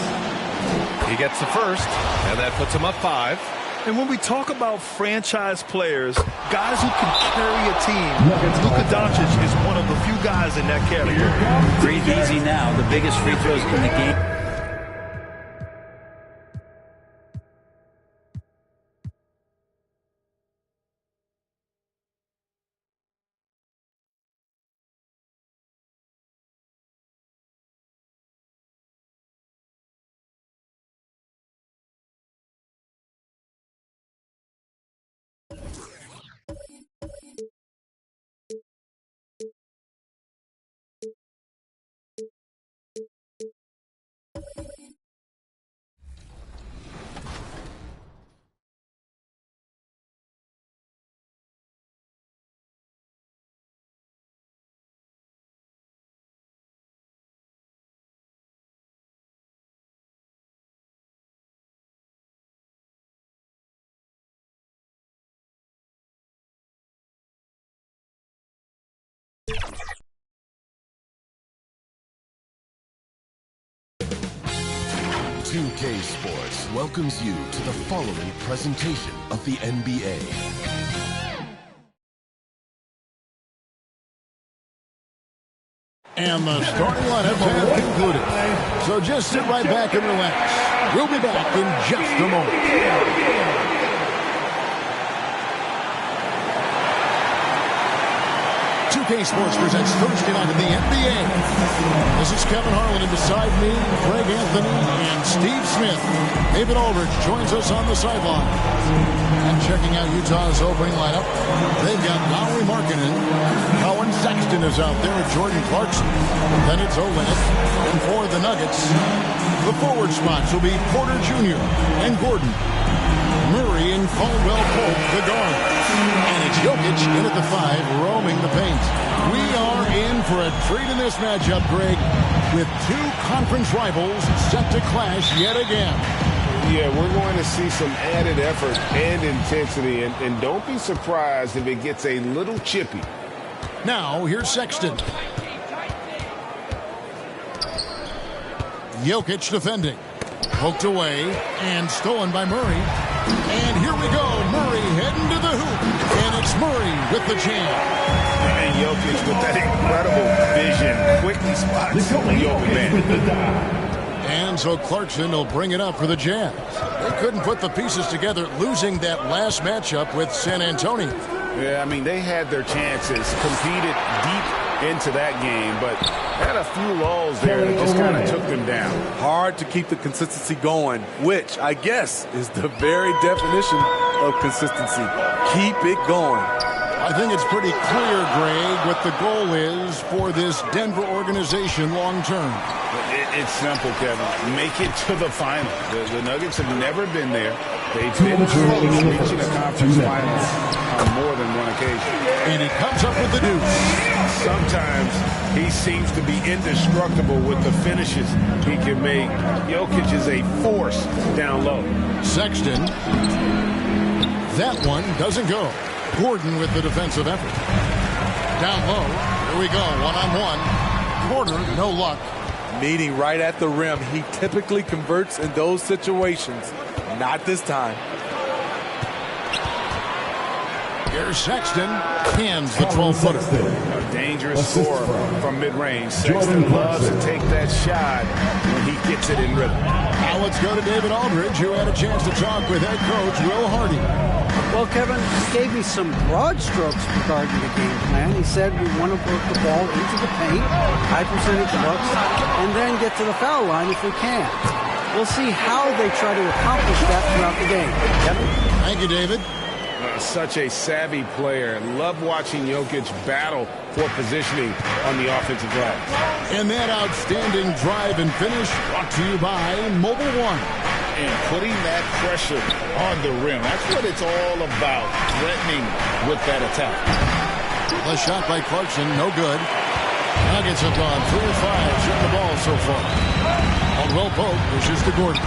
He gets the first, and that puts him up 5. And when we talk about franchise players, guys who can carry a team, Luka Doncic is one of the few guys in that category. Breathe easy now. The biggest free throws in the game. .2K Sports welcomes you to the following presentation of the NBA. And the starting lineup have concluded. So just sit right back and relax. We'll be back in just a moment. 2K Sports presents Thursday Night in the NBA. This is Kevin Harlan, and beside me, Greg Anthony and Steve Smith. David Aldridge joins us on the sideline. And checking out Utah's opening lineup, they've got Lowry Markkanen. Colin Sexton is out there with Jordan Clarkson. Then it's Olynyk. And for the Nuggets, the forward spots will be Porter Jr. and Gordon. Murray and Caldwell Pope, the guard. And it's Jokic in at the 5, roaming the paint. We are in for a treat in this matchup, Greg, with two conference rivals set to clash yet again. Yeah, we're going to see some added effort and intensity, and don't be surprised if it gets a little chippy. Now, here's Sexton. Jokic defending. Poked away and stolen by Murray. And here we go. Murray heading to the hoop. And it's Murray with the jam. And Jokic with that incredible vision. Quickly spots the open man. And so Clarkson will bring it up for the Jazz. They couldn't put the pieces together, losing that last matchup with San Antonio. Yeah, I mean, they had their chances, competed deep into that game, but had a few lulls there that just kind of took them down. Hard to keep the consistency going, which I guess is the very definition of consistency. Keep it going. I think it's pretty clear, Greg, what the goal is for this Denver organization long term. It's simple, Kevin. Make it to the final. The Nuggets have never been there. They've been close, reaching a conference final on more than one occasion. And he comes up with the deuce. Sometimes he seems to be indestructible with the finishes he can make. Jokic is a force down low. Sexton. That one doesn't go. Gordon with the defensive effort. Down low. Here we go. One-on-one. Porter, no luck. Meeting right at the rim. He typically converts in those situations. Not this time. Here's Sexton. Hands the 12-footer. A dangerous score from mid-range. Sexton loves to take that shot when he gets it in rhythm. Now let's go to David Aldridge, who had a chance to talk with head coach Will Hardy. Well, Kevin gave me some broad strokes regarding the game plan. He said we want to work the ball into the paint, high percentage looks, and then get to the foul line if we can. We'll see how they try to accomplish that throughout the game. Kevin? Thank you, David. Such a savvy player. Love watching Jokic battle for positioning on the offensive glass. And that outstanding drive and finish brought to you by Mobile One. And putting that pressure on the rim. That's what it's all about, threatening with that attack. The shot by Clarkson, no good. Nuggets have gone 3 of 5 shooting the ball so far. Caldwell Pope pushes to Gordon.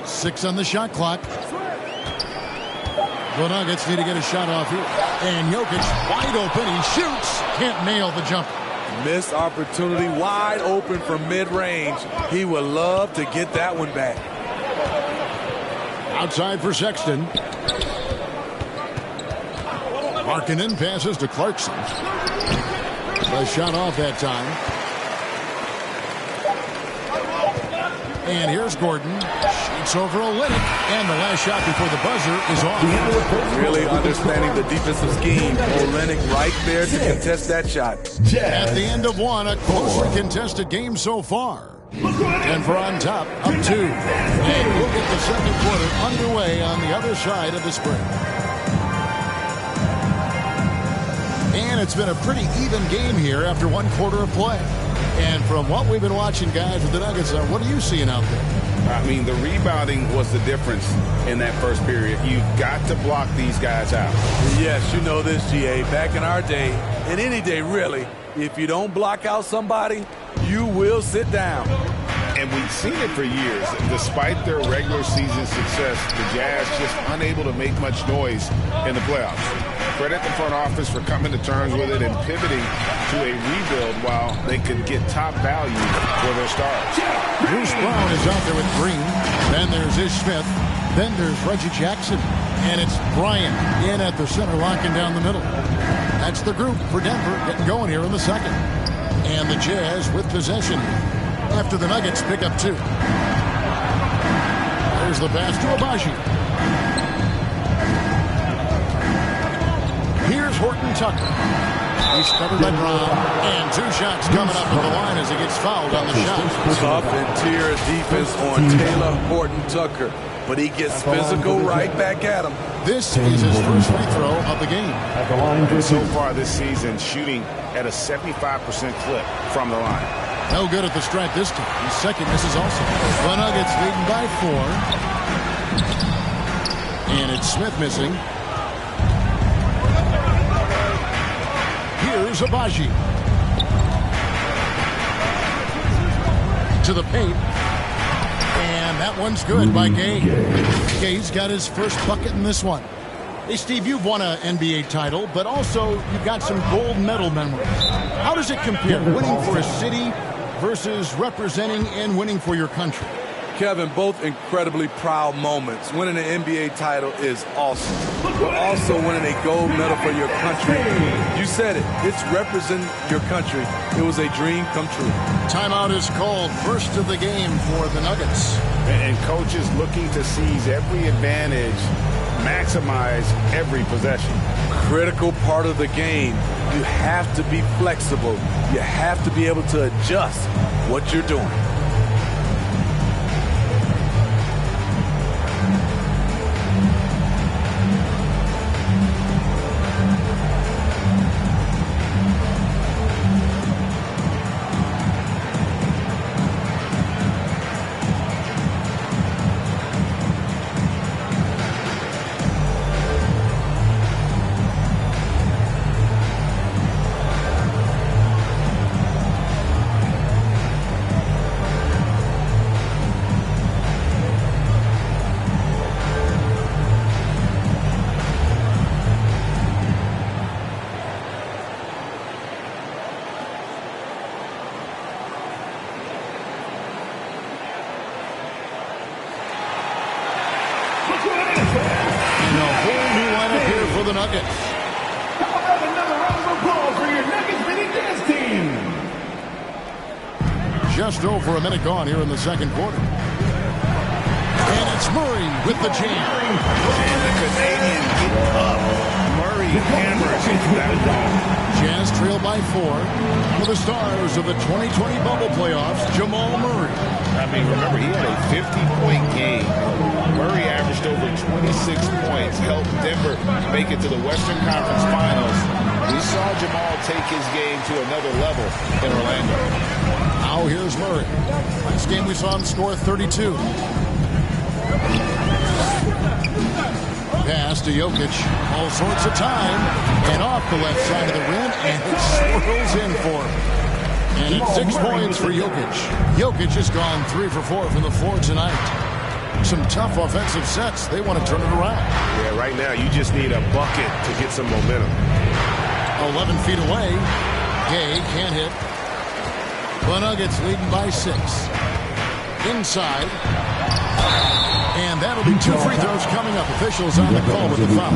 Six on the shot clock. The Nuggets need to get a shot off here. And Jokic wide open. He shoots. Can't nail the jumper. Missed opportunity, wide open from mid-range. He would love to get that one back. Outside for Sexton. Markkanen passes to Clarkson. A shot off that time. And here's Gordon. Shoots over Olynyk. And the last shot before the buzzer is off. Really understanding the defensive scheme. Olynyk right there to contest that shot. At the end of one, a closely contested game so far. Denver on top, up 2. And we'll get the second quarter underway on the other side of the spring. And it's been a pretty even game here after one quarter of play. And from what we've been watching, guys, with the Nuggets, what are you seeing out there? I mean, the rebounding was the difference in that first period. You've got to block these guys out. Yes, you know this, GA. Back in our day, and any day really, if you don't block out somebody, you will sit down. And we've seen it for years. Despite their regular season success, the Jazz just unable to make much noise in the playoffs. Credit the front office for coming to terms with it and pivoting to a rebuild while they could get top value for their stars. Bruce Brown is out there with Green. Then there's Ish Smith. Then there's Reggie Jackson. And it's Bryant in at the center, locking down the middle. That's the group for Denver getting going here in the second. And the Jazz with possession after the Nuggets pick up 2. There's the pass to Abaji. Here's Horton Tucker. He's covered by Brown. And 2 shots coming up at the line as he gets fouled on the shot. Tough interior defense on Taylor Horton Tucker. But he gets physical right back at him. This is his first free throw of the game. At the line so far this season, shooting at a 75% clip from the line. No good at the stripe this time. His second misses also. The Nuggets leading by 4. And it's Smith missing. Here's Abaji. To the paint. And that one's good by Gay. Gay's got his first bucket in this one. Hey, Steve, you've won an NBA title, but also you've got some gold medal memories. How does it compare, winning for a city versus representing and winning for your country? Kevin, both incredibly proud moments. Winning an NBA title is awesome, but also winning a gold medal for your country. You said it. It's representing your country. It was a dream come true. Timeout is called. First of the game for the Nuggets. And coaches looking to seize every advantage, maximize every possession. Critical part of the game. You have to be flexible. You have to be able to adjust what you're doing. Just over a minute gone here in the second quarter. And it's Murray with the jam. And the Canadian getting up. Murray hammers that one. Jazz trail by 4. One of the stars of the 2020 bubble playoffs, Jamal Murray. I mean, remember, he had a 50-point game. Murray averaged over 26 points, helped Denver make it to the Western Conference Finals. We saw Jamal take his game to another level in Orlando. Now here's Murray. Last game we saw him score 32. Pass to Jokic. All sorts of time. And off the left side of the rim. And it swirls in for him. And it's 6 points for Jokic. Jokic has gone 3 for 4 from the floor tonight. Some tough offensive sets. They want to turn it around. Yeah, right now you just need a bucket to get some momentum. 11 feet away. Gay can't hit. The Nuggets leading by 6. Inside. And that'll be 2 free throws coming up. Officials on the call with the foul.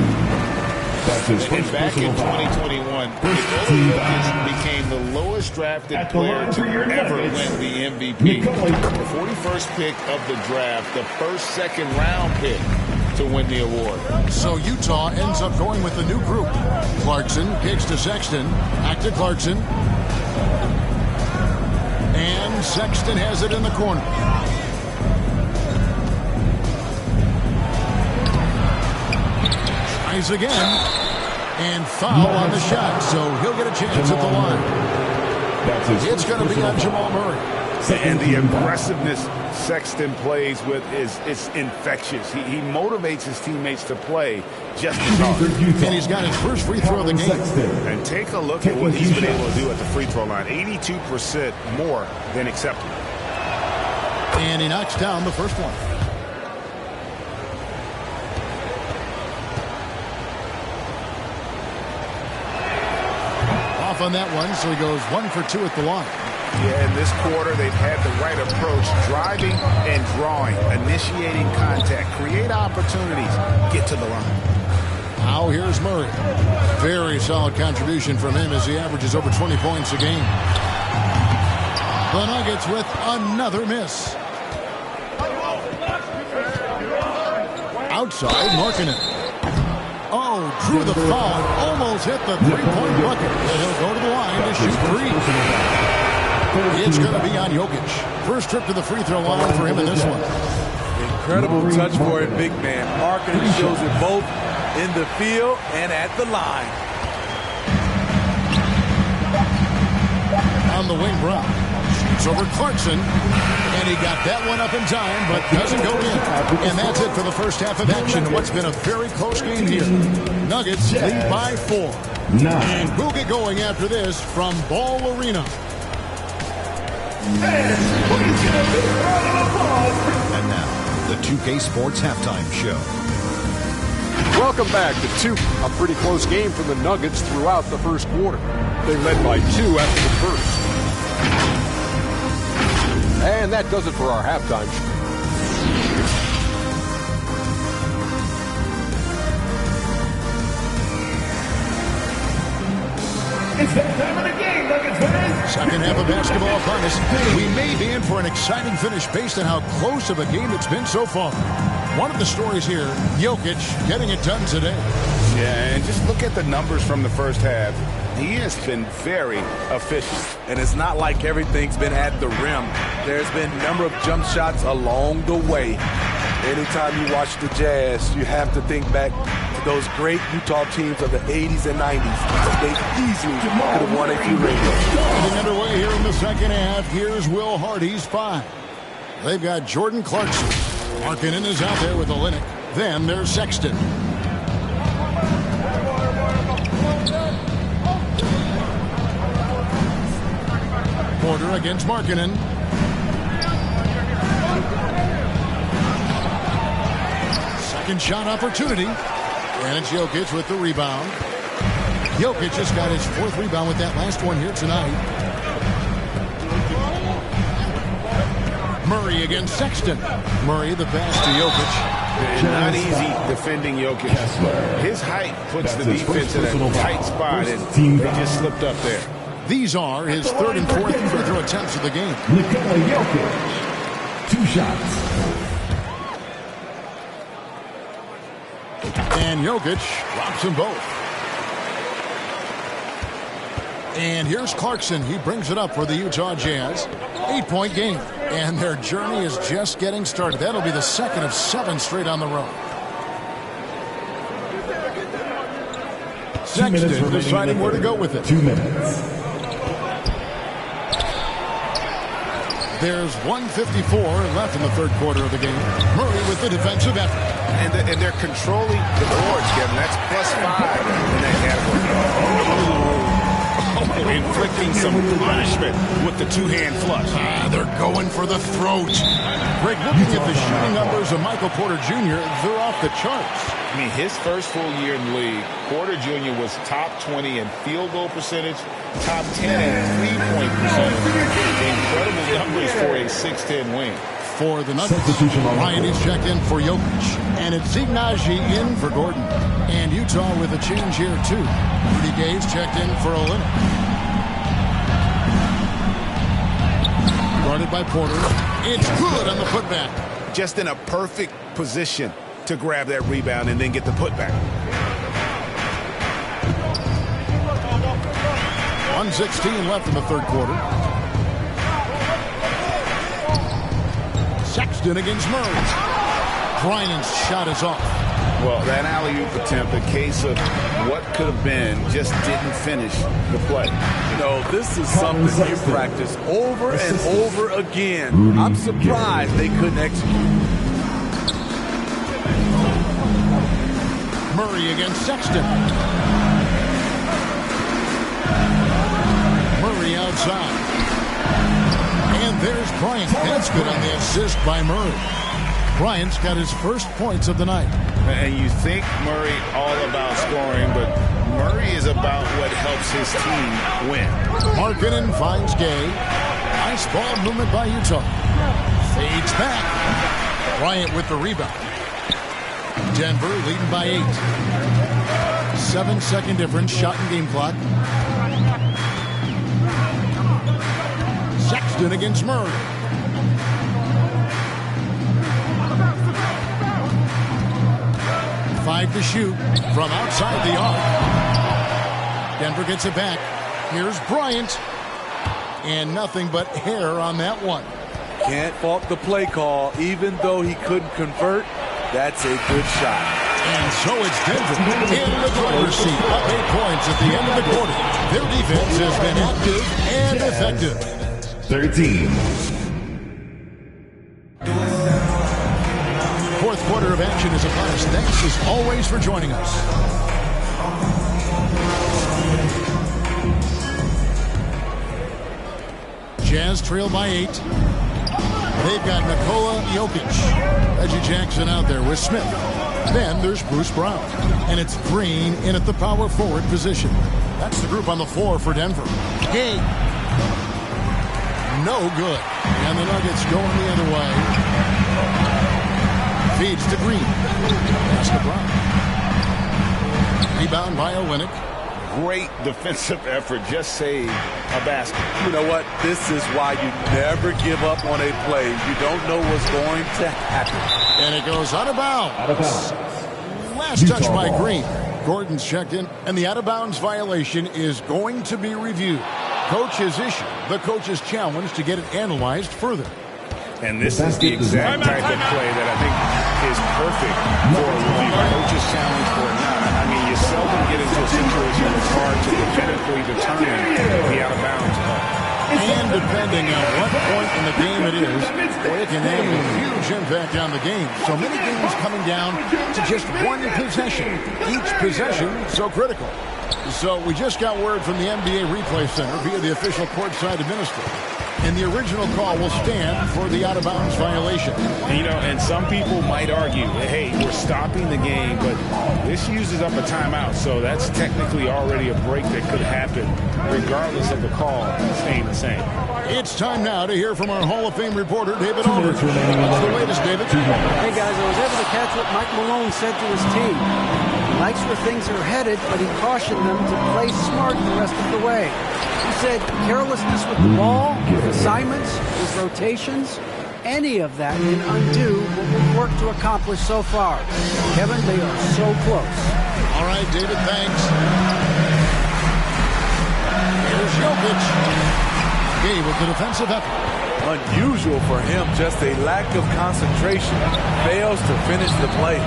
And back in 2021, Jokic became the lowest drafted player to ever win the MVP. The 41st pick of the draft, the first second-round pick to win the award. So Utah ends up going with the new group. Clarkson kicks to Sexton. Back to Clarkson. And Sexton has it in the corner. Tries again. And foul on the shot. So he'll get a chance at the line. It's going to be on Jamal Murray. And the aggressiveness Sexton plays with is infectious. He motivates his teammates to play just as hard. And he's got his first free throw of the game. And take a look at what he's been able to do at the free throw line. 82% more than acceptable. And he knocks down the first one. Off on that one, so he goes 1 for 2 at the line. Yeah, in this quarter, they've had the right approach, driving and drawing, initiating contact, create opportunities, get to the line. Now here's Murray. Very solid contribution from him as he averages over 20 points a game. The Nuggets with another miss. Outside, Markkanen. Oh, drew the foul, almost hit the three-point bucket. And he'll go to the line to shoot 3. It's going to be on Jokic. First trip to the free throw line for him in this one. Incredible touch for a big man. Markkanen shows it both in the field and at the line. On the wing, Brown. It's over Clarkson. And he got that one up in time, but doesn't go in. And that's it for the first half of action. What's been a very close game here. Nuggets lead by 4. And we'll get going after this from Ball Arena. And now, the 2K Sports Halftime Show. Welcome back to a pretty close game for the Nuggets throughout the first quarter. They led by 2 after the first. And that does it for our halftime show. It's that time of the game, Nuggets fans. Second half of basketball upon us. We may be in for an exciting finish based on how close of a game it's been so far. One of the stories here, Jokic getting it done today. Yeah, and just look at the numbers from the first half. He has been very efficient. And it's not like everything's been at the rim. There's been a number of jump shots along the way. Anytime you watch the Jazz, you have to think back to those great Utah teams of the 80s and 90s. They easily could have won a few rings. Getting underway here in the second half. Here's Will Hardy's 5. They've got Jordan Clarkson. Markkanen is out there with Olynyk. Then there's Sexton. Porter against Markkanen. Second shot opportunity. And it's Jokic with the rebound. Jokic just got his 4th rebound with that last one here tonight. Murray against Sexton. Murray the pass to Jokic. Not easy defending Jokic. His height puts the defense in a tight spot, and they just slipped up there. These are his 3rd and 4th free throw attempts of the game. Nikola Jokic, 2 shots. And Jokic drops them both. And here's Clarkson. He brings it up for the Utah Jazz. 8-point game. And their journey is just getting started. That'll be the second of 7 straight on the road. Sexton deciding where to go with it. 2 minutes. There's 1:54 left in the third quarter of the game. Murray with the defensive effort. And they're controlling the boards, Kevin. That's +5 in that category. Inflicting some punishment with the 2-hand flush. They're going for the throat. Greg, looking at the shooting numbers of Michael Porter Jr., they're off the charts. I mean, his first full year in the league, Porter Jr. was top 20 in field goal percentage, top 10 in three-point percentage. Incredible numbers for a 6'10" wing. For the Nuggets, Ryan is checked in for Jokic. And it's Ignaji in for Gordon. And Utah with a change here, too. Rudy Gay's checked in for Olynyk. Guarded by Porter. It's good on the putback. Just in a perfect position to grab that rebound and then get the putback. 1:16 left in the third quarter. Sexton against Murray. Bryant's shot is off. Well, that alley-oop attempt, a case of what could have been, just didn't finish the play. You know, this is something you practice over and over again. I'm surprised they couldn't execute. Murray against Sexton. Murray outside. And there's Bryant. That's good on the assist by Murray. Bryant's got his first points of the night. And you think Murray all about scoring, but Murray is about what helps his team win. Markkanen finds Gay. Nice ball movement by Utah. Fades back. Bryant with the rebound. Denver leading by 8. 7-second difference, shot and game clock. Sexton against Murray. Five to shoot from outside the arc. Denver gets it back. Here's Bryant. And nothing but hair on that one. Can't fault the play call. Even though he couldn't convert, that's a good shot. And so it's Denver in the driver's seat. Up 8 points at the end of the quarter. Their defense has been active and effective. 13. Fourth quarter of action is upon us. Thanks as always for joining us. Jazz trail by 8. They've got Nikola Jokic. Reggie Jackson out there with Smith. Then there's Bruce Brown. And it's Green in at the power forward position. That's the group on the floor for Denver. Gay. No good. And the Nuggets going the other way. Feeds to Green. Pass to Brown. Rebound by Olynyk. Great defensive effort. Just saved a basket. You know what? This is why you never give up on a play. You don't know what's going to happen. And it goes out of bounds. Out of bounds. Last touch by Green. Gordon's checked in, and the out-of-bounds violation is going to be reviewed. Coach has issued the coach's challenge to get it analyzed further. And this is the exact type of play that I think is perfect for a review. Coach's challenge or not. I mean, you seldom get into a situation that's hard to definitively determine the out-of-bounds call. And depending on what point in the game it is, it can have a huge impact on the game. So many games coming down to just one possession. Each possession so critical. So we just got word from the NBA Replay Center via the official courtside administrator. And the original call will stand for the out-of-bounds violation. You know, and some people might argue, hey, we're stopping the game, but this uses up a timeout, so that's technically already a break that could happen, regardless of the call staying the same. It's time now to hear from our Hall of Fame reporter, David Aldridge. What's the latest, David? Hey, guys, I was able to catch what Mike Malone said to his team. He likes where things are headed, but he cautioned them to play smart the rest of the way. He said carelessness with the ball, with assignments, with rotations, any of that can undo what we've worked to accomplish so far. Kevin, they are so close. All right, David, thanks. Here's Jokic. Gay with the defensive effort. Unusual for him, just a lack of concentration. Fails to finish the play.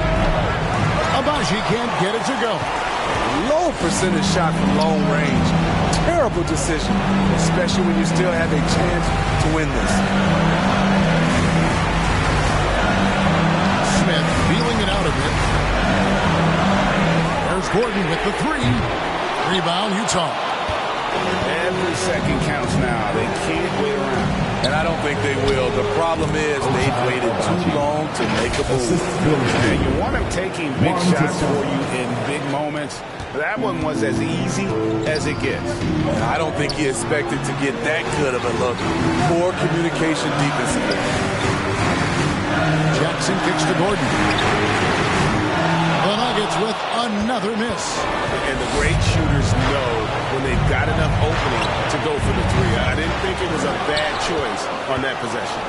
Abaji can't get it to go. Low percentage shot from long range. Terrible decision, especially when you still have a chance to win this. Smith feeling it out a bit. There's Gordon with the 3. Rebound, Utah. Every second counts now. They can't wait around. And I don't think they will. The problem is they've waited too long to make a move. And you want them taking big shots for you in big moments. That one was as easy as it gets. And I don't think he expected to get that good of a look. Poor communication defensively. Jackson kicks to Gordon. The Nuggets with another miss. And the great shooters know when they've got enough opening to go for the 3. I didn't think it was a bad choice on that possession.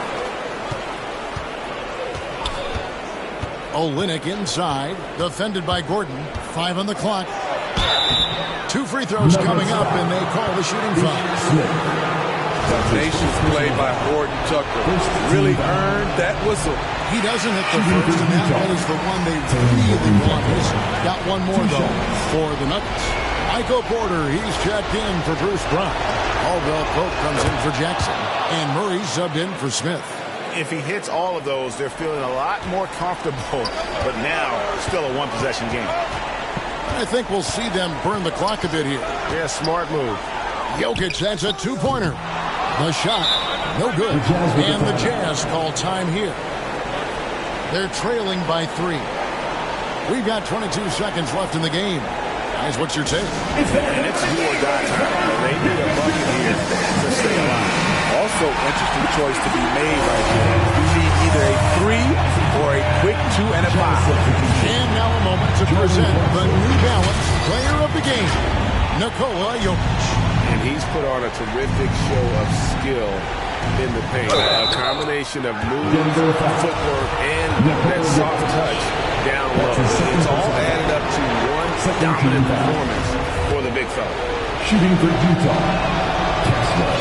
Olynyk inside, defended by Gordon. 5 on the clock. 2 free throws coming up, and they call the shooting foul. Tenacious play by Horton Tucker. Really earned that whistle. He doesn't hit the first, and that one is the one they really want. He's got one more, though, for the Nuggets. Michael Porter, he's checked in for Bruce Brown. Aldwell Pope comes in for Jackson, and Murray subbed in for Smith. If he hits all of those, they're feeling a lot more comfortable, but now still a one-possession game. I think we'll see them burn the clock a bit here. Yeah, smart move. Jokic, that's a 2-pointer. The shot, no good. And the Jazz call time here. They're trailing by 3. We've got 22 seconds left in the game. Guys, what's your take? And it's do or die time. They need a bucket here to stay alive. Also, interesting choice to be made right here. You need either a 3 or a quick 2 and a 5. And now a moment to present the New Balance player of the game, Nikola Jokic. And he's put on a terrific show of skill in the paint. A combination of moves, footwork, and that soft touch down low. It's all added up to one dominant performance for the big fella. Shooting for Utah, Kessler.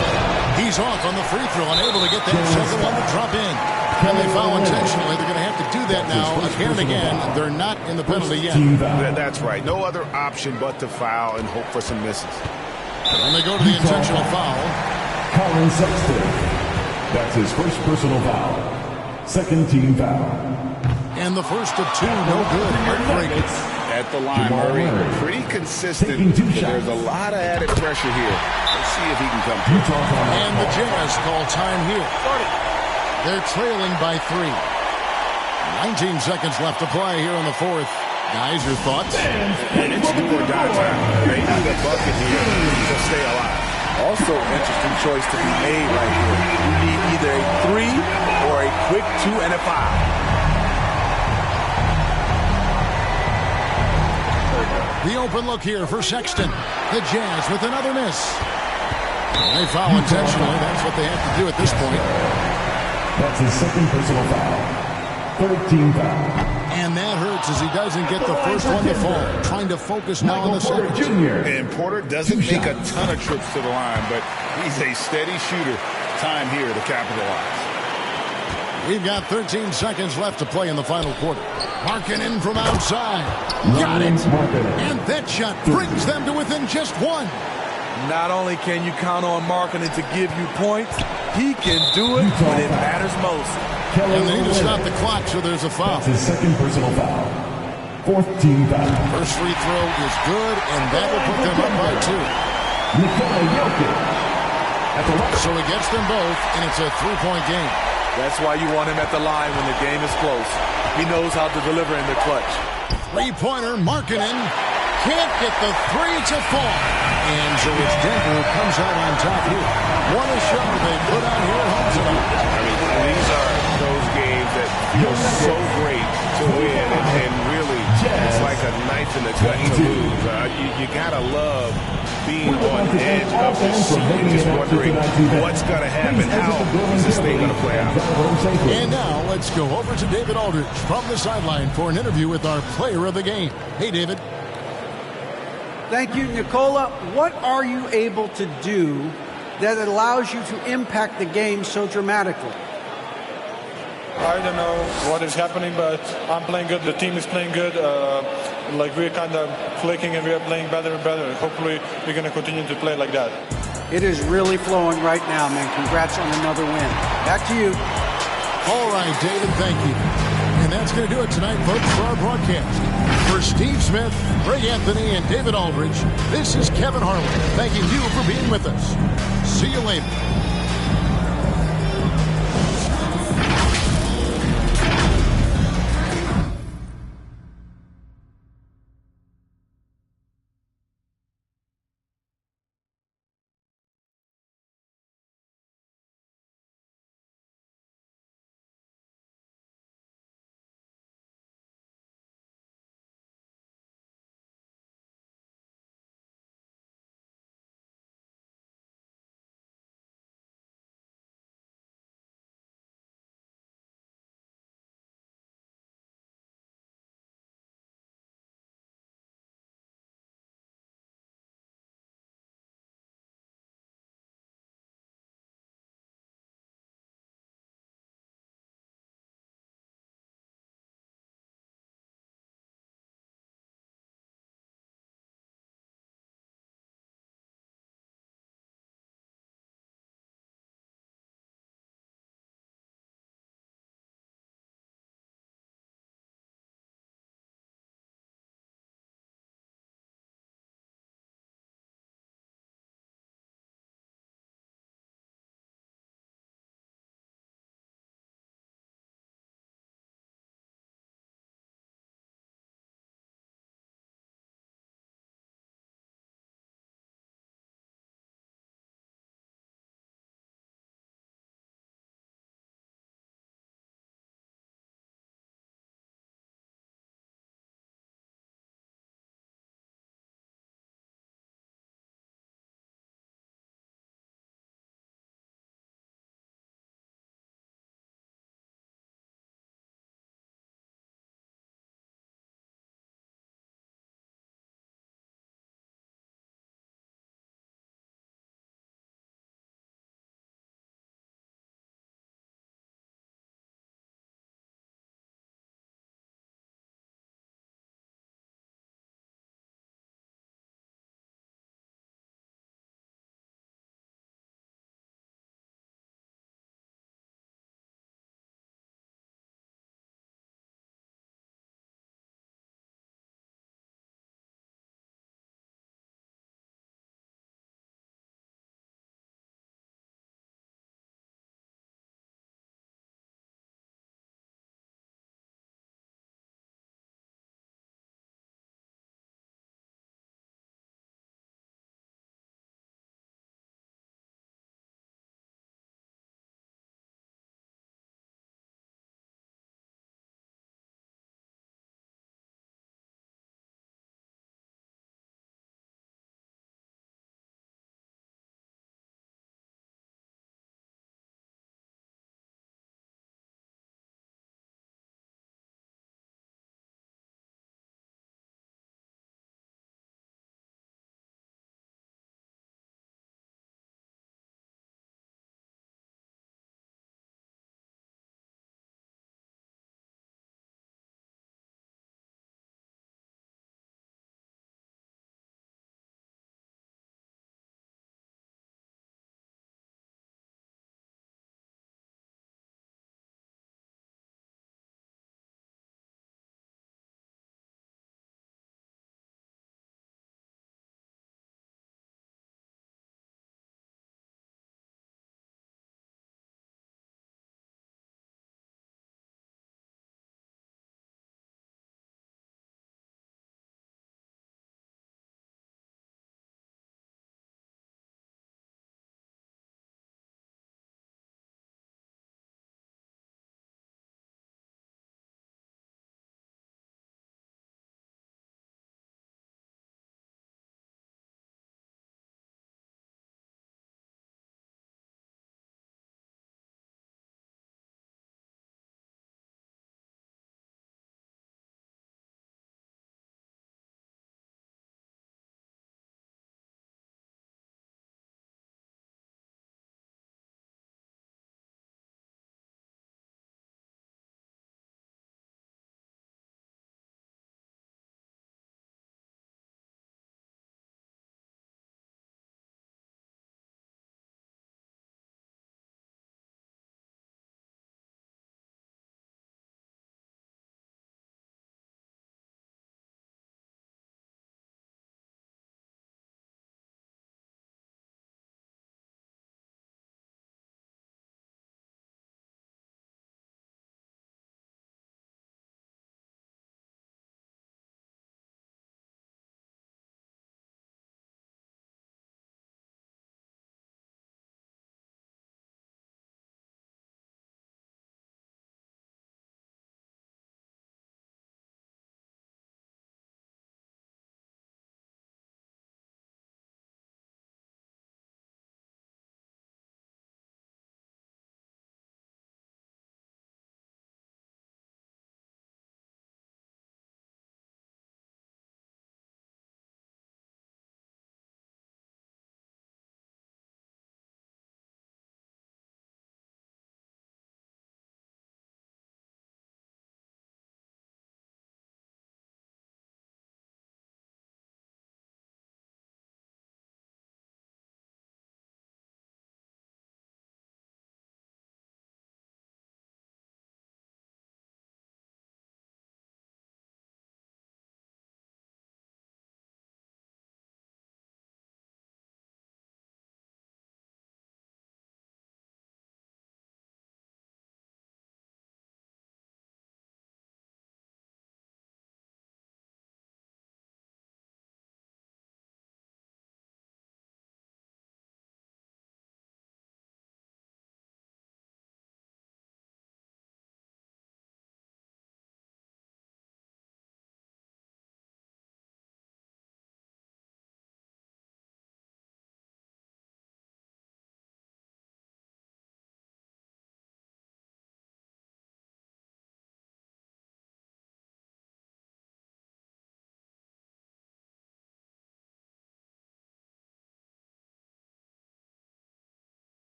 He's off on the free throw, unable to get that second one to drop in. Can they foul intentionally? They're going to have to do that now again and again. They're not in the penalty yet. That's right. No other option but to foul and hope for some misses. And they go to the intentional foul. Colin Sexton. That's his first personal foul. Second team foul. And the first of two, no good. Heartbreaking. At the line, Murray, pretty consistent. There's a lot of added pressure here. Let's see if he can come through. And the Jazz call time here. They're trailing by 3. 19 seconds left to play here in the fourth. Guys, your thoughts? And it's do or die time. They need a bucket here to stay alive. Also, interesting choice to be made right here. You need either a 3 or a quick 2 and a 5. The open look here for Sexton. The Jazz with another miss. They foul intentionally. That's what they have to do at this point. That's his second personal foul. Third team foul. And that hurts as he doesn't get the first one to fall. Trying to focus now on the second. And Porter doesn't make a ton of trips to the line, but he's a steady shooter. Time here to capitalize. We've got 13 seconds left to play in the final quarter. Markkanen from outside. Got it. And that shot brings them to within just 1. Not only can you count on Markkanen to give you points, he can do it when it matters most. And they need to stop the clock, so there's a foul. That's his second personal foul. Fourth team foul. First free throw is good, and that will put them up by 2. Nikola Jokic. So he gets them both, and it's a 3-point game. That's why you want him at the line when the game is close. He knows how to deliver in the clutch. Three-pointer, Markkanen can't get the 3 to fall. And so it's Denver who comes out on top here. What a show they put on here at home tonight. I mean, these are those games that feel so great to win, and really, it's like a knife in the gut to lose. You gotta love being on edge of the seat, just wondering what's going to happen, how is this thing going to play out. And now let's go over to David Aldridge from the sideline for an interview with our player of the game. Hey, David. Thank you, Nikola. What are you able to do that allows you to impact the game so dramatically? I don't know what is happening, but I'm playing good. The team is playing good. We're kind of clicking and we're playing better and better. Hopefully, we're going to continue to play like that. It is really flowing right now, man. Congrats on another win. Back to you. All right, David, thank you. And that's going to do it tonight, folks, for our broadcast. For Steve Smith, Greg Anthony, and David Aldridge, this is Kevin Harlan thanking you for being with us. See you later.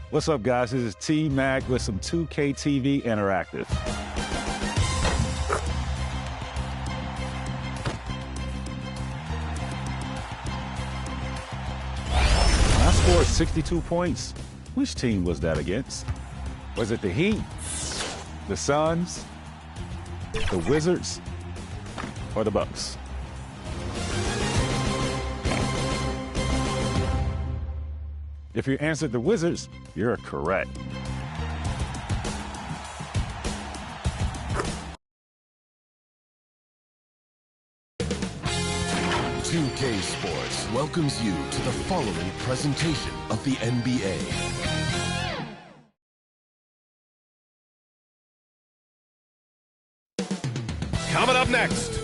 What's up, guys? This is T-Mac with some 2K TV Interactive. When I scored 62 points, which team was that against? Was it the Heat, the Suns, the Wizards, or the Bucks? If you answered the Wizards, you're correct. "2K Sports" welcomes you to the following presentation of the NBA. Coming up next.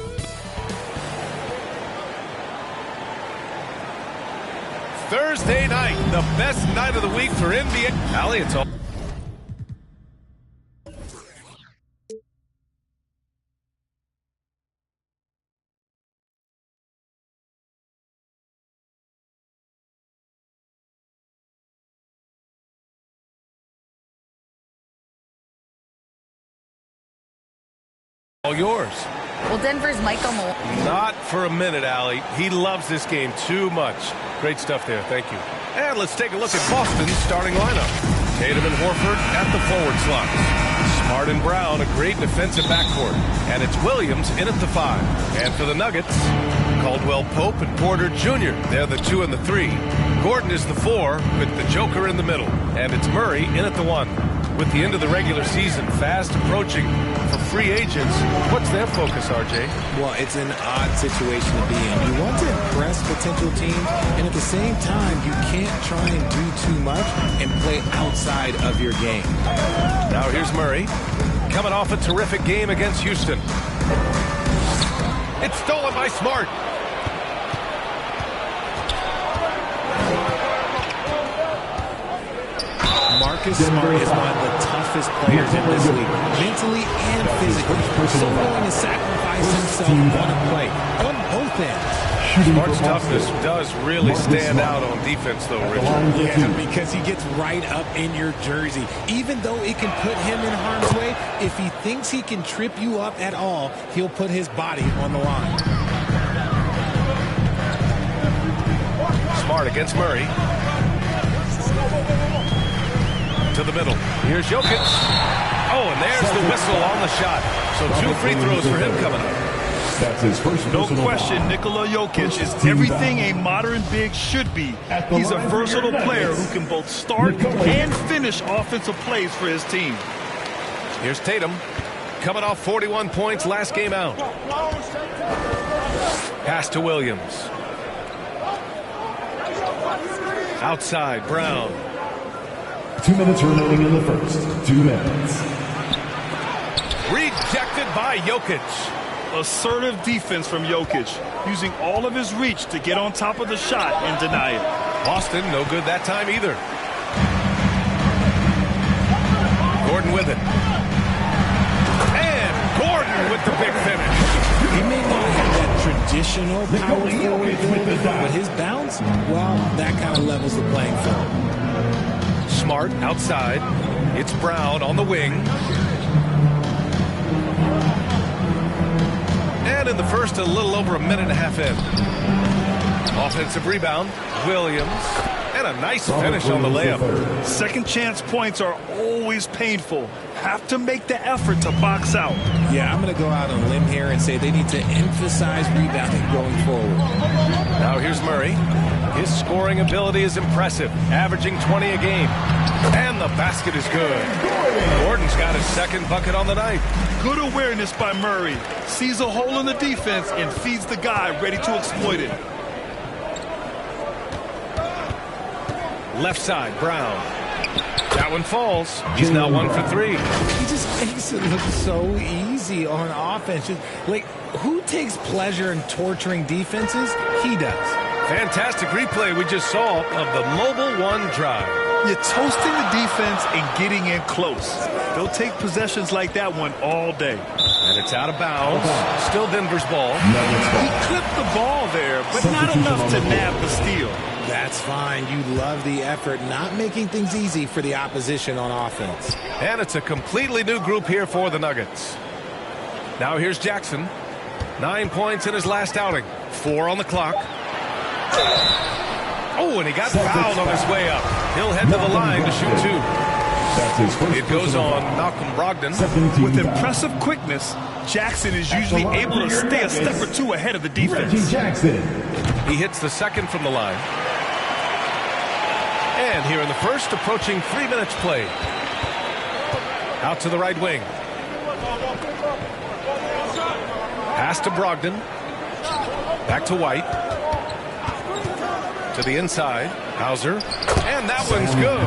Thursday night, the best night of the week for NBA. Allie, it's all. All yours. Well, Denver's Michael Malone. Not for a minute, Allie. He loves this game too much. Great stuff there. Thank you. And let's take a look at Boston's starting lineup. Tatum and Horford at the forward slots. Smart and Brown, a great defensive backcourt. And it's Williams in at the 5. And for the Nuggets, Caldwell Pope and Porter Jr. They're the 2 and the 3. Gordon is the 4 with the Joker in the middle. And it's Murray in at the 1. With the end of the regular season fast approaching for free agents, what's their focus, RJ? Well, it's an odd situation to be in. You want to impress potential teams, and at the same time, you can't try and do too much and play outside of your game. Now here's Murray, coming off a terrific game against Houston. It's stolen by Smart. Marcus Smart is one of the toughest players in this league, mentally and physically. So willing to sacrifice himself on a play, on both ends. Smart's toughness does really stand out on defense, though, Richard. Yeah, because he gets right up in your jersey. Even though it can put him in harm's way, if he thinks he can trip you up at all, he'll put his body on the line. Smart against Murray. To the middle. Here's Jokic. Oh, and there's the whistle on the shot. So 2 free throws for him coming up. That's his first. No question, Nikola Jokic is everything a modern big should be. He's a versatile player who can both start and finish offensive plays for his team. Here's Tatum, coming off 41 points last game out. Pass to Williams. Outside, Brown. 2 minutes remaining in the first. 2 minutes. Rejected by Jokic. Assertive defense from Jokic, using all of his reach to get on top of the shot and deny it. Boston, no good that time either. Gordon with it. And Gordon with the big finish. He may not have that traditional power forward ability, but his bounce, well, that kind of levels the playing field. Smart outside. It's Brown on the wing. And in the first, a little over a minute and a half in. Offensive rebound, Williams, and a nice finish on the layup. Second chance points are always painful. Have to make the effort to box out. Yeah, I'm going to go out on a limb here and say they need to emphasize rebounding going forward. Now here's Murray. His scoring ability is impressive, averaging 20 a game. And the basket is good. Gordon's got his second bucket on the night. Good awareness by Murray. Sees a hole in the defense and feeds the guy ready to exploit it. Left side, Brown. That one falls. He's now 1 for 3. He just makes it look so easy on offense. Just, like, who takes pleasure in torturing defenses? He does. Fantastic replay we just saw of the mobile one drive. You're toasting the defense and getting in close. They'll take possessions like that one all day. And it's out of bounds. Still Denver's ball. He clipped the ball there, but not enough to nab the steal. That's fine. You love the effort, not making things easy for the opposition on offense. And it's a completely new group here for the Nuggets. Now here's Jackson. 9 points in his last outing. 4 on the clock. Oh, and he got fouled on his way up. He'll head to the line to shoot 2. It goes on Malcolm Brogdon. With impressive quickness, Jackson is usually able to stay a step or two ahead of the defense. He hits the second from the line. And here in the first, approaching 3 minutes played. Out to the right wing. Pass to Brogdon. Back to White. To the inside. Hauser. And that one's good.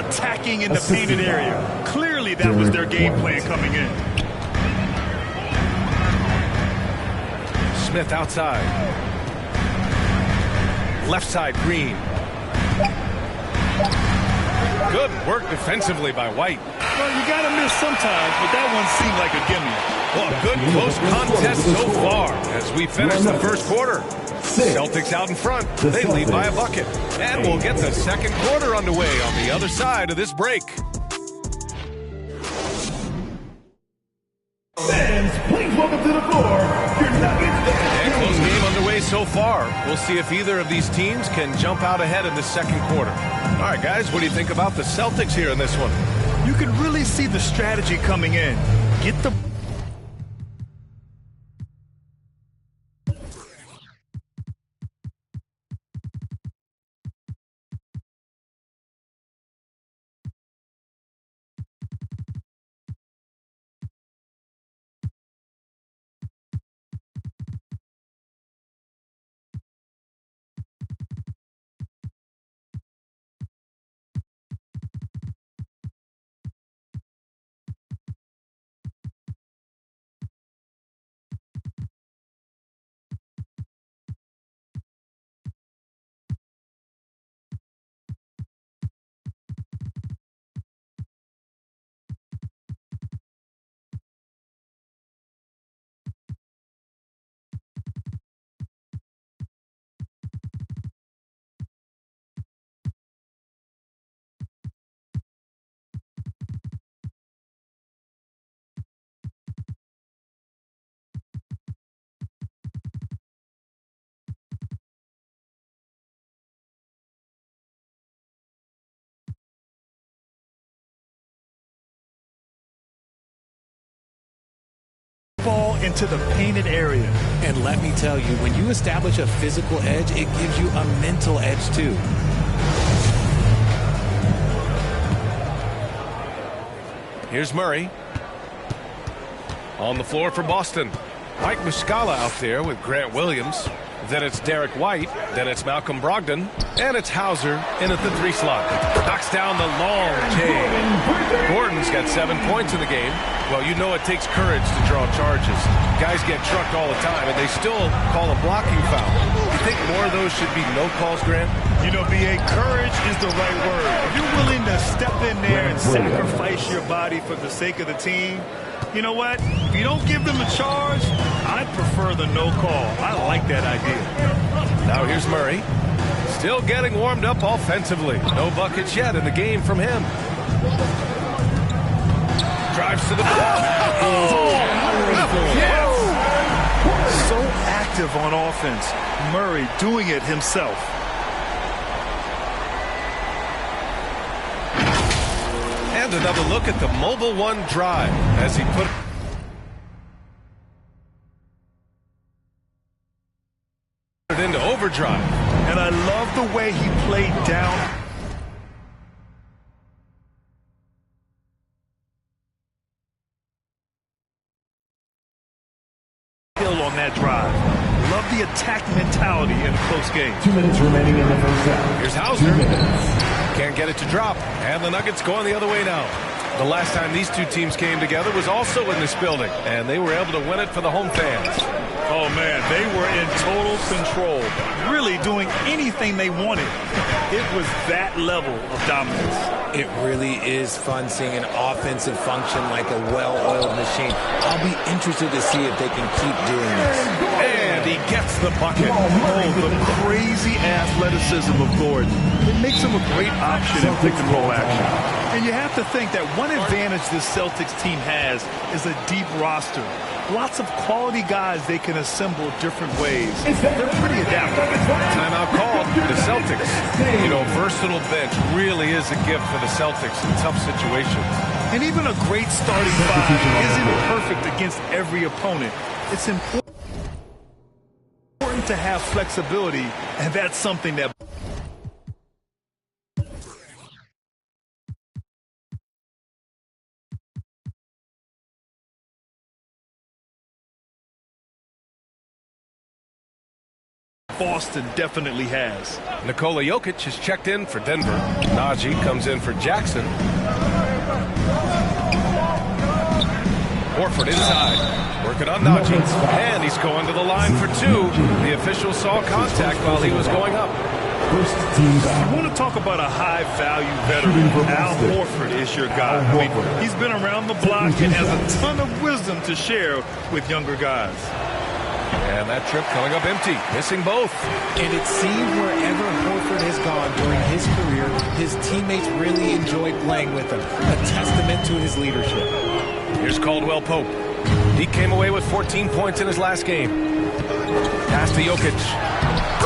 Attacking in the painted area. Clearly that was their game plan coming in. Smith outside. Left side, Green. Good work defensively by White. Well, you got to miss sometimes, but that one seemed like a gimme. Well, a good close contest so far as we finish the first quarter. Celtics out in front. They lead by a bucket. And we'll get the second quarter underway on the other side of this break. Fans, please welcome to the floor your Nuggets. And close game underway so far. We'll see if either of these teams can jump out ahead in the second quarter. All right, guys, what do you think about the Celtics here in this one? You can really see the strategy coming in. Get the ball into the painted area. And let me tell you, when you establish a physical edge, it gives you a mental edge too. Here's Murray. On the floor for Boston. Mike Muscala out there with Grant Williams. Then it's Derek White. Then it's Malcolm Brogdon. And it's Hauser in at the 3 slot. Knocks down the long J. Gordon's got 7 points in the game. Well, you know it takes courage to draw charges. Guys get trucked all the time, and they still call a blocking foul. You think more of those should be no calls, Grant? You know, B.A., courage is the right word. If you're willing to step in there and sacrifice your body for the sake of the team, you know what? If you don't give them a charge, I prefer the no call. I like that idea. Now here's Murray. Still getting warmed up offensively. No buckets yet in the game from him. Drives to the ball. effective on offense. Murray doing it himself. And another look at the Mobile One drive as he put it into overdrive. And I love the way he played down. On that drive. Love the attack mentality in a close game. 2 minutes remaining in the first half. Here's Hauser. Can't get it to drop. And the Nuggets going the other way now. The last time these two teams came together was also in this building, and they were able to win it for the home fans. Oh, man, they were in total control, really doing anything they wanted. It was that level of dominance. It really is fun seeing an offensive function like a well-oiled machine. I'll be interested to see if they can keep doing this. And he gets the bucket. Oh, the crazy athleticism of Gordon. It makes him a great option in pick-and-roll action. And you have to think that one advantage this Celtics team has is a deep roster. Lots of quality guys they can assemble different ways. They're pretty adaptable. Timeout called. The Celtics. You know, versatile bench really is a gift for the Celtics in tough situations. And even a great starting five isn't perfect against every opponent. It's important to have flexibility, and that's something that Boston definitely has. Nikola Jokic has checked in for Denver. Najee comes in for Jackson. Horford inside. Working on Najee. And he's going to the line for two. The official saw contact while he was going up. You want to talk about a high-value veteran. Al Horford is your guy. I mean, he's been around the block and has a ton of wisdom to share with younger guys. And that trip coming up empty, missing both. And it seemed wherever Horford has gone during his career, his teammates really enjoyed playing with him. A testament to his leadership. Here's Caldwell Pope. He came away with 14 points in his last game. Pass to Jokic.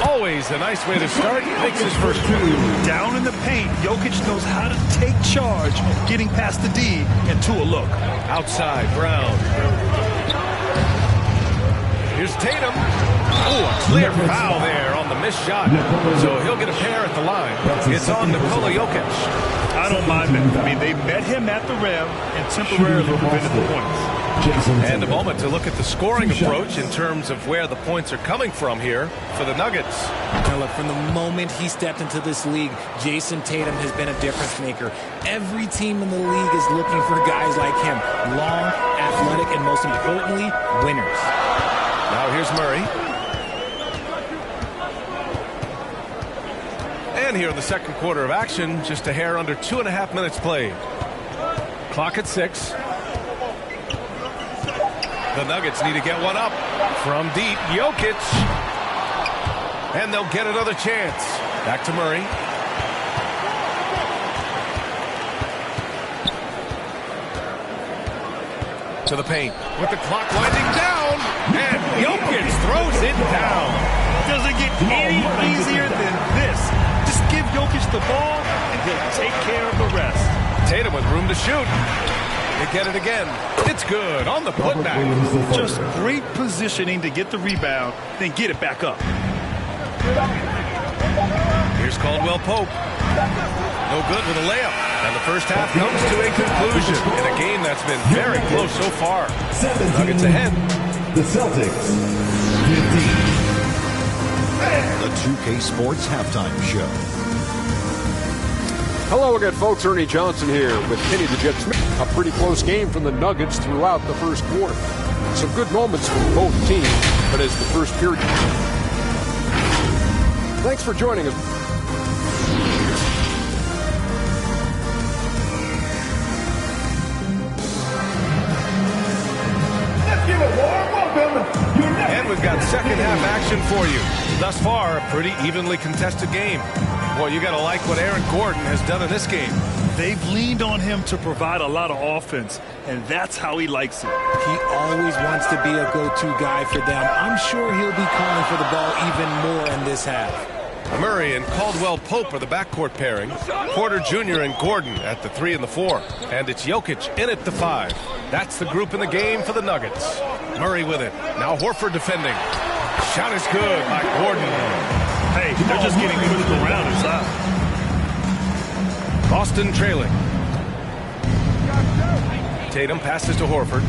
Always a nice way to start. Makes his first two. Down in the paint, Jokic knows how to take charge, getting past the D and to a look. Outside, Brown. Here's Tatum. Oh, a clear foul there on the missed shot. So he'll get a pair at the line. It's on Nikola Jokic. I don't mind that. I mean, they met him at the rim and temporarily prevented the points. And a moment to look at the scoring approach in terms of where the points are coming from here for the Nuggets. Now look, from the moment he stepped into this league, Jason Tatum has been a difference maker. Every team in the league is looking for guys like him. Long, athletic, and most importantly, winners. Now here's Murray. And here in the second quarter of action, just a hair under 2.5 minutes played. Clock at 6. The Nuggets need to get one up. From deep, Jokic. And they'll get another chance. Back to Murray. To the paint. With the clock winding down. And Jokic throws it down. Doesn't get any easier than this. Just give Jokic the ball, and he'll take care of the rest. Tatum with room to shoot. They get it again. It's good on the putback. Just great positioning to get the rebound, then get it back up. Here's Caldwell Pope. No good with a layup. And the first half comes to a conclusion in a game that's been very close so far. Nuggets ahead. The Celtics, 15. The 2K Sports Halftime Show. Hello again, folks. Ernie Johnson here with Kenny the Jet Smith. A pretty close game from the Nuggets throughout the first quarter. Some good moments from both teams, but as the first period. Thanks for joining us. Let's give a warm welcome. And we've got second half action for you. Thus far, a pretty evenly contested game. Well, you got to like what Aaron Gordon has done in this game. They've leaned on him to provide a lot of offense, and that's how he likes it. He always wants to be a go-to guy for them. I'm sure he'll be calling for the ball even more in this half. Murray and Caldwell-Pope are the backcourt pairing. Porter Jr. and Gordon at the 3 and the 4. And it's Jokic in at the 5. That's the group in the game for the Nuggets. Murray with it. Now Horford defending. Shot is good by Gordon. Hey, they're just getting pushed around inside. Boston trailing. Tatum passes to Horford.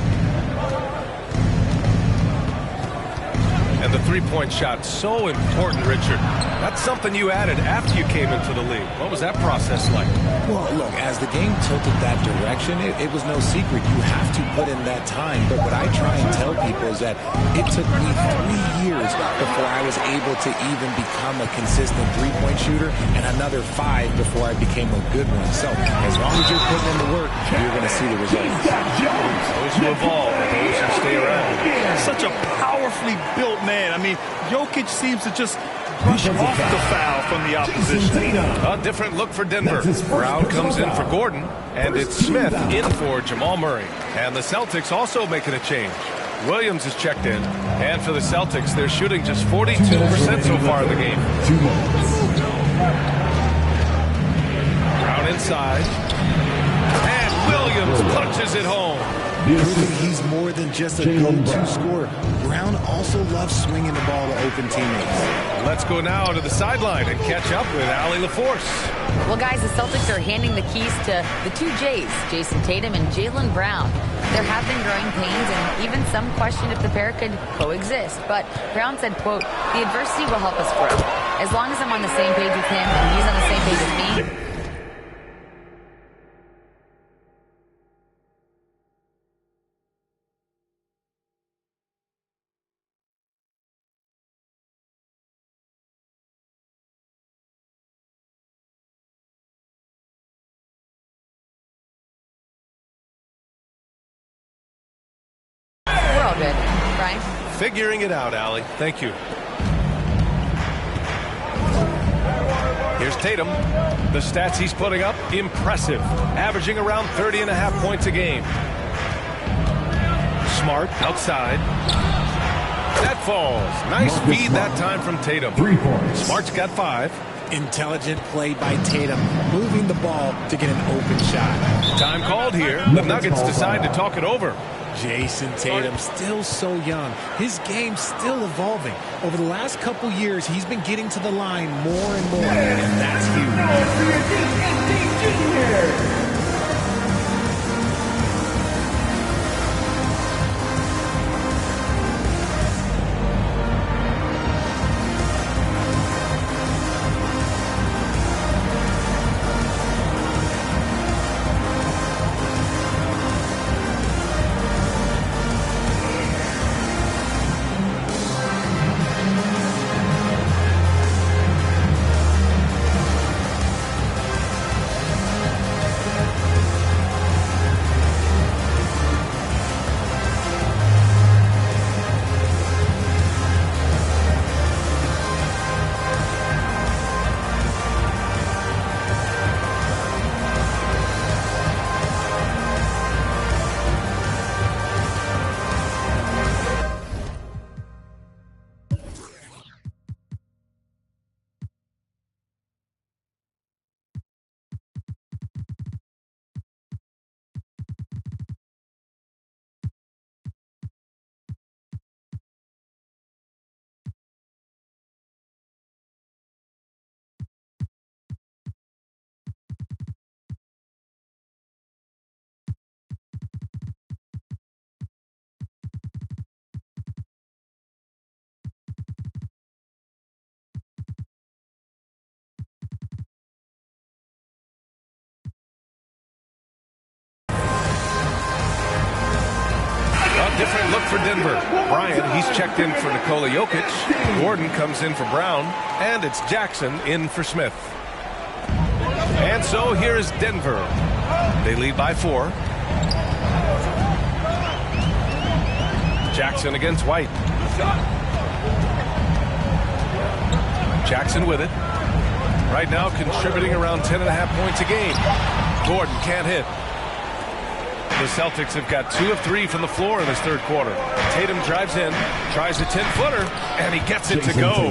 And the three-point shot, so important, Richard. That's something you added after you came into the league. What was that process like? Well, look, as the game tilted that direction, it was no secret. You have to put in that time. But what I try and tell people is that it took me 3 years before I was able to even become a consistent three-point shooter, and another 5 before I became a good one. So as long as you're putting in the work, you're going to see the results. Those who evolve, those who stay around. Such a powerfully built man. I mean, Jokic seems to just brush off the foul from the opposition. A different look for Denver. Brown comes in for Gordon, and it's Smith in for Jamal Murray. And the Celtics also making a change. Williams is checked in, and for the Celtics, they're shooting just 42% so far in the game. Brown inside, and Williams punches it home. Proving he's more than just a go-to scorer. Brown also loves swinging the ball to open teammates. Let's go now to the sideline and catch up with Allie LaForce. Well, guys, the Celtics are handing the keys to the 2 J's, Jason Tatum and Jaylen Brown. There have been growing pains, and even some question if the pair could coexist. But Brown said, quote, "The adversity will help us grow. As long as I'm on the same page with him and he's on the same page with me." Good. Brian? Figuring it out, Allie. Thank you. Here's Tatum. The stats he's putting up, impressive. Averaging around 30.5 points a game. Smart outside. That falls. Nice feed that time from Tatum. 3 points. Smart's got 5. Intelligent play by Tatum, moving the ball to get an open shot. Time called here. The Nuggets decide to talk it over. Jason Tatum, still so young. His game's still evolving. Over the last couple years, he's been getting to the line more and more, and that's huge. Different look for Denver. Bryant, he's checked in for Nikola Jokic. Gordon comes in for Brown. And it's Jackson in for Smith. And so here is Denver. They lead by 4. Jackson against White. Jackson with it. Right now contributing around 10.5 points a game. Gordon can't hit. The Celtics have got 2 of 3 from the floor in this third quarter. Tatum drives in, tries a 10-footer, and he gets it to go.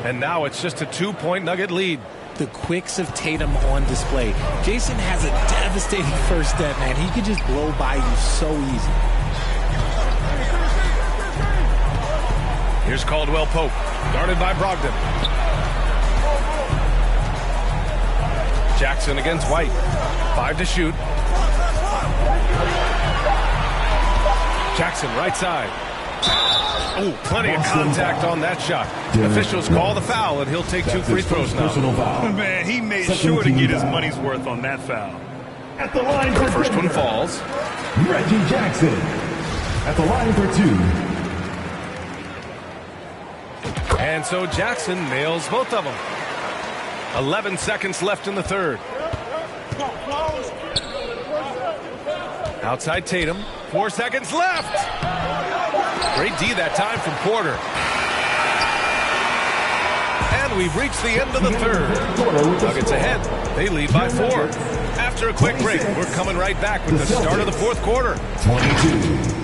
And now it's just a 2-point Nugget lead. The quicks of Tatum on display. Jason has a devastating first step, man. He could just blow by you so easy. Here's Caldwell Pope, guarded by Brogdon. Jackson against White. 5 to shoot. Jackson, right side. Oh, plenty of contact on that shot. Officials call the foul, and he'll take 2 free throws now. Man, he made sure to get his money's worth on that foul. At the line for first one falls. Reggie Jackson at the line for 2. And so Jackson nails both of them. 11 seconds left in the third. Outside Tatum. 4 seconds left. Great D that time from Porter. And we've reached the end of the third. Nuggets ahead. They lead by 4. After a quick break, we're coming right back with the start of the fourth quarter. 22.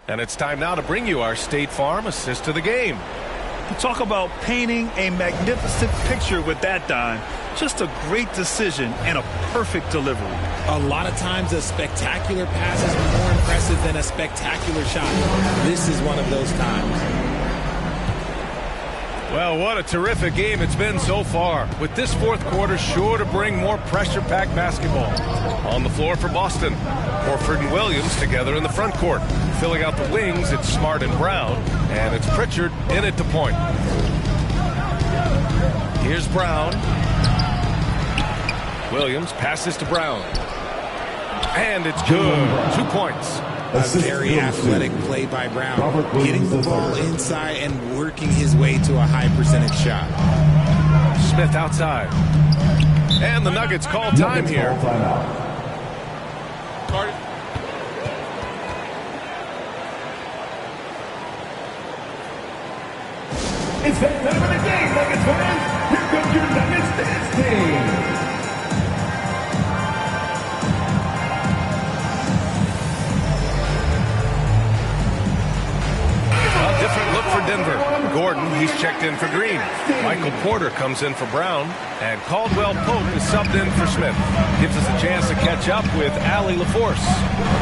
And it's time now to bring you our State Farm assist to the game. Talk about painting a magnificent picture with that dime. Just a great decision and a perfect delivery. A lot of times a spectacular pass is more impressive than a spectacular shot. This is one of those times. Well, what a terrific game it's been so far, with this fourth quarter sure to bring more pressure-packed basketball. On the floor for Boston, Horford and Williams together in the front court. Filling out the wings, it's Smart and Brown, and it's Pritchard in at the point. Here's Brown. Williams passes to Brown. And it's good. 2 points. A very athletic play by Brown, getting the ball inside and working his way to a high percentage shot. Smith outside. And the Nuggets call time here. It's that time of the game, Nuggets fans. Here comes your Nuggets dance team. For Denver. Gordon, he's checked in for Green. Michael Porter comes in for Brown. And Caldwell Pope is subbed in for Smith. Gives us a chance to catch up with Allie LaForce.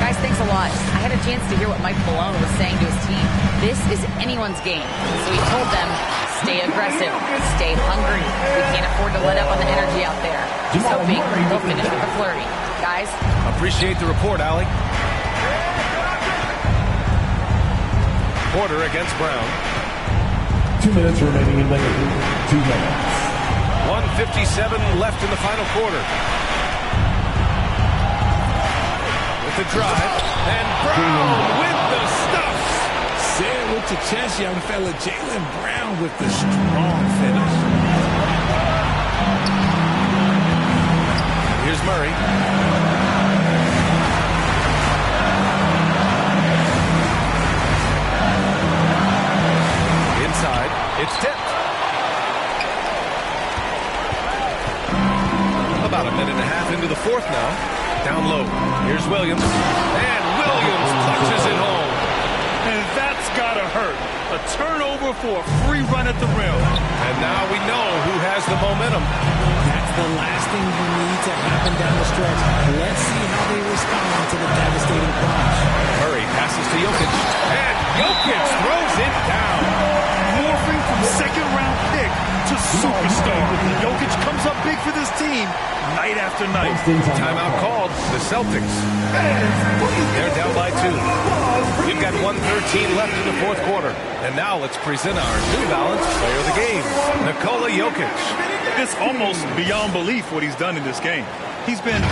Guys, thanks a lot. I had a chance to hear what Mike Malone was saying to his team. This is anyone's game. So he told them, stay aggressive, stay hungry. We can't afford to let up on the energy out there. He's hoping they'll finish with the flirty. Guys? Appreciate the report, Allie. Porter against Brown. 2 minutes remaining in the game. 2 minutes. 1:57 left in the final quarter. With the drive. And Brown with the stuffs. Say it with your chest, young fella. Jaylen Brown with the strong finish. Here's Murray. It's tipped. About a minute and a half into the fourth now. Down low. Here's Williams. And Williams punches it home. And that's gotta hurt. A turnover for a free run at the rim. And now we know who has the momentum. That's the last thing you need to happen down the stretch. Let's see how they respond to the devastating punch. Murray passes to Jokic. And Jokic throws it down. Morphing from second-round pick to superstar. Jokic comes up big for this team night after night. Timeout called. The Celtics. They're down by 2. We've got 1:13 left in the fourth quarter. And now let's present our New Balance player of the game, Nikola Jokic. It's almost beyond belief what he's done in this game. He's been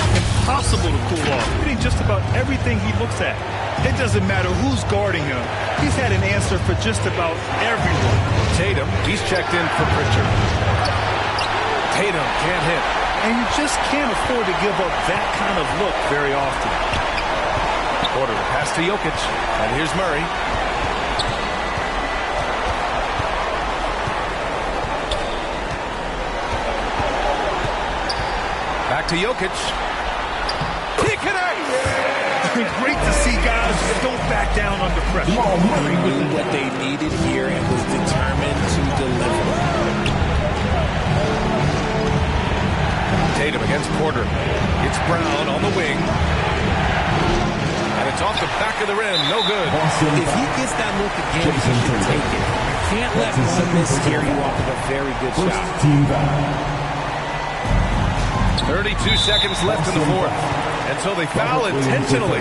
impossible to cool off. Hitting just about everything he looks at. It doesn't matter who's guarding him. He's had an answer for just about everyone. Tatum, he's checked in for Pritchard. Tatum can't hit. And you just can't afford to give up that kind of look very often. Porter pass to Jokic. And here's Murray. Back to Jokic. He connects! Great to see guys just don't back down under pressure. He knew what they needed here and was determined to deliver. Tatum against Porter. It's Brown on the wing. And it's off the back of the rim. No good. If he gets that look again, he should take it. You can't let one miss scare you off of a very good shot. 32 seconds left in the fourth. And so they foul intentionally.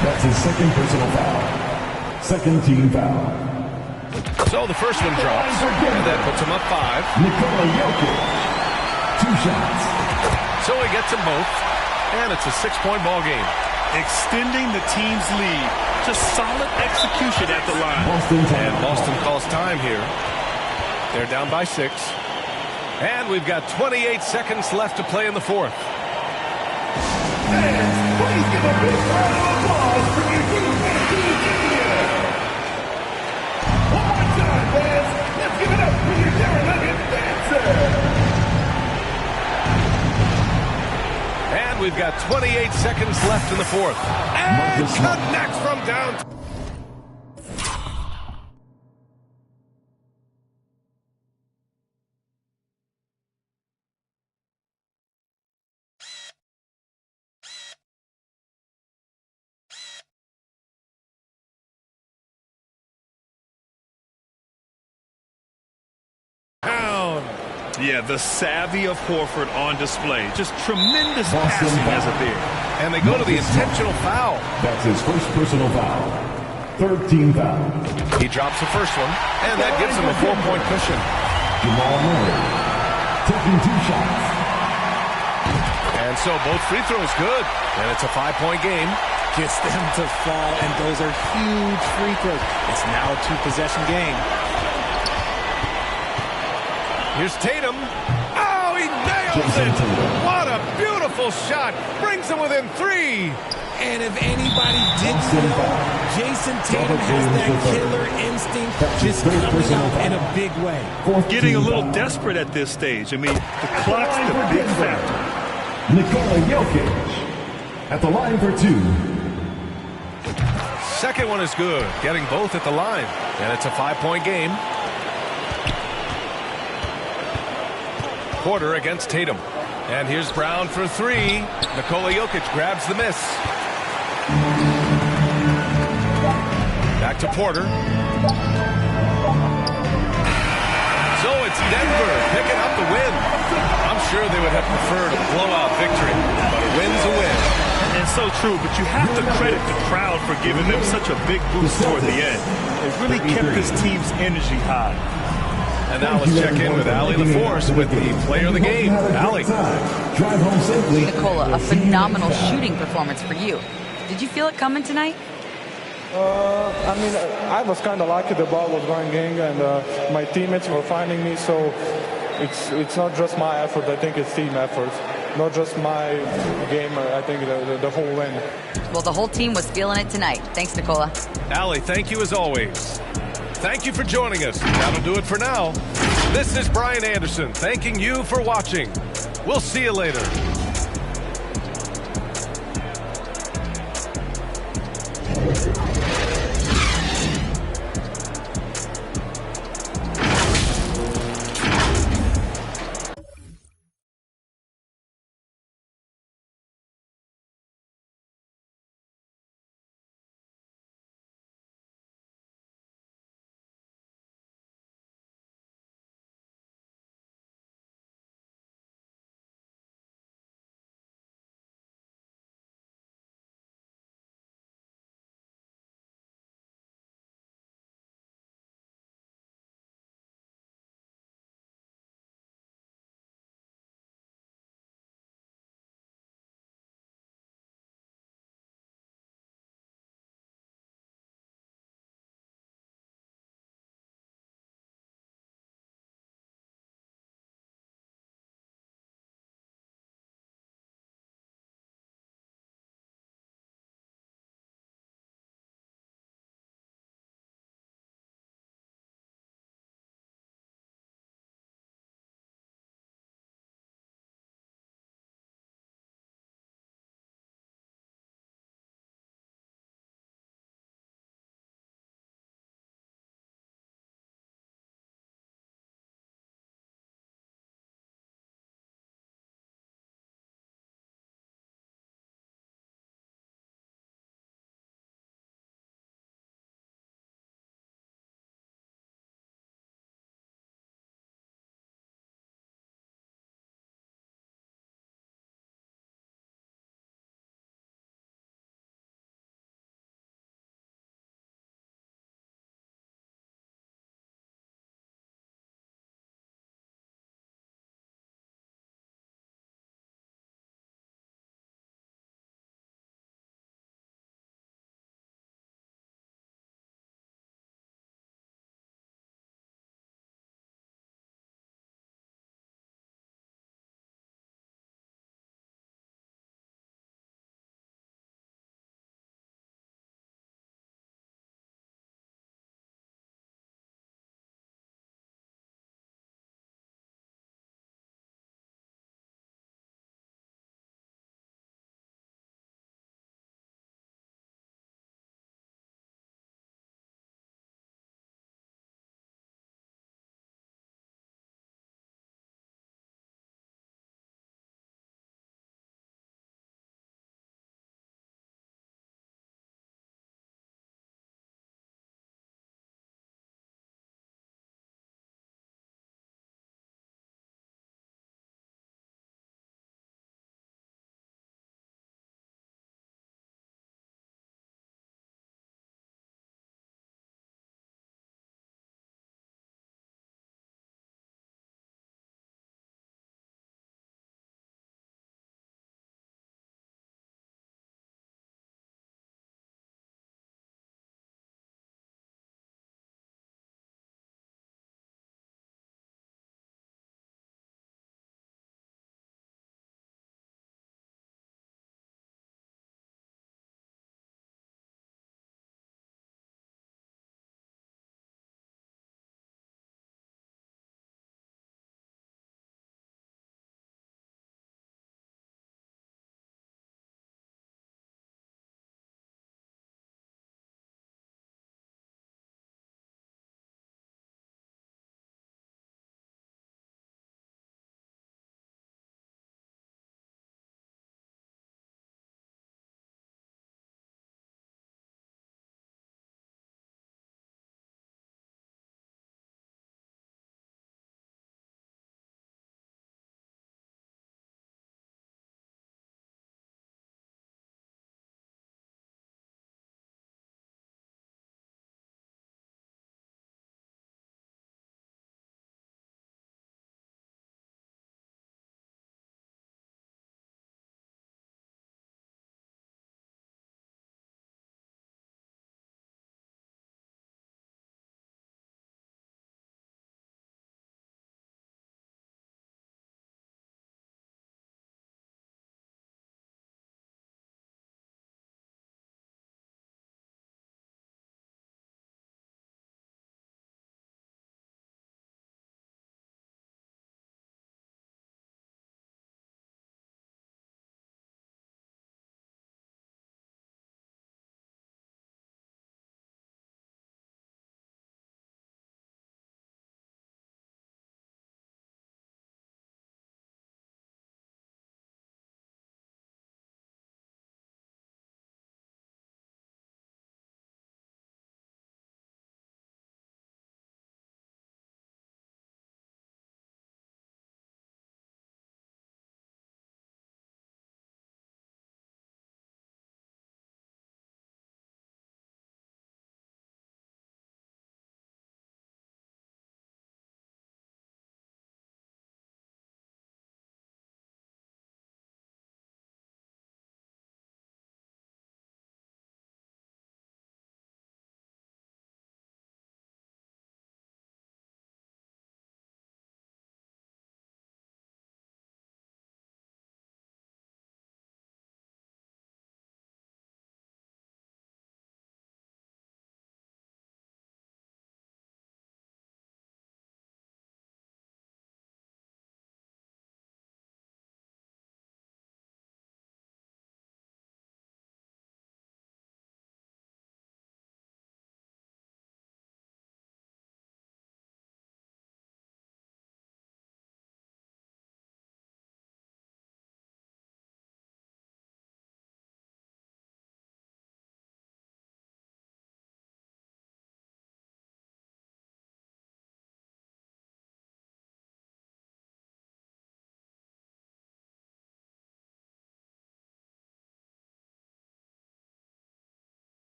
That's his second personal foul. Second team foul. So the first one drops. And that puts him up 5. Nikola Jokic. 2 shots. So he gets them both. And it's a 6-point ball game. Extending the team's lead. Just solid execution at the line. And Boston calls time here. They're down by 6. And we've got 28 seconds left to play in the fourth. Please give a big round of applause for your India. One more time, fans. Let's give it up for your Carolina dancer. And we've got 28 seconds left in the fourth. And connects from downtown. Yeah, the savvy of Horford on display. Just tremendous passing as a big. And they go to the intentional foul. That's his first personal foul. Third team foul. He drops the first one, and that gives him a 4-point cushion. Jamal Murray taking 2 shots. And so both free throws good. And it's a 5-point game. Gets them to fall, and those are huge free throws. It's now a 2-possession game. Here's Tatum. Oh, he nails it. What a beautiful shot. Brings him within 3. And if anybody didn't know, Jason Tatum has that killer instinct just coming out in a big way. Getting a little desperate at this stage. I mean, the clock's the big factor. Nikola Jokic at the line for 2. Second one is good. Getting both at the line. And it's a 5-point game. Porter against Tatum. And here's Brown for 3. Nikola Jokic grabs the miss. Back to Porter. So it's Denver picking up the win. I'm sure they would have preferred a blowout victory, but a win's a win. And so true, but you have to credit the crowd for giving them such a big boost toward the end. It really kept this team's energy high. And now let's check in with Allie LaForce with the player of the game. Allie. Nikola, a phenomenal shooting performance for you. Did you feel it coming tonight? I mean, I was kind of lucky the ball was going in, and my teammates were finding me, so it's not just my effort. I think it's team effort, not just my game. I think the whole win. Well, the whole team was feeling it tonight. Thanks, Nikola. Allie, thank you as always. Thank you for joining us. That'll do it for now. This is Brian Anderson thanking you for watching. We'll see you later.